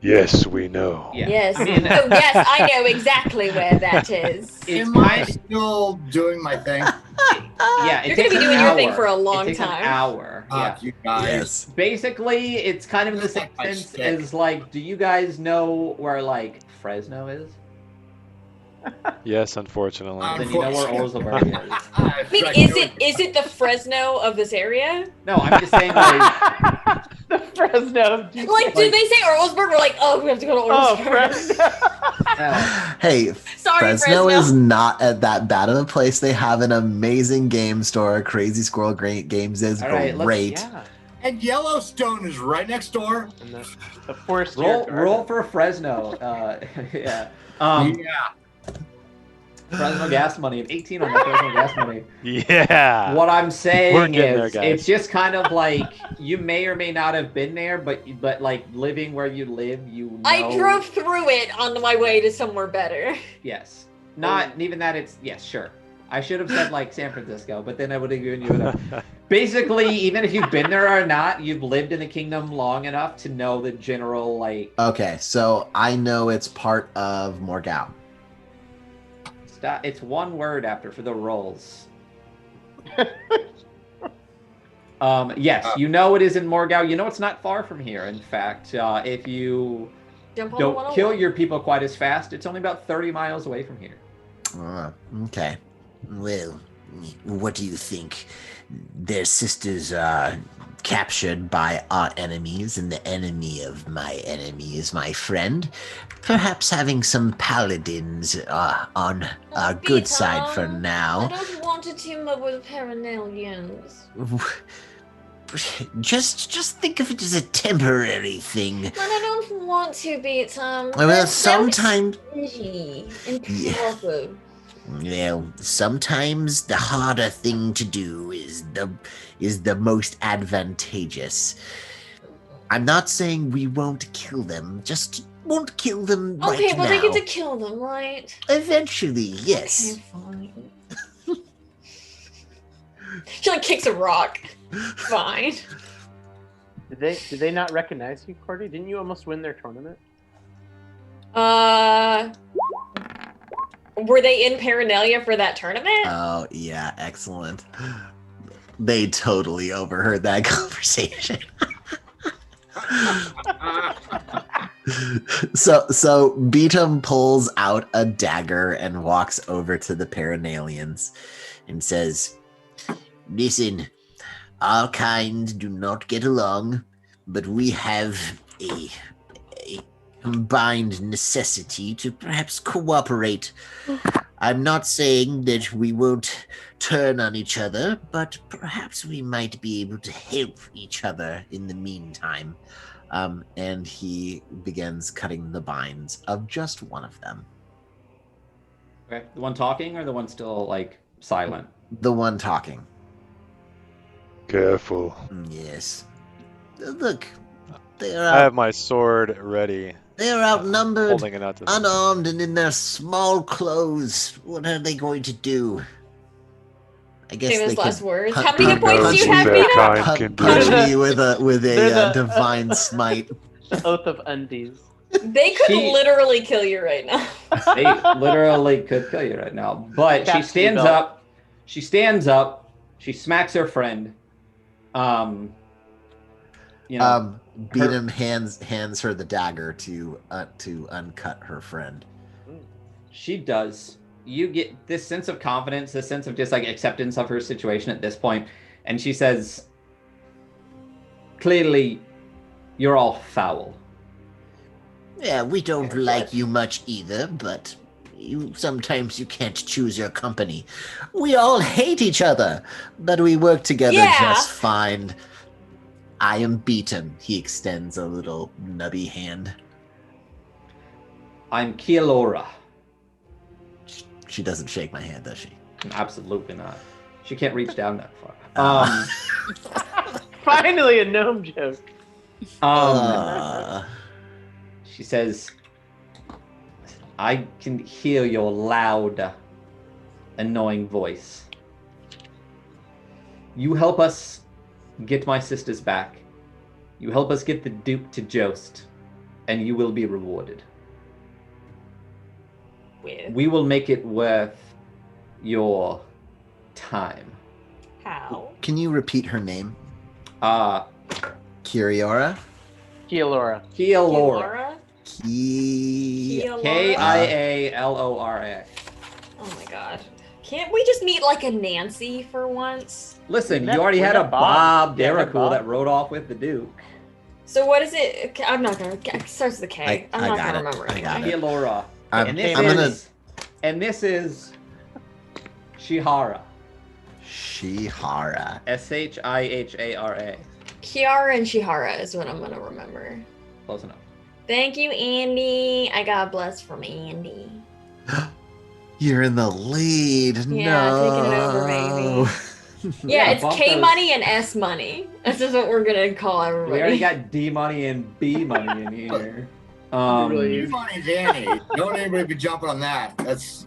Yes, we know. Yeah. Yes. I mean, Oh, yes, I know exactly where that is. it's Am I kind still doing my thing? yeah, it You're takes gonna be an doing your thing hour. for a long it takes time. An hour. Yeah. Fuck you guys. Yes. Basically, it's kind of in the same Like my sense stick. as like, do you guys know where like Fresno is? Yes, unfortunately. Then you know where Orlsberg is. I mean, is it the Fresno of this area? No, I'm just saying like. The Fresno. Like, did they say Orlsberg? We're like, oh, we have to go to Oh, Orlsberg. Fresno. Hey, Sorry, Fresno is not at that bad of a place. They have an amazing game store. Crazy Squirrel Games is All right, great. Yeah. And Yellowstone is right next door. And the forest. Roll for Fresno. Yeah. Yeah. Fresno gas money. An 18 on the Fresno gas money. Yeah. What I'm saying We're getting there, is, guys. it's just kind of like you may or may not have been there, but like living where you live, you know. I drove through it on my way to somewhere better. Yes. Not even that. It's yes, sure. I should have said like San Francisco, but then I would have given you enough. Basically, even if you've been there or not, you've lived in the kingdom long enough to know the general like. Okay, so I know it's part of Morgau. It's one word after for the rolls. Yes, you know it is in Morgau. You know it's not far from here. In fact, if you Jump on the don't 101. kill your people quite as fast, it's only about 30 miles away from here. Okay. Well, what do you think? Their sisters are captured by our enemies, and the enemy of my enemy is my friend. Perhaps having some paladins on our good side for I now. don't want to team up with Paranalians. Just think of it as a temporary thing. But I don't want to be Tom. Well, sometimes, And Yeah. powerful. well, sometimes the harder thing to do is the most advantageous. I'm not saying we won't kill them, just won't kill them right Okay, now. but I get to kill them, right? Eventually, yes. Okay, fine. She like kicks a rock. Fine. Did they not recognize you, Cordy? Didn't you almost win their tournament? Were they in Paranalia for that tournament? Oh, yeah, excellent. They totally overheard that conversation. So Beatum pulls out a dagger and walks over to the Paranalians and says, Listen, our kind do not get along, but we have a combined necessity to perhaps cooperate. I'm not saying that we won't turn on each other, but perhaps we might be able to help each other in the meantime. and he begins cutting the binds of just one of them. Okay, the one talking or the one still like silent? The one talking. Careful. Yes. Look, they're I have my sword ready, they're outnumbered, holding it out to them. unarmed, and in their small clothes. What are they going to do? I guess Famous they last could words. punch- How many hit punch points do you me have, that Vito? kind can Punch do. me with a They're the- divine smite. Oath of Undies. They could She- literally kill you right now. They literally could kill you right now. But she Captain stands Belt. up. She stands up. She smacks her friend. You know, Beatum hands her the dagger to uncut her friend. she does. you get this sense of confidence, this sense of just like acceptance of her situation at this point, and she says, "Clearly, you're all foul." Yeah, we don't like you much either, but sometimes you can't choose your company. We all hate each other, but we work together just fine. I am beaten. He extends a little nubby hand. I'm Kielora. She doesn't shake my hand, does she? Absolutely not. She can't reach down that far. Finally, a gnome joke. She says, I can hear your loud, annoying voice. You help us get my sisters back. You help us get the Duke to Jost, and you will be rewarded. We will make it worth your time. How? Can you repeat her name? Kioriora. Kielora. Kielora. Kielora? Kialora. Oh my god. Can't we just meet like a Nancy for once? Listen, you already had a Bob Derricool that rode off with the Duke. So what is it? I'm not gonna. It starts with a K. I'm not gonna remember. I got it. Kielora. And this is Shihara. Shihara. Shihara. Kiara and Shihara is what I'm gonna remember. Close enough. Thank you, Andy. I got blessed from Andy. You're in the lead. Yeah, no. taking it over, baby. Yeah, it's K money and S money. This is what we're gonna call everybody. We already got D money and B money in here. D money, Danny. Don't anybody be jumping on that. That's.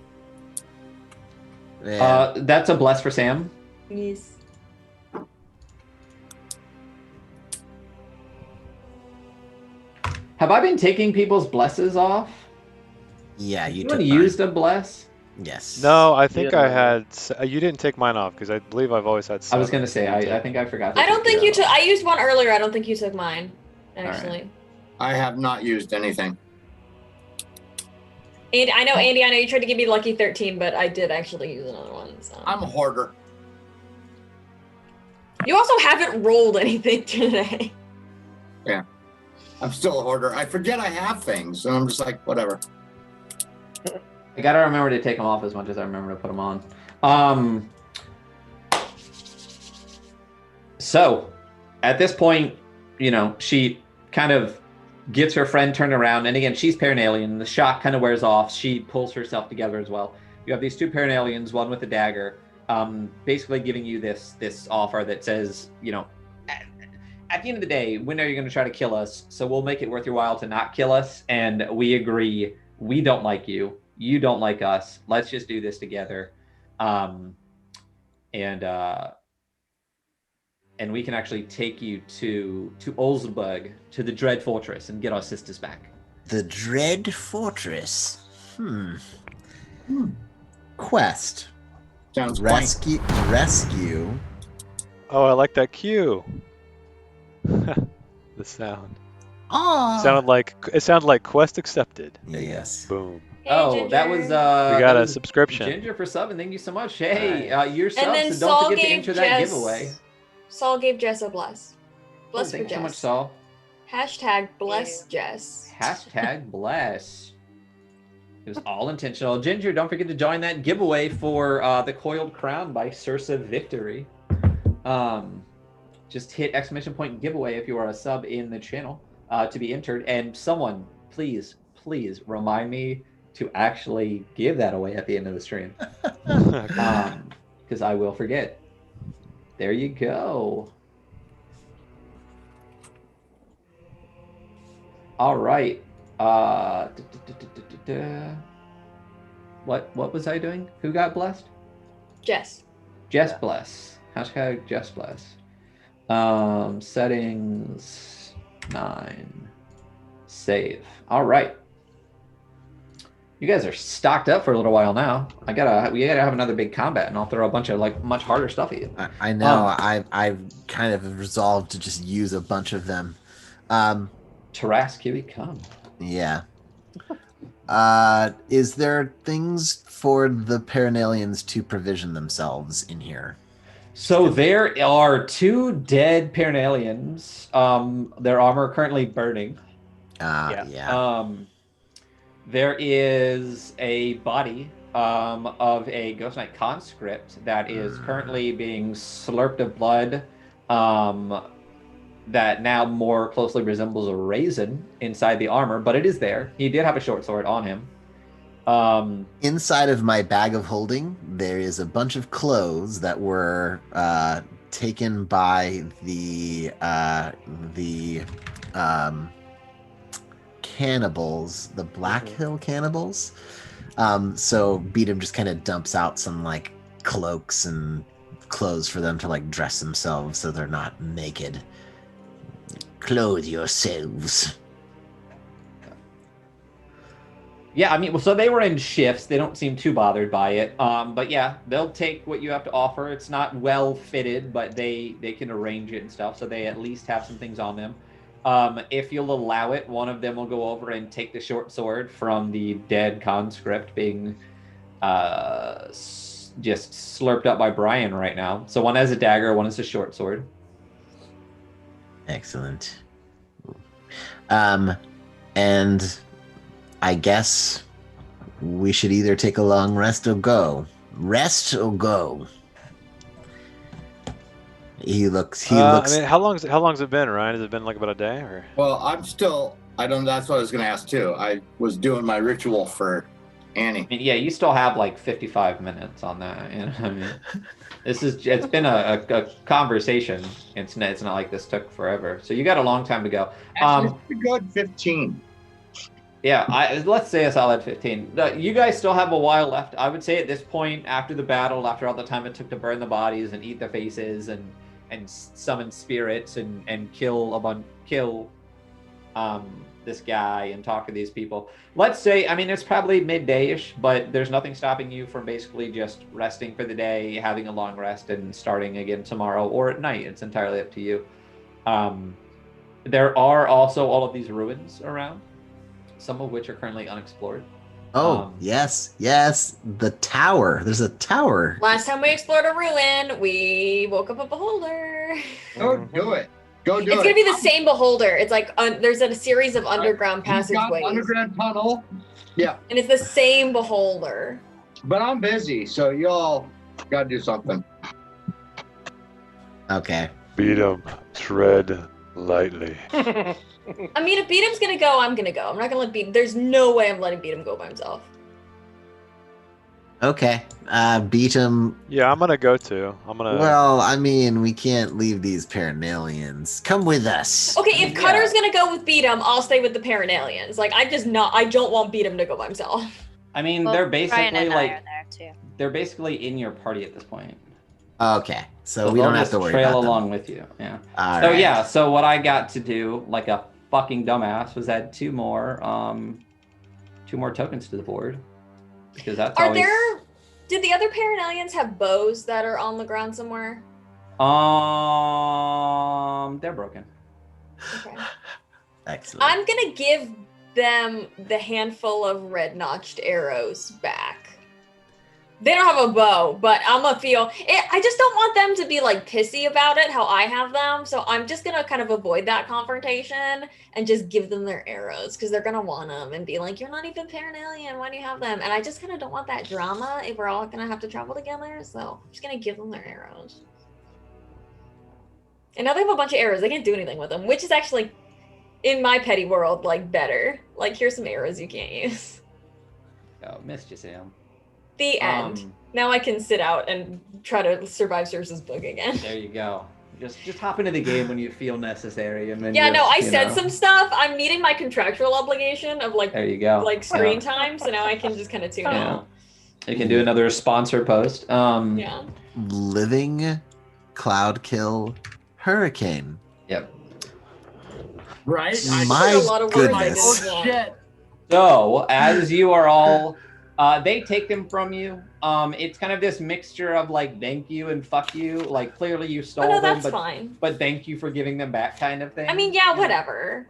That's a bless for Sam. Yes. Have I been taking people's blesses off? Yeah, you Anyone used a bless? Yes. No, I think I had. You didn't take mine off because I believe I've always had. I was gonna say I think I forgot. I don't think you took. I used one earlier. I don't think you took mine. Actually. Right. I have not used anything. And I know, Andy. I know you tried to give me lucky 13, but I did actually use another one. So. I'm a hoarder. You also haven't rolled anything today. Yeah. I'm still a hoarder. I forget I have things, and I'm just like, whatever. I gotta remember to take them off as much as I remember to put them on. So, at this point, you know, she kind of gets her friend turned around, and again, she's Paranalian. The shock kind of wears off. She pulls herself together as well. You have these two Paranalians, one with a dagger, basically giving you this offer that says, you know, at the end of the day, when are you going to try to kill us? So we'll make it worth your while to not kill us, and we agree. We don't like you. You don't like us. Let's just do this together. And we can actually take you to Olsberg, to the Dread Fortress, and get our sisters back. The Dread Fortress. Quest. Sounds Rescue. Oh, I like that cue. The sound. Oh. It sounded like quest accepted. Yes. Boom. Hey, that was We got that a was subscription. Ginger for subbing. Thank you so much. Hey, you're And then subbed, so Saul don't forget to gave enter that Jess. giveaway. Saul gave Jess a bless. Bless for Thank you so much, Jess. Saul. Hashtag bless Jess. Hashtag bless. It was all intentional. Ginger, don't forget to join that giveaway for the Coiled Crown by Cirsa Victory. Just hit ! giveaway if you are a sub in the channel to be entered. And someone, please remind me to actually give that away at the end of the stream. Because I will forget. There you go. All right. What was I doing? Who got blessed? Jess. Jess bless. Hashtag Jess bless. Settings 9. Save. All right. You guys are stocked up for a little while now. We gotta have another big combat, and I'll throw a bunch of like much harder stuff at you. I know. I've kind of resolved to just use a bunch of them. Tarask, here we come. Yeah. Is there things for the Paranalians to provision themselves in here? So there are 2 dead Paranalians. Their armor currently burning. Yeah. There is a body of a Ghost Knight conscript that is currently being slurped of blood. That now more closely resembles a raisin inside the armor, but it is there. He did have a short sword on him. Inside of my bag of holding, there is a bunch of clothes that were taken by the cannibals, the Black Hill cannibals. So Beatum just kind of dumps out some like cloaks and clothes for them to like dress themselves so they're not naked. Clothe yourselves. Yeah, I mean, so they were in shifts. They don't seem too bothered by it. But yeah, they'll take what you have to offer. It's not well fitted, but they can arrange it and stuff. So they at least have some things on them. If you'll allow it, one of them will go over and take the short sword from the dead conscript being just slurped up by Brian right now. So one has a dagger, one has a short sword. Excellent. And I guess we should either take a long rest or go. Rest or go. He looks. I mean, how long's it been, Ryan? Has it been like about a day, or? Well, I'm still. I don't. That's what I was going to ask too. I was doing my ritual for Annie. I mean, yeah, you still have like 55 minutes on that. You know, I mean, it's been a conversation. It's not like this took forever. So you got a long time to go. Actually, it's a good 15. Yeah, let's say a solid 15. You guys still have a while left. I would say at this point, after the battle, after all the time it took to burn the bodies and eat the faces and summon spirits and kill this guy and talk to these people. Let's say, I mean, it's probably midday-ish, but there's nothing stopping you from basically just resting for the day, having a long rest, and starting again tomorrow or at night. It's entirely up to you. There are also all of these ruins around, some of which are currently unexplored. Oh, yes. The tower. There's a tower. Last time we explored a ruin, we woke up a beholder. Go do it. It's going to be the same beholder. It's like there's a series of underground passageways. Underground tunnel. Yeah. And it's the same beholder. But I'm busy, so y'all got to do something. Okay. Beat 'em. Tread lightly. I mean, if Beatum's going to go, I'm going to go. I'm not going to let Beatum. There's no way I'm letting Beatum go by himself. Okay. Beatum. Yeah, I'm gonna go too. Well, I mean, we can't leave these Paranalians. Come with us. Okay, if Cutter's gonna go with Beatum, I'll stay with the Paranalians. Like, I don't want Beatum to go by himself. I mean, Well, they're Brian basically and I like are there too. they're basically in your party at this point. Okay, so we they'll don't have just to worry trail about them. along with you. Yeah. All So right. yeah, so what I got to do, like a fucking dumbass, was add two more tokens to the board because that's always. Did the other Paranalians have bows that are on the ground somewhere? They're broken. Okay. Excellent. I'm gonna give them the handful of red notched arrows back. They don't have a bow, but I'm gonna feel it. I just don't want them to be like pissy about it, how I have them. So I'm just gonna kind of avoid that confrontation and just give them their arrows because they're gonna want them and be like, "You're not even Paranalian. Why do you have them?" And I just kind of don't want that drama if we're all gonna have to travel together. So I'm just gonna give them their arrows. And now they have a bunch of arrows. They can't do anything with them, which is actually, in my petty world, like better. Like, here's some arrows you can't use. Oh, missed you, Sam. The end. Now I can sit out and try to survive Circe's book again. There you go. Just hop into the game when you feel necessary, and then. Yeah, no, I just, said some stuff. I'm meeting my contractual obligation of like. There you go. Like screen time, so now I can just kind of tune out. You can do another sponsor post. Yeah. Living Cloud Kill Hurricane. Yep. Right? My a lot of words I goodness. didn't want. Shit. So, as you are all, they take them from you. It's kind of this mixture of like thank you and fuck you. Like clearly you stole Oh, no, them, that's fine. but thank you for giving them back, kind of thing. I mean, yeah, whatever.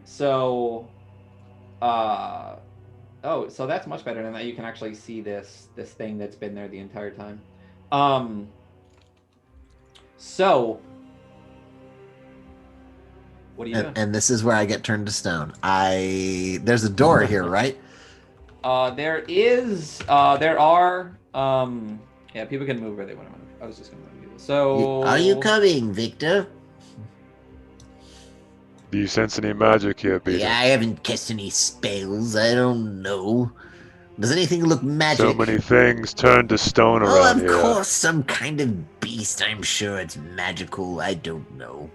So, Oh, so that's much better than that. You can actually see this thing that's been there the entire time. So what do you do? And this is where I get turned to stone. There's a door here, right? There are yeah, people can move where they want to move. I was just gonna move people. So Are you coming, Victor? Do you sense any magic here, Peter? Yeah, I haven't cast any spells. I don't know. Does anything look magic? So many things turn to stone Oh, around of here. course, some kind of beast. I'm sure it's magical. I don't know.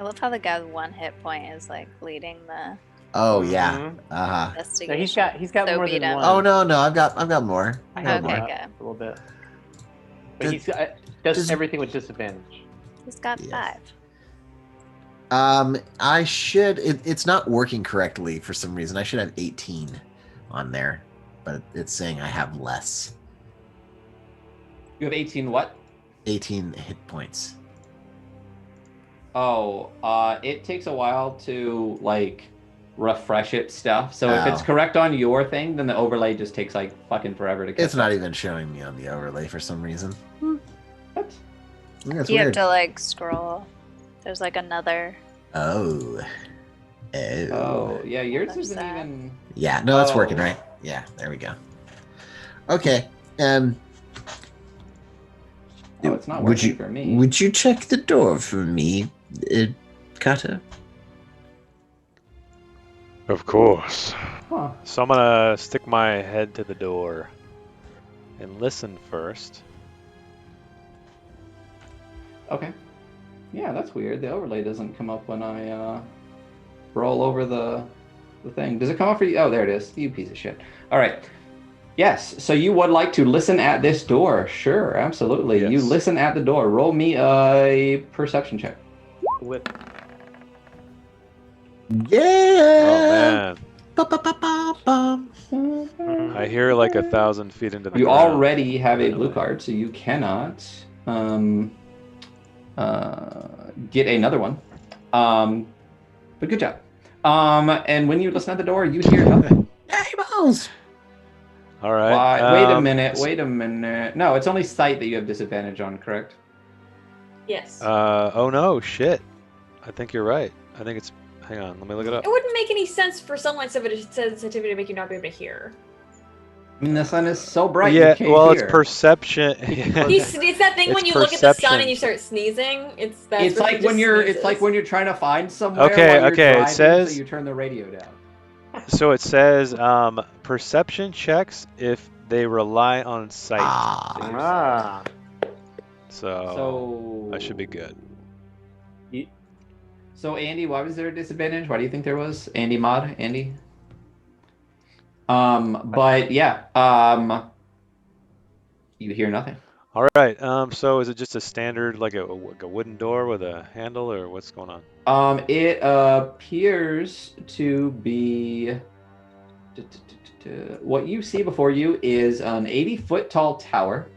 I love how the guy with 1 hit point is like leading the Oh yeah. Mhm. Uh-huh. No, investigation. he's got So more beat than him. one. Oh no, I've got more. I got have Okay, more. good. a little bit. But Does- he's does does- everything with disadvantage. He's got Yes. 5. I should. It's not working correctly for some reason. I should have 18 on there, but it's saying I have less. you have 18 what? 18 hit points. Oh, it takes a while to like refresh its stuff. So if it's Oh. correct on your thing, then the overlay just takes like fucking forever to catch It's not even showing me on the overlay for some reason. What? Yeah, it's You have weird. to like scroll. There's like another. Oh. Oh, yeah, yours There's isn't that. even. Yeah, no, it's Oh. working right. Yeah, there we go. Okay. Oh, it's not would working you for me. would you check the door for me, Cutter? Of course. Huh. So I'm gonna stick my head to the door and listen first. Okay. Yeah, that's weird. The overlay doesn't come up when I roll over the thing. Does it come up for you? Oh, there it is. You piece of shit. All right. Yes. So you would like to listen at this door? Sure, absolutely. You Yes. listen at the door. Roll me a perception check. With Yeah. Oh man, Ba-ba-ba-ba-bum. I hear like 1,000 feet into the You ground. already have a blue card, so you cannot get another one. But good job. And when you listen at the door, you hear nothing. Hey, balls. All right. Why? Wait a minute. No, it's only sight that you have disadvantage on, correct? Yes. Oh no, shit. I think you're right. I think it's. Hang on, let me look it up. It wouldn't make any sense for sunlight sensitivity to make you not be able to hear. I mean, the sun is so bright. Yeah, you can't well, hear. it's perception. It's that thing It's when you look at the sun perception. and you start sneezing. That's It's where like he when just you're. sneezes. It's like when you're trying to find somewhere. Okay, while you're okay, it driving, says- So you turn the radio down. So it says perception checks if they rely on sight. Ah. So So I should be good. So Andy, why was there a disadvantage? Why do you think there was? Andy Mod? Andy? But yeah, you hear nothing. All right. So is it just a standard like a wooden door with a handle, or what's going on? It appears to be what you see before you is an 80-foot tall tower.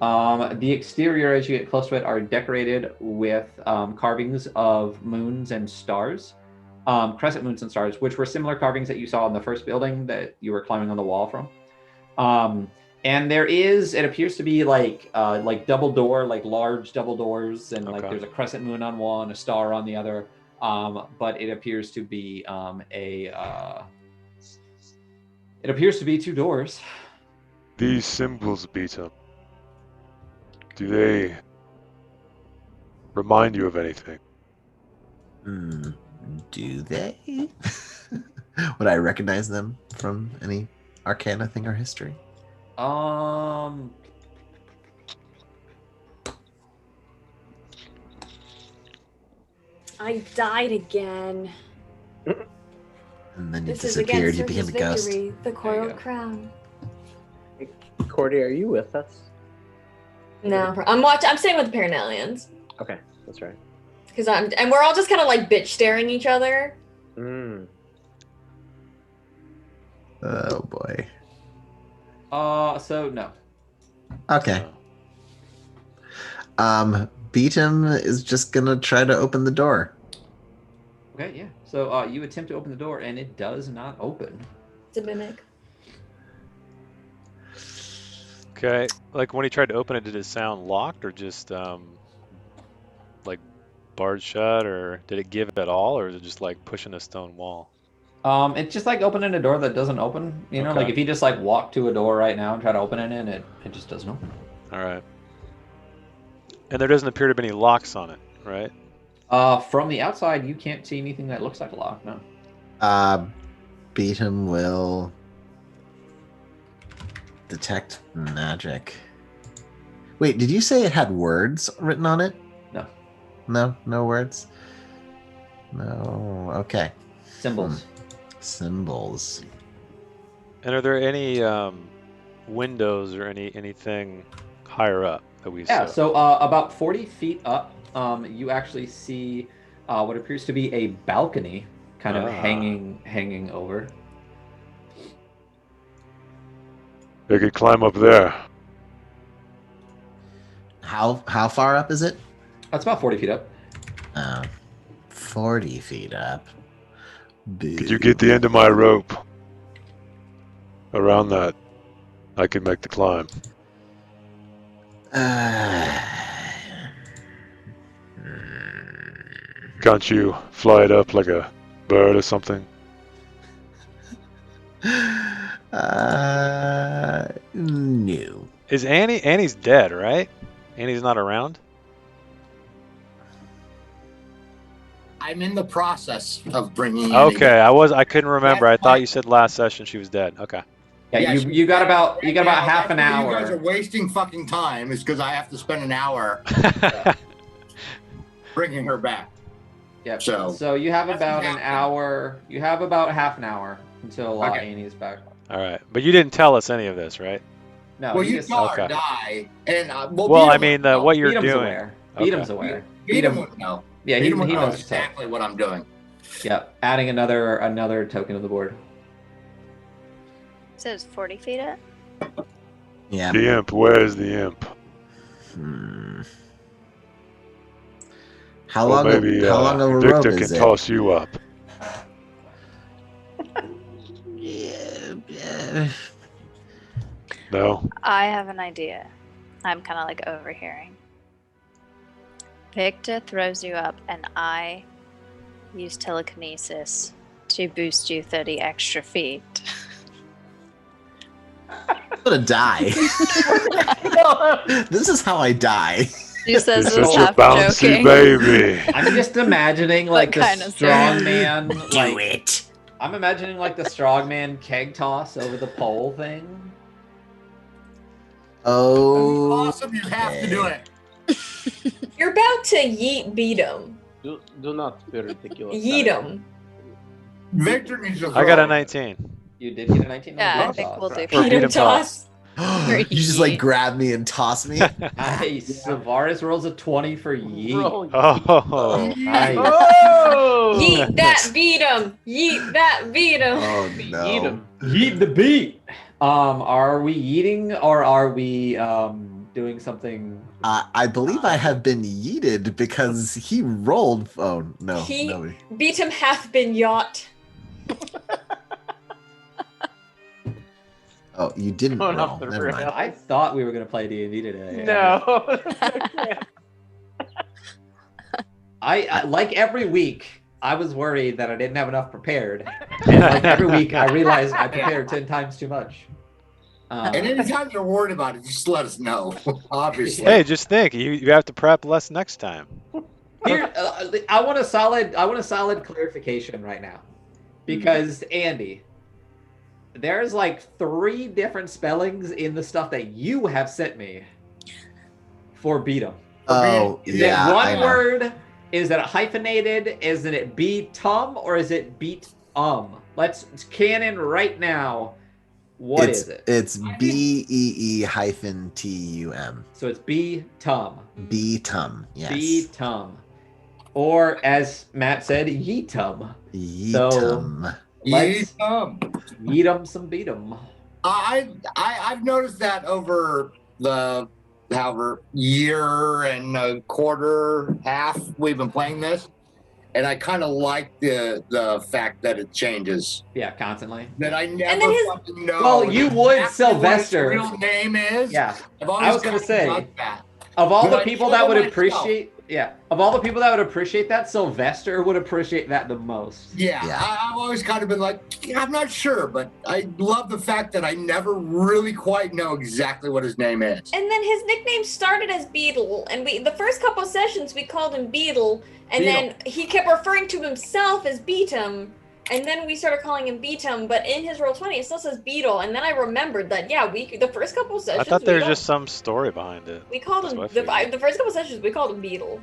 The exterior, as you get close to it, are decorated with carvings of moons and stars, crescent moons and stars, which were similar carvings that you saw in the first building that you were climbing on the wall from. And there is, it appears to be like double door, like large double doors, and like Okay. there's a crescent moon on one, a star on the other. But it appears to be it appears to be two doors. These symbols, Beta. Do they remind you of anything? Do they? Would I recognize them from any Arcana thing or history? I died again. And then you This is again disappeared. You became a Cersei's ghost. victory, the There you coiled go. crown. Cordy, are you with us? No, I'm staying with the Paranellians Okay, that's right. and we're all just kind of like bitch staring each other. Mm. Oh boy. So no. Okay. Beatum is just gonna try to open the door. Okay, yeah. So you attempt to open the door, and it does not open. It's a mimic. Okay. Like when he tried to open it, did it sound locked or just like barred shut, or did it give at all, or is it just like pushing a stone wall? It's just like opening a door that doesn't open. You know, Okay. like if you just like walk to a door right now and try to open it in, it just doesn't open. All right. And there doesn't appear to be any locks on it, right? From the outside, you can't see anything that looks like a lock. No. Beatum will detect magic. Wait, did you say it had words written on it? No. No words? No. Okay. Symbols. Symbols. And are there any windows or anything higher up that we Yeah. saw? So about 40 feet up, you actually see what appears to be a balcony, kind of hanging over. They could climb up there. How far up is it? That's about 40 feet up. 40 feet up. Could you get the end of my rope around that? I can make the climb. Can't you fly it up like a bird or something? No. Is Annie? Annie's dead, right? Annie's not around? I'm in the process of bringing. Annie Okay, back. I couldn't remember. I thought you said last session she was dead. Okay. Yeah, Yeah, you got about Right half now, an that's why You guys are hour. wasting fucking time. Is because I have to spend an hour bringing her back. Yep. So- So you have That's about an happening. hour. You have about half an hour until Okay. Annie's back. All right, but you didn't tell us any of this, right? No, Well, you you just saw okay. her die, and Well, I mean, what you're Beatum's doing. aware. Okay. Beatum's aware. Beatum Beatum- would know. Yeah, he Beatum would know knows. exactly what I'm doing. Yeah, adding another token to the board. So it's 40 feet up? Yeah. The imp, where is the imp? How Or long? maybe how long of a rope Victor is can it? toss you up. No? I have an idea. I'm kind of like overhearing. Victor throws you up, and I use telekinesis to boost you 30 extra feet. I'm gonna die. This is how I die. She says You're this such a half bouncy joking. baby. I'm just imagining like the kind of strong man. Do Like, it. I'm imagining like the strongman keg toss over the pole thing. Oh. Awesome! You have to do it. You're about to yeet Beatum. Do not be ridiculous. Yeet him. Victor needs to. I got a throw. 19. You did get a 19. Yeah, on I the think toss. we'll do For Beat beat him him toss. toss. You just like grab me and toss me. Nice. Varus rolls a 20 for yeet. Roll. Oh. Nice. Oh! Yeet that Beatum. Yeet that Beatum. Oh no. Eat him. Yeet the beat. Are we yeeting or are we doing something? I believe I have been yeeted because he rolled. Oh no. He- No. Beatum hath been yacht. Oh, you didn't Going roll. off the Never mind. rails. I thought we were gonna play D&D today. No. I like every week. I was worried that I didn't have enough prepared, and like every week I realized I prepared 10 times too much. And anytime you're worried about it, just let us know. Obviously. Hey, just think, you have to prep less next time. Here, I want a solid clarification right now, because Andy, there's like 3 different spellings in the stuff that you have sent me for beat 'em. Oh Is yeah. it I one know. word? Is it hyphenated? Is it beat-um or is it beat-um? Let's canon right now. What it's, is it? It's BEE-TUM. So it's beat-um. Beatum. Yes. Beat-um. Or as Matt said, yeetum. Yeetum. Let's Yeah. yeet 'em some beat 'em. I've noticed that over the however year and a quarter, half we've been playing this, and I kind of like the fact that it changes. Yeah, constantly. That I never then his- fucking know. Well, you would exactly what his Sylvester. real name is. Yeah. I've always I was gonna kinda say, done that. of all But the I people know that would myself. appreciate, of all the people that would appreciate that, Sylvester would appreciate that the most. Yeah, Yeah. I've always kind of been like, I'm not sure, but I love the fact that I never really quite know exactly what his name is. And then his nickname started as Beetle, and the first couple sessions we called him Beetle, and then he kept referring to himself as Beatum, and then we started calling him Beatum, but in his Roll20 it still says Beetle, and then I remembered that the first couple sessions I thought there was just some story behind it. we called That's him what I figured. the first couple sessions we called him Beetle.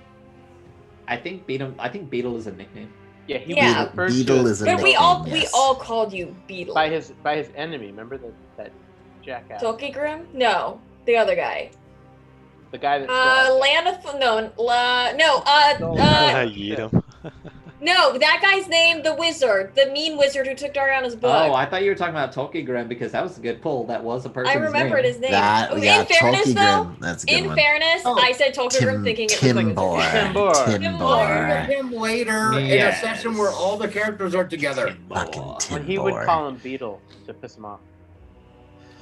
I think Beetle is a nickname. Yeah, he Yeah. was referred Beetle to is a But we nickname, we yes. all called you Beetle. by his enemy. Remember that jackass, Tokigrim? No, the other guy. the guy that stole Yeet him. No, that guy's name, the wizard, the mean wizard who took Dariana's book. Oh, I thought you were talking about Tokigrim because that was a good pull. That was a person's I remembered name. his name. That, in yeah, fairness, though, Tolkien, that's a good in one. fairness, Oh, I said Tokigrim thinking it was like Timbor. Timbor. I'll Timbor. him later in a Yes. session where all the characters are together. Fucking when he would Timbor. call him Beetle to piss him off.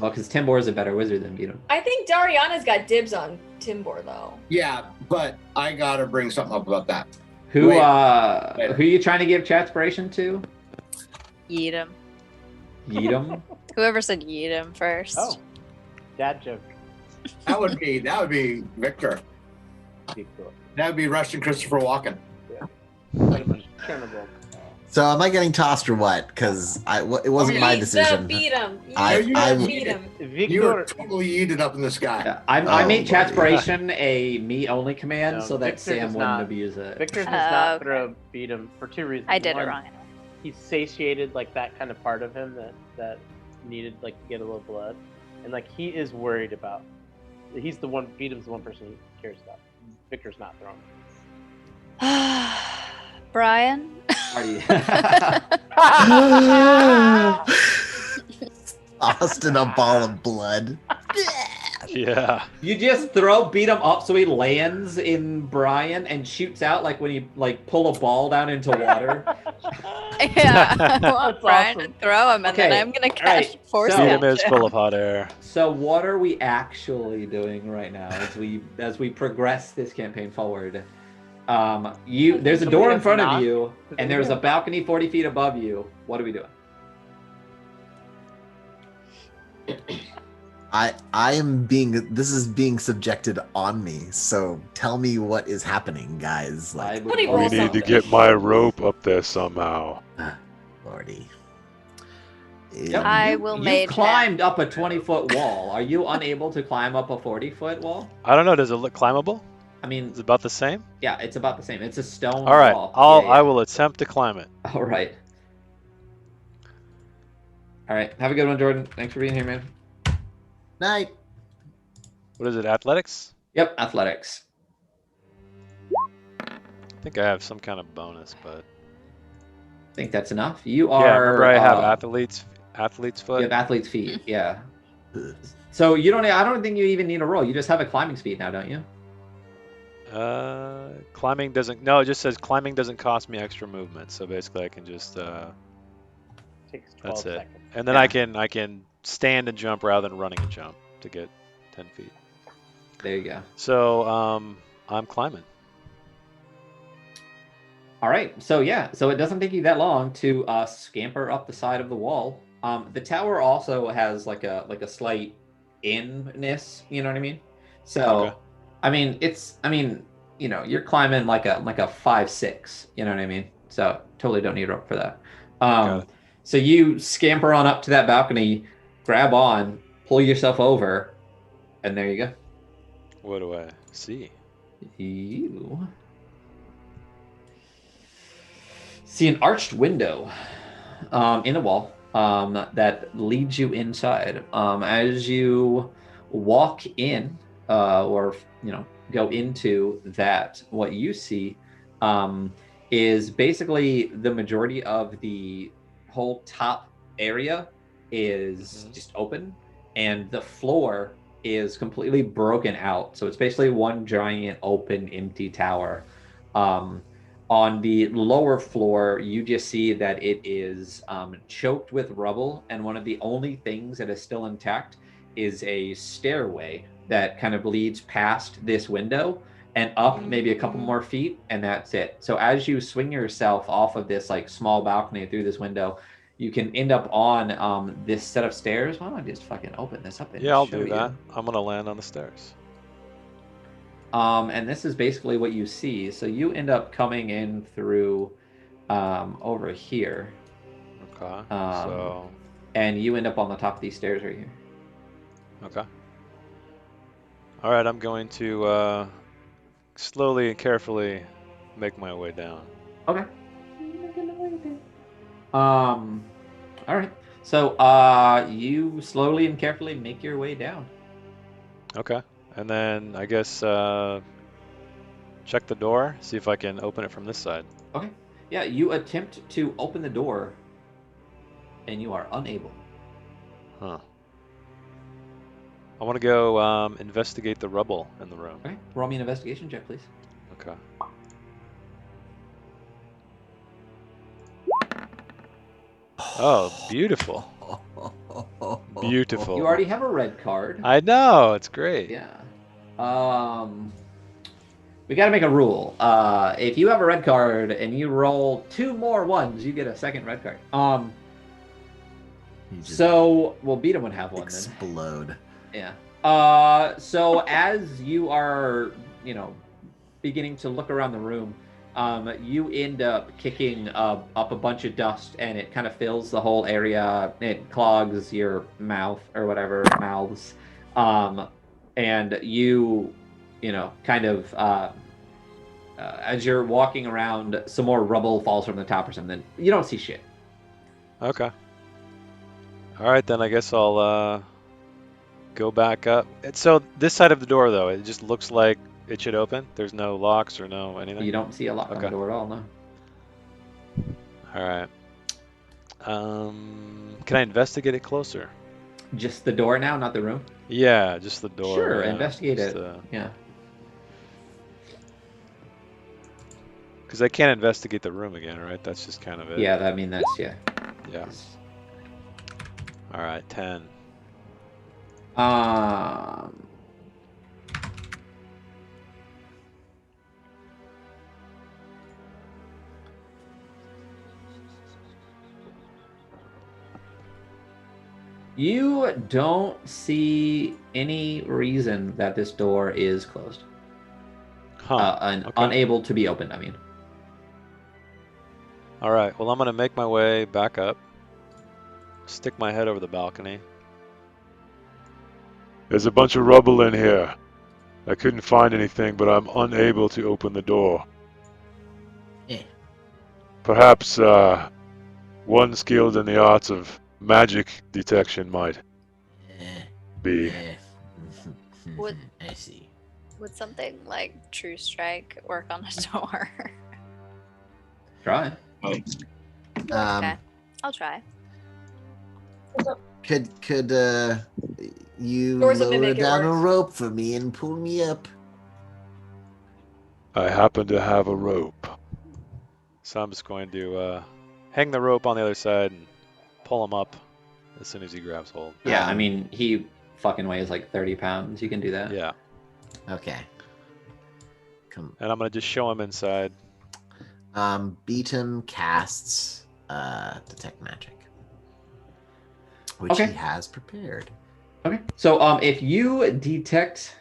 Well, because Timbor is a better wizard than Beetle. I think Dariana's got dibs on Timbor, though. Yeah, but I gotta bring something up about that. Who Wait. who are you trying to give chatspiration to? Yeet him. Yeetum? Whoever said yeet him first. Oh, dad joke. That would be Victor. Be cool. That would be Russian Christopher Walken. Chernobyl. So am I getting tossed or what? Because it wasn't my decision. Beat him. I Beat him. You were Victor, totally yeeted up in the sky. Yeah, I Oh, made buddy. chatspiration a me-only command No, so that Victor Sam does wouldn't not. abuse it. Victor does not Okay. throw beat him for two reasons. I did One, it wrong. He's satiated like that kind of part of him that needed like to get a little blood, and like he is worried about. He's the one. Beatum's the one person he cares about. Victor's not throwing. Brian? Are you? Tossed in a ball of blood. Yeah. You just beat him up so he lands in Brian and shoots out like when you pull a ball down into water. Yeah. I want That's Brian awesome. to throw him, and Okay, then I'm going to all catch right, force so- Beat catch him is him. full of hot air. So what are we actually doing right now as we progress this campaign forward? There's a door in front of you, and there's a balcony 40 feet above you. What are we doing? This is being subjected on me. So tell me what is happening, guys. I Like, would What do you roll roll We need to something. get my rope up there somehow. Lordy. Yep, I you- will you mage climbed up a 20-foot wall. Are you unable to climb up a 40-foot wall? I don't know. Does it look climbable? I mean, Is it about the same? yeah, it's about the same. It's a stone All right. wall. I will attempt to climb it. All right. All right. Have a good one, Jordan. Thanks for being here, man. night. What is it? Athletics? Yep, athletics. I think I have some kind of bonus, but I think that's enough. You are. yeah. Remember, I have athlete's You foot. have athlete's feet. Yeah. So you don't. I don't think you even need a roll. You just have a climbing speed now, don't you? Climbing doesn't. No, it just says climbing doesn't cost me extra movement. So basically, I can just. Takes 12 That's it. seconds. And then Yeah. I can stand and jump rather than running and jump to get 10 feet. There you go. So I'm climbing. All right. So yeah. So it doesn't take you that long to scamper up the side of the wall. The tower also has like a slight inness. You know what I mean? So, Okay. you're climbing like a 5'6". You know what I mean? So totally don't need a rope for that. Got it. So you scamper on up to that balcony, grab on, pull yourself over, and there you go. What do I see? You see an arched window in the wall that leads you inside. As you walk in, or go into that, what you see is basically the majority of the whole top area is just open, and the floor is completely broken out. So it's basically one giant open empty tower. On the lower floor, you just see that it is choked with rubble, and one of the only things that is still intact is a stairway that kind of leads past this window and up maybe a couple more feet, and that's it. So as you swing yourself off of this like small balcony through this window, you can end up on this set of stairs. Why don't I just fucking open this up and Yeah, I'll show do you? that. I'm gonna land on the stairs. And this is basically what you see. So you end up coming in through over here. Okay. And you end up on the top of these stairs right here. Okay. All right, I'm going to slowly and carefully make my way down. Okay. All right. So you slowly and carefully make your way down. Okay. And then I guess check the door, see if I can open it from this side. Okay. Yeah, you attempt to open the door, and you are unable. Huh. I want to go investigate the rubble in the room. Okay. Roll me an investigation check, please. Okay. Oh, beautiful. Beautiful. You already have a red card. I know, it's great. Yeah. We got to make a rule. If you have a red card and you roll 2 more ones, you get a second red card. So well, Beatum would have one. Explode. Then. Yeah. So as you are, beginning to look around the room, you end up kicking up a bunch of dust, and it kind of fills the whole area. It clogs your mouth or whatever mouths, and you kind of as you're walking around, some more rubble falls from the top or something. You don't see shit. Okay. All right, then I guess I'll go back up. So this side of the door, though, it just looks like it should open. There's no locks or no anything. You don't see a lock on the door at all, no. All right. Can I investigate it closer? Just the door now, not the room? Yeah, just the door. Sure, yeah. investigate it. Yeah. Because I can't investigate the room again, right? That's just kind of it. Yeah, I mean, that's, yeah. Yeah. All right, 10. You don't see any reason that this door is closed. And unable to be opened, I mean. All right, well, I'm going to make my way back up, stick my head over the balcony. There's a bunch of rubble in here. I couldn't find anything, but I'm unable to open the door. Perhaps one skilled in the arts of magic detection might be. I see. Would something like True Strike work on a door? Try. Okay, I'll try. Could you Doors have been lower making down a worse. rope for me and pull me up? I happen to have a rope. So I'm just going to hang the rope on the other side and pull him up as soon as he grabs hold. Yeah, I mean, he fucking weighs like 30 pounds. You can do that. Yeah. Okay. Come. And I'm going to just show him inside. Beatum casts detect magic, which Okay. he has prepared. Okay. So if you detect...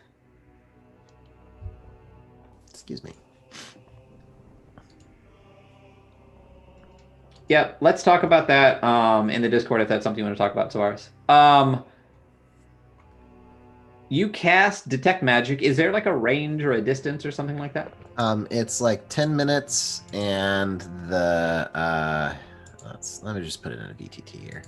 Excuse me. Yeah, let's talk about that in the Discord if that's something you want to talk about, Savaris. You cast Detect Magic. Is there like a range or a distance or something like that? It's like 10 minutes, and the let me just put it in a VTT here.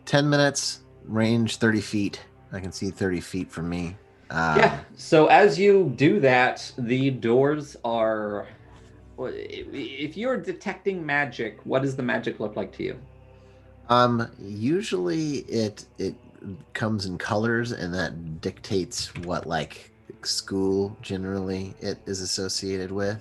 10 minutes, range 30 feet. I can see 30 feet from me. Yeah. So as you do that, the doors are... If you're detecting magic, what does the magic look like to you? Usually it comes in colors, and that dictates what like school generally it is associated with.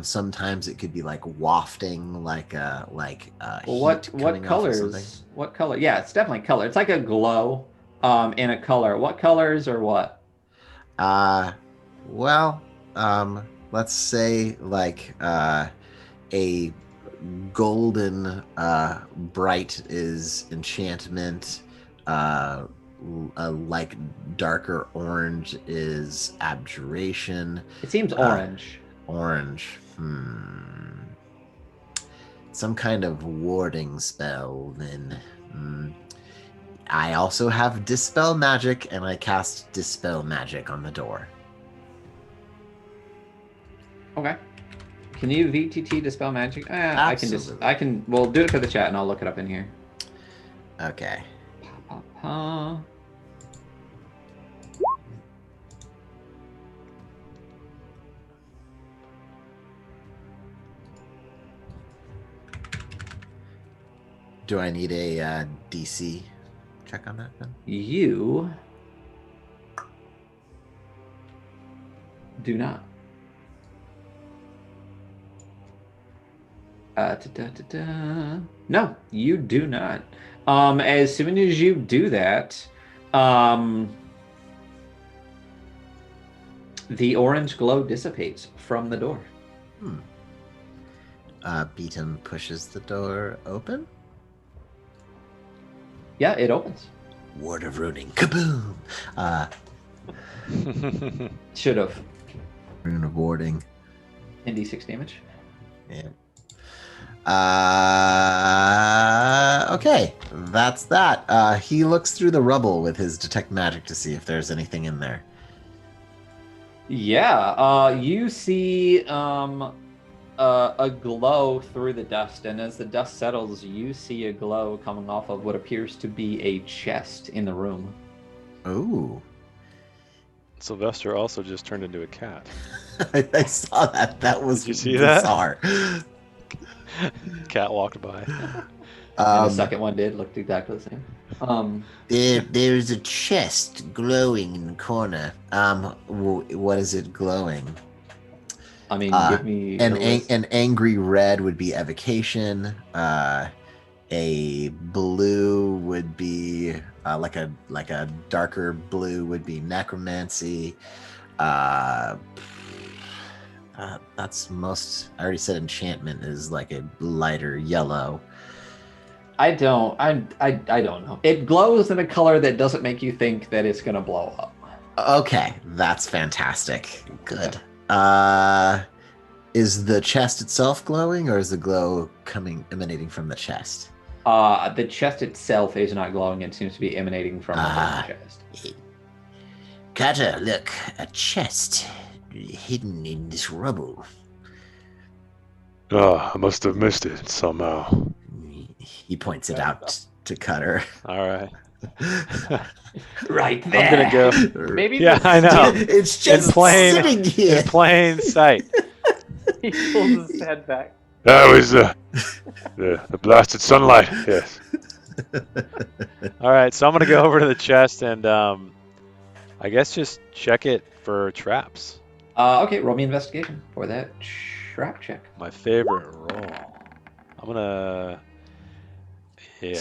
Sometimes it could be like wafting, like Well, heat what coming off of something. colors? What color? Yeah, it's definitely color. It's like a glow in a color. What colors or what? Well, let's say like a golden bright is enchantment. Like darker orange is abjuration. It seems orange. Orange. Some kind of warding spell, then. I also have Dispel Magic, and I cast Dispel Magic on the door. Okay. Can you VTT Dispel Magic? Absolutely. We'll do it for the chat and I'll look it up in here. Okay. Do I need a DC check on that then? You do not. No, you do not. As soon as you do that, the orange glow dissipates from the door. Beatum pushes the door open. Yeah, it opens. Ward of Runing. Kaboom! Should have. Rune of Warding. 10d6 damage. Yeah. Okay, that's that. He looks through the rubble with his detect magic to see if there's anything in there. Yeah, you see a glow through the dust, and as the dust settles, you see a glow coming off of what appears to be a chest in the room. Ooh. Sylvester also just turned into a cat. I saw that. That was Did you see bizarre. Cat walked by. And the second one did look exactly the same. There's a chest glowing in the corner. What is it glowing? I mean, give me an angry red would be evocation. A blue would be like a darker blue would be necromancy. That's most. I already said enchantment is like a lighter yellow. I don't know. It glows in a color that doesn't make you think that it's gonna blow up. Okay, that's fantastic. Good. Is the chest itself glowing, or is the glow emanating from the chest? The chest itself is not glowing. It seems to be emanating from the chest. Carter, look, a chest hidden in this rubble. I must have missed it somehow. He points it out to Cutter. All right. Right there. I'm gonna go. Maybe Yeah, I know. It's just sitting here. In plain sight. he pulls his head back. That was the blasted sunlight. Yes. All right, so I'm gonna go over to the chest and I guess just check it for traps. Okay, roll me investigation for that trap check. My favorite roll. I'm gonna. Yeah.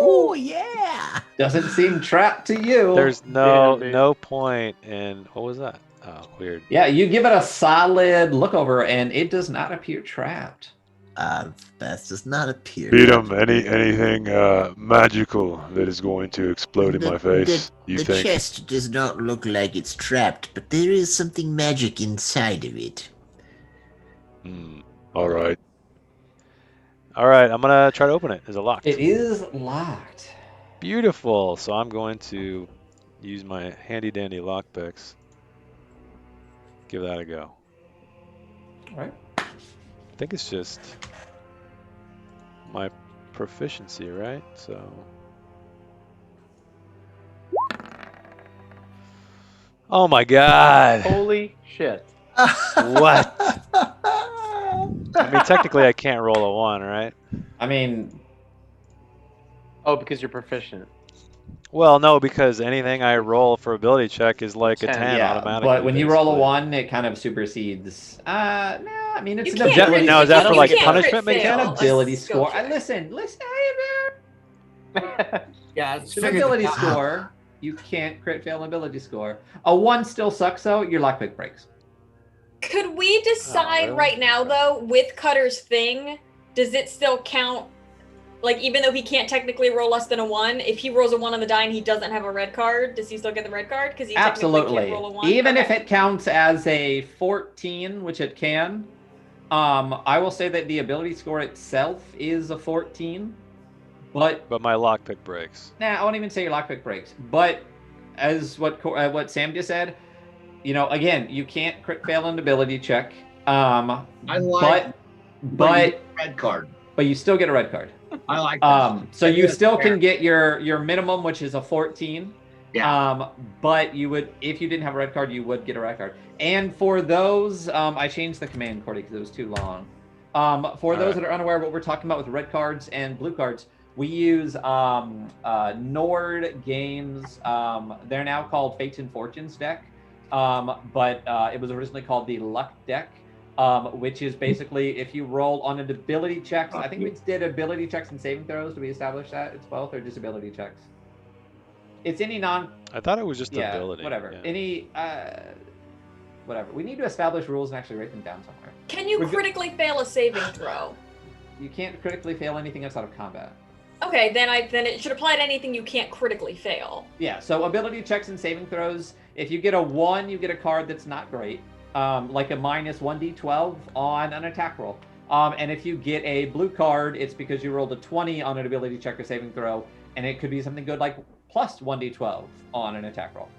Oh yeah. Doesn't seem trapped to you. There's no point in what was that? Oh, weird. Yeah, you give it a solid look over, and it does not appear trapped. That does not appear. Beat him. Anything magical that is going to explode in my face? You the think? chest does not look like it's trapped, but there is something magic inside of it. All right. All right, I'm gonna try to open it. Is it locked? It is locked. Beautiful. So I'm going to use my handy dandy lockpicks. Give that a go. All right. I think it's just my proficiency, right? So. Oh my god! Holy shit. What? I mean, technically I can't roll a 1, right? I mean, Oh, because you're proficient. Well, no, because anything I roll for ability check is like a 10. 10 Yeah, automatically. but when you roll a basically. 1, it kind of supersedes. No, I mean it's You an can't ability. crit Now, is that I don't for, like, think it's punishment it's an mechanics? ability A skill score. check. Listen. Yeah, It's an ability score. You can't crit fail an ability score. A 1 still sucks though. Your lockpick breaks. Could we decide really? right now, though, with Cutter's thing, does it still count? Like, even though he can't technically roll less than a 1, if he rolls a 1 on the die and he doesn't have a red card, does he still get the red card? Because he technically Absolutely. can't roll a 1. Even if Okay. it counts as a 14, which it can, I will say that the ability score itself is a 14. But my lockpick breaks. I won't even say your lockpick breaks. But as what Sam just said, again, you can't crit fail an ability check. I like but red card. But you still get a red card. I like that. So you That's still fair. can get your minimum, which is a 14. Yeah. But you would, if you didn't have a red card, you would get a red card. And for those, I changed the command, Cordy, because it was too long. For those that are unaware of what we're talking about with red cards and blue cards, we use Nord Games. They're now called Fates and Fortunes deck, but it was originally called the Luck deck. Which is basically if you roll on an ability checks. I think we did ability checks and saving throws. Did we establish that it's both or just ability checks? It's any non. I thought it was just ability. Whatever. Yeah. Any whatever. We need to establish rules and actually write them down somewhere. Can you critically fail a saving throw? You can't critically fail anything outside of combat. Okay, then it should apply to anything you can't critically fail. Yeah. So ability checks and saving throws. If you get a 1, you get a card that's not great. Like a minus 1d12 on an attack roll. And if you get a blue card, it's because you rolled a 20 on an ability check or saving throw, and it could be something good like plus 1d12 on an attack roll.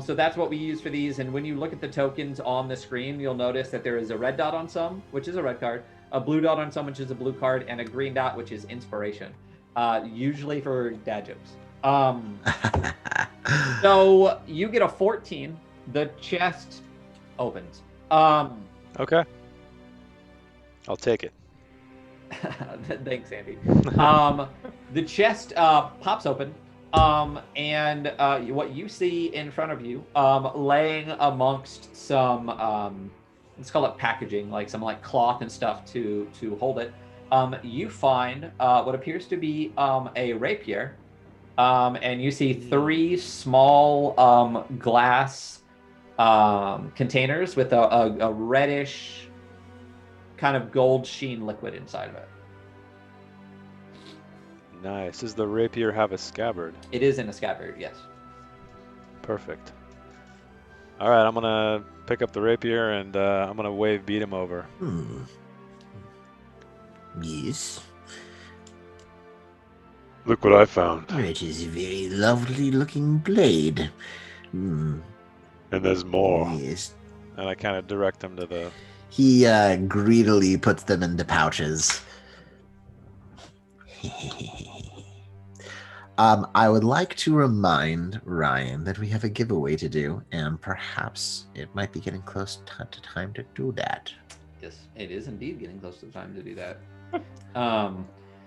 So that's what we use for these. And when you look at the tokens on the screen, you'll notice that there is a red dot on some, which is a red card, a blue dot on some, which is a blue card, and a green dot, which is inspiration, usually for dad jokes. So you get a 14. The chest opens. Okay. I'll take it. Thanks, Andy. The chest pops open, and what you see in front of you, laying amongst some, let's call it packaging, like some like cloth and stuff to hold it. You find what appears to be a rapier, and you see 3 small glass containers with a reddish kind of gold sheen liquid inside of it. Nice. Does the rapier have a scabbard? It is in a scabbard, yes. Perfect. All right, I'm gonna pick up the rapier and I'm gonna wave beat him over. Yes. Look what I found. It is a very lovely looking blade. And there's more. Yes. And I kind of direct him to the... He greedily puts them into pouches. I would like to remind Ryan that we have a giveaway to do, and perhaps it might be getting close to time to do that. Yes, it is indeed getting close to the time to do that.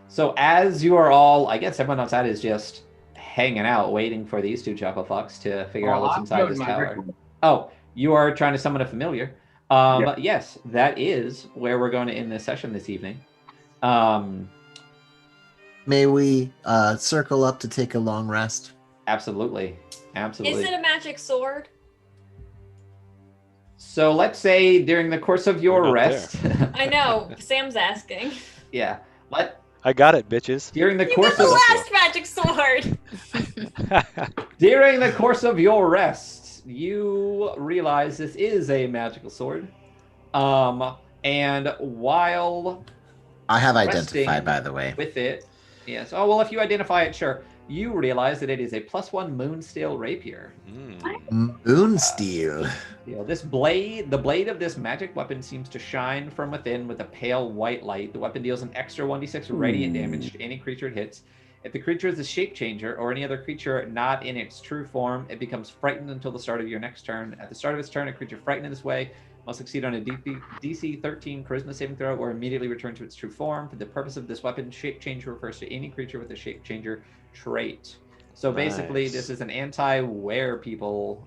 So as you are all, I guess everyone outside is just hanging out, waiting for these 2 chuckle fucks to figure out what's inside this tower. Oh, you are trying to summon a familiar. Yep. Yes, that is where we're going to end this session this evening. May we circle up to take a long rest? Absolutely. Absolutely. Is it a magic sword? So let's say during the course of your We're not rest. I know. Sam's asking. Yeah. I got it, bitches. During the You course get the of last magic sword! during the course of your rest, you realize this is a magical sword. And while I have resting identified, by the way. with it, yes. Oh well, if you identify it, sure. You realize that it is a +1 Moonsteel rapier. Moonsteel. This blade, the blade of this magic weapon seems to shine from within with a pale white light. The weapon deals an extra 1d6 radiant damage to any creature it hits. If the creature is a shape changer or any other creature not in its true form, it becomes frightened until the start of your next turn. At the start of its turn, a creature frightened in this way must succeed on a DC 13 Charisma saving throw or immediately return to its true form. For the purpose of this weapon, shape changer refers to any creature with a shape changer trait. So basically, Nice. this is an anti-were people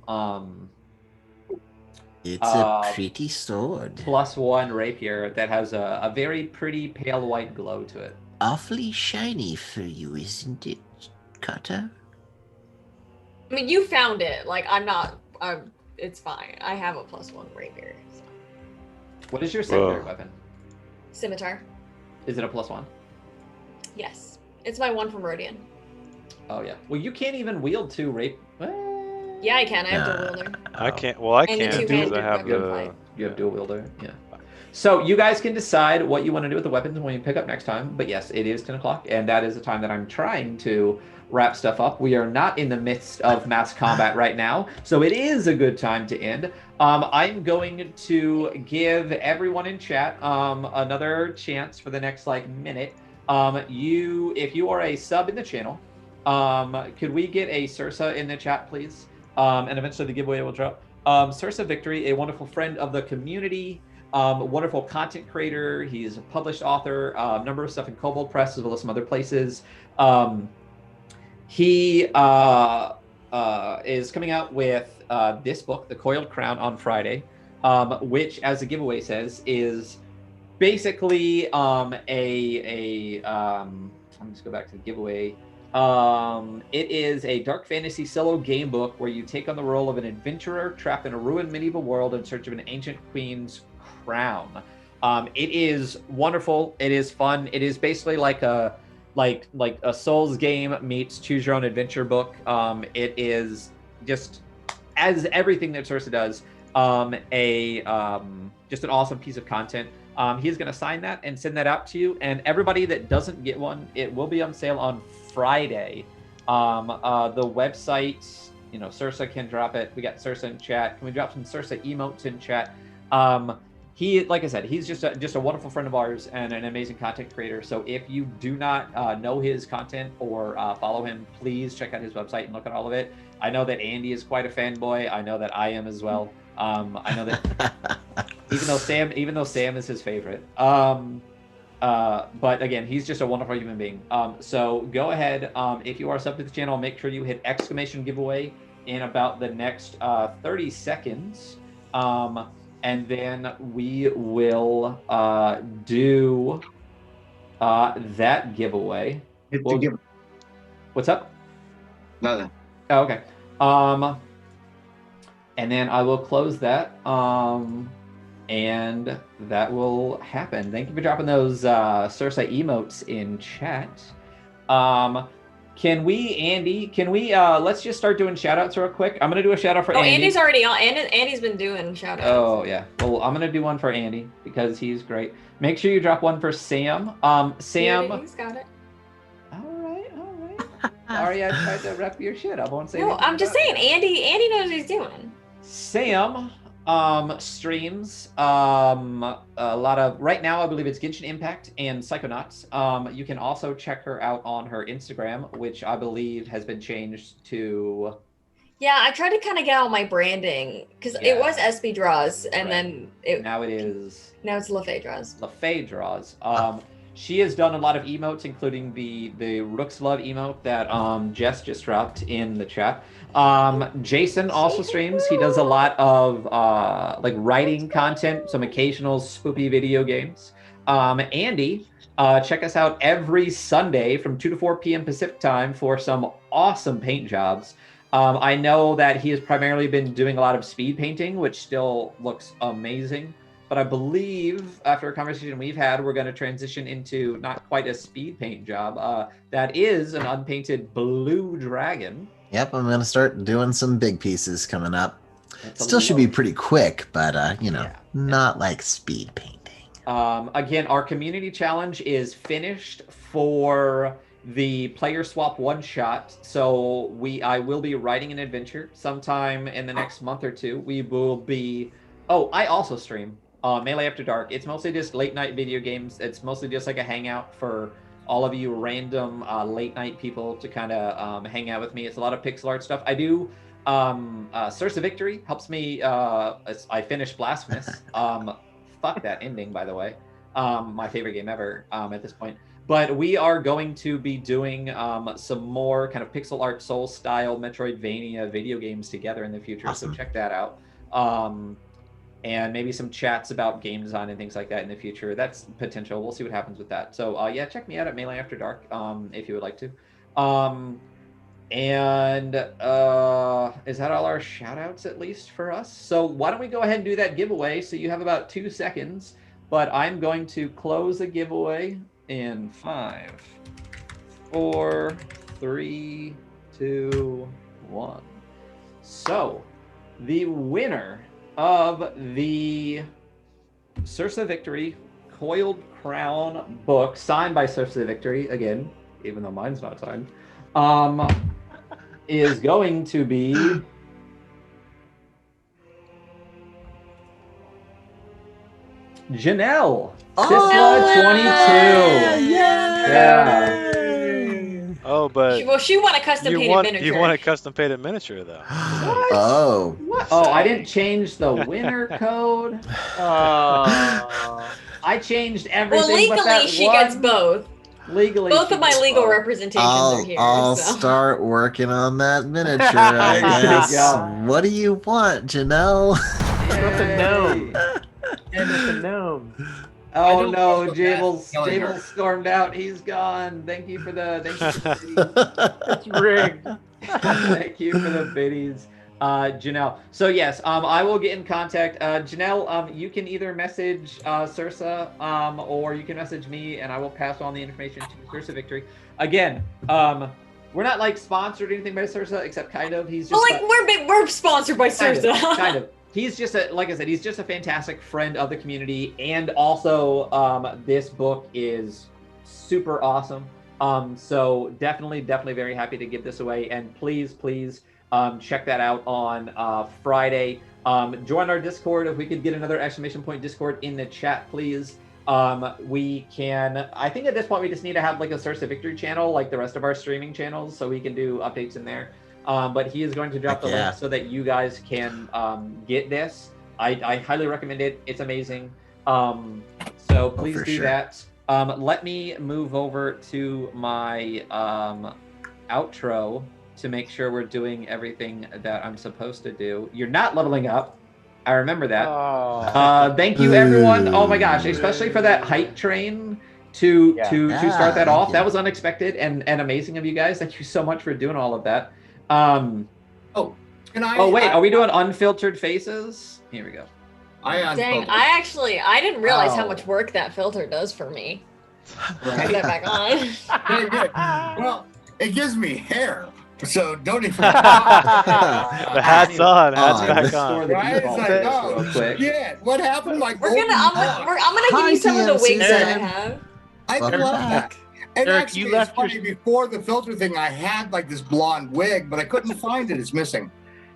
It's a pretty sword. +1 rapier that has a very pretty pale white glow to it. Awfully shiny for you, isn't it, Kata? I mean, you found it. Like, I'm not. It's fine. I have a +1 rapier. So. What is your secondary Whoa. weapon? Scimitar. Is it a +1? Yes. It's my one from Rodian. Oh yeah. Well, you can't even wield 2 rape. Yeah, I can. I have dual wielder. I can't. Well, I And the can't because two-handed I have weapon the. fight. You have dual wielder. Yeah. So you guys can decide what you want to do with the weapons when you pick up next time. But yes, it is 10 o'clock, and that is the time that I'm trying to wrap stuff up. We are not in the midst of mass combat right now, so it is a good time to end. I'm going to give everyone in chat another chance for the next minute. If you are a sub in the channel, could we get a Sursa in the chat, please? And eventually the giveaway will drop. Sursa Victory, a wonderful friend of the community, wonderful content creator. He's a published author, a number of stuff in Kobold Press as well as some other places. He is coming out with this book, The Coiled Crown, on Friday, which, as the giveaway says, is basically let me just go back to the giveaway. It is a dark fantasy solo game book where you take on the role of an adventurer trapped in a ruined medieval world in search of an ancient queen's crown. It is wonderful. It is fun. It is basically like a Souls game meets choose your own adventure book. It is just, as everything that Sursa does, just an awesome piece of content. He's going to sign that and send that out to you. And everybody that doesn't get one, it will be on sale on Friday. The website, Sursa can drop it. We got Sursa in chat. Can we drop some Sursa emotes in chat? He, like I said, he's just a wonderful friend of ours and an amazing content creator. So if you do not know his content or follow him, please check out his website and look at all of it. I know that Andy is quite a fanboy. I know that I am as well. I know that even though Sam is his favorite. But again, he's just a wonderful human being. So go ahead. If you are sub to the channel, make sure you hit exclamation giveaway in about the next 30 seconds. And then we will do that giveaway. What's up? Nothing. Oh, okay. And then I will close that. And that will happen. Thank you for dropping those Sursa emotes in chat. Can we, let's just start doing shout outs real quick. I'm going to do a shout out for Andy. Andy's already on. Andy's been doing shout outs. Oh, yeah. Well, I'm going to do one for Andy because he's great. Make sure you drop one for Sam. Sam. Yeah, he's got it. All right. Sorry, I tried to rep your shit. I won't say No, anything I'm just about saying, it. Andy knows what he's doing. Sam streams a lot of, right now I believe it's Genshin Impact and Psychonauts. You can also check her out on her Instagram, which I believe has been changed to... Yeah, I tried to kind of get all my branding because it Yeah. was SB Draws and Right. then Now it is now it's LaFay Draws. LaFay Draws. She has done a lot of emotes, including the Rooks Love emote that Jess just dropped in the chat. Jason also streams. He does a lot of writing content, some occasional spoopy video games. Andy, check us out every Sunday from 2 to 4 p.m. Pacific time for some awesome paint jobs. I know that he has primarily been doing a lot of speed painting, which still looks amazing. But I believe after a conversation we've had, we're going to transition into not quite a speed paint job. That is an unpainted blue dragon. Yep, I'm gonna start doing some big pieces coming up. It's a Still should be little- pretty quick, but Yeah. not like speed painting. Again, our community challenge is finished for the player swap one shot. So I will be writing an adventure sometime in the next month or two. We will be. Oh, I also stream Melee After Dark. It's mostly just late night video games. It's mostly just like a hangout for all of you random late night people to kind of hang out with me. It's a lot of pixel art stuff. I do Sursa Victory helps me. I finished Blasphemous. Fuck that ending, by the way. My favorite game ever at this point. But we are going to be doing some more kind of pixel art soul style Metroidvania video games together in the future. Awesome. So check that out. And maybe some chats about game design and things like that in the future. That's potential. We'll see what happens with that. So yeah, check me out at Melee After Dark if you would like to. And is that all our shout outs at least for us? So why don't we go ahead and do that giveaway? So you have about 2 seconds, but I'm going to close the giveaway in 5, 4, 3, 2, 1. So the winner of the Sursa Victory Coiled Crown book, signed by Sursa Victory, again, even though mine's not signed, is going to be Janelle Sisla 22. Yeah. Oh, but Well, she won a custom you painted want miniature. you want a custom painted miniature though. Oh. Oh, I didn't change the winner code. I changed everything. Well, but that legally, she one. gets both. Legally, Both she of my gets legal both. representations are here. I'll so. start working on that miniature, I There you guess. go. What do you want, Janelle? With the gnome. Yay. And with the gnome. Oh don't no, trust that. Jables Killing her. stormed out. He's gone. Thank you for the It's rigged. thank you for the biddies, Janelle. So yes, I will get in contact. Janelle, you can either message Sursa, or you can message me, and I will pass on the information to Sursa Victory. Again, we're not like sponsored or anything by Sursa, except kind of. He's just Well, like we're sponsored by kind Sursa. of, kind of. He's just like I said, he's just a fantastic friend of the community, and also this book is super awesome. So definitely very happy to give this away, and please check that out on Friday. Join our Discord. If we could get another exclamation point Discord in the chat, please. We can, I think at this point we just need to have like a Sursa Victory channel like the rest of our streaming channels, so we can do updates in there. But he is going to drop the link so that you guys can get this. I highly recommend it. It's amazing. So please do that. Let me move over to my outro to make sure we're doing everything that I'm supposed to do. You're not leveling up. I remember that. Thank you, everyone. Oh my gosh, especially for that hype train to start that off. That was unexpected and amazing of you guys. Thank you so much for doing all of that. Can I? Oh wait, are we doing unfiltered faces? Here we go. Dang, I didn't realize how much work that filter does for me. Put that back on. Very good. Well, it gives me hair, so don't even. The hat's on. Hat's back on. Right? It's like, oh, shit. What happened? Like, I'm gonna give you some of the wigs that I have. I Welcome love back. that. And Eric, actually, you it's left funny, before the filter thing, I had like this blonde wig, but I couldn't find it. It's missing.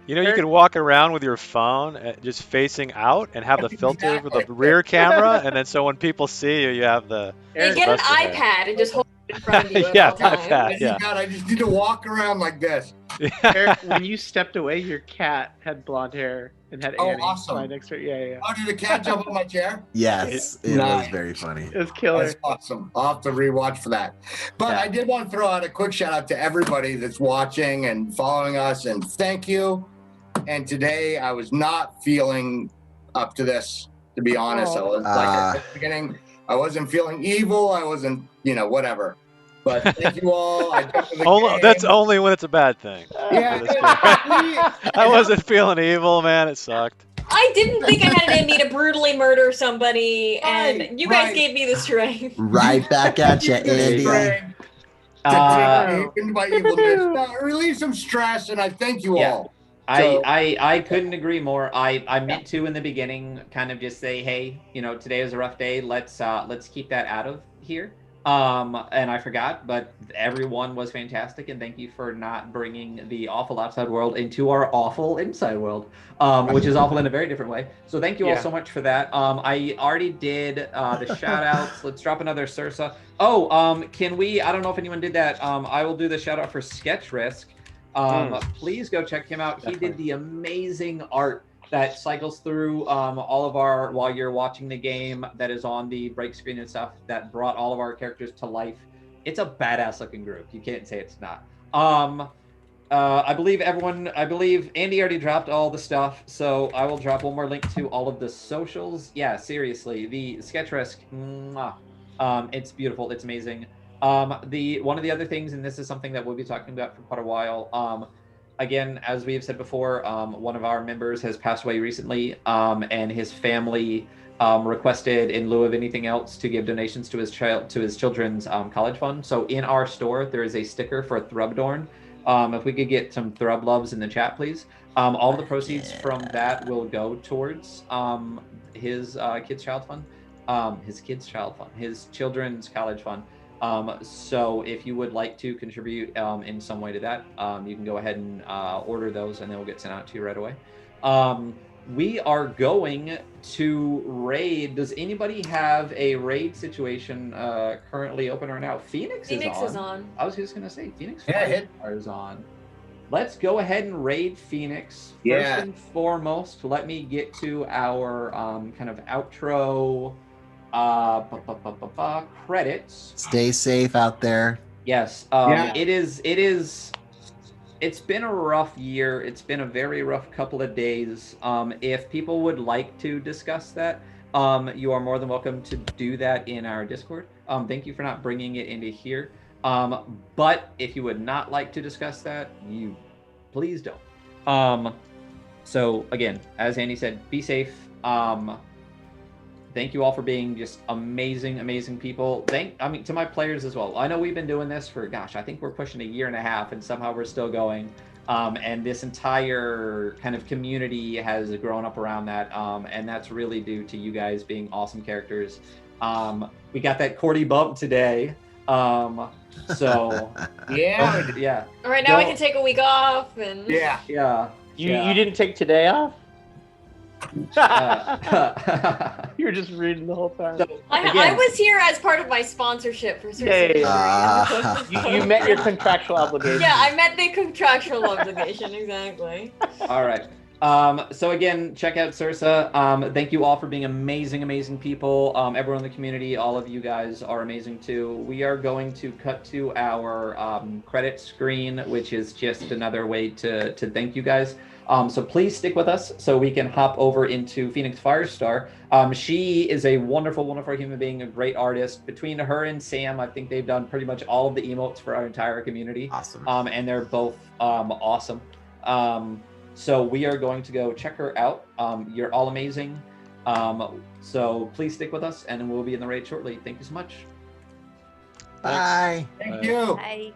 You know, you can walk around with your phone just facing out and have the filter for the rear camera, and then so when people see you, you have the. You get an rest of it. iPad and just hold it in front of you. Yeah, at all times. iPad, yeah. God, I just need to walk around like this. Eric, when you stepped away, your cat had blonde hair and had Annie awesome. right next to her. Yeah. Oh, did the cat jump on my chair? Yes, it was Nice. very funny. It was killer. That's awesome. I'll have to rewatch for that. But I did want to throw out a quick shout out to everybody that's watching and following us, and thank you. And today I was not feeling up to this, to be honest. I was like at the beginning, I wasn't feeling evil. I wasn't, whatever. But thank you all. I jumped in the game. That's only when it's a bad thing. Yeah. I wasn't feeling evil, man. It sucked. I didn't think I had it in me to brutally murder somebody, and you guys gave me the strength. Right back at you, Andy. Into my evilness. Relieve some stress, and I thank you all. I couldn't agree more. I meant to in the beginning kind of just say, hey, today is a rough day. Let's keep that out of here. And I forgot, but everyone was fantastic, and thank you for not bringing the awful outside world into our awful inside world, which is awful in a very different way. So thank you all so much for that. I already did the shout outs. Let's drop another Sursa. Can we, I don't know if anyone did that. I will do the shout out for Sketch Risk. Please go check him out. He did the amazing art that cycles through all of our, while you're watching the game, that is on the break screen and stuff, that brought all of our characters to life. It's a badass looking group. You can't say it's not. I believe Andy already dropped all the stuff, so I will drop one more link to all of the socials. Yeah, seriously, the Sketchresque, it's beautiful, it's amazing. One of the other things, and this is something that we'll be talking about for quite a while, again, as we have said before, one of our members has passed away recently, and his family requested, in lieu of anything else, to give donations to his children's college fund. So in our store, there is a sticker for Thrubdorn. If we could get some Thrub loves in the chat, please. All the proceeds from that will go towards his children's college fund. So if you would like to contribute in some way to that, you can go ahead and order those, and they will get sent out to you right away. We are going to raid. Does anybody have a raid situation currently open right now? Phoenix is on. I was just going to say, Phoenix is on. Let's go ahead and raid Phoenix. First and foremost, let me get to our kind of outro credits. Stay safe out there. Yes. It's been a rough year. It's been a very rough couple of days. If people would like to discuss that, you are more than welcome to do that in our Discord. Thank you for not bringing it into here. But if you would not like to discuss that, you please don't. So again, as Andy said, be safe. Thank you all for being just amazing people. To my players as well. I know we've been doing this for, gosh, I think we're pushing 1.5 years, and somehow we're still going. And this entire kind of community has grown up around that. And that's really due to you guys being awesome characters. We got that Cordy bump today. So yeah. All right, now we can take a week off and yeah. You didn't take today off? You were just reading the whole time. So, I was here as part of my sponsorship for Cersei. You met your contractual obligation. Yeah, I met the contractual obligation, exactly. All right. So again, check out Sursa. Thank you all for being amazing people. Everyone in the community, all of you guys are amazing too. We are going to cut to our credit screen, which is just another way to thank you guys. So please stick with us so we can hop over into Phoenix Firestar. She is a wonderful human being, a great artist. Between her and Sam, I think they've done pretty much all of the emotes for our entire community. Awesome. And they're both awesome. So we are going to go check her out. You're all amazing. So please stick with us, and we'll be in the raid shortly. Thank you so much. Bye. Thank you. Bye.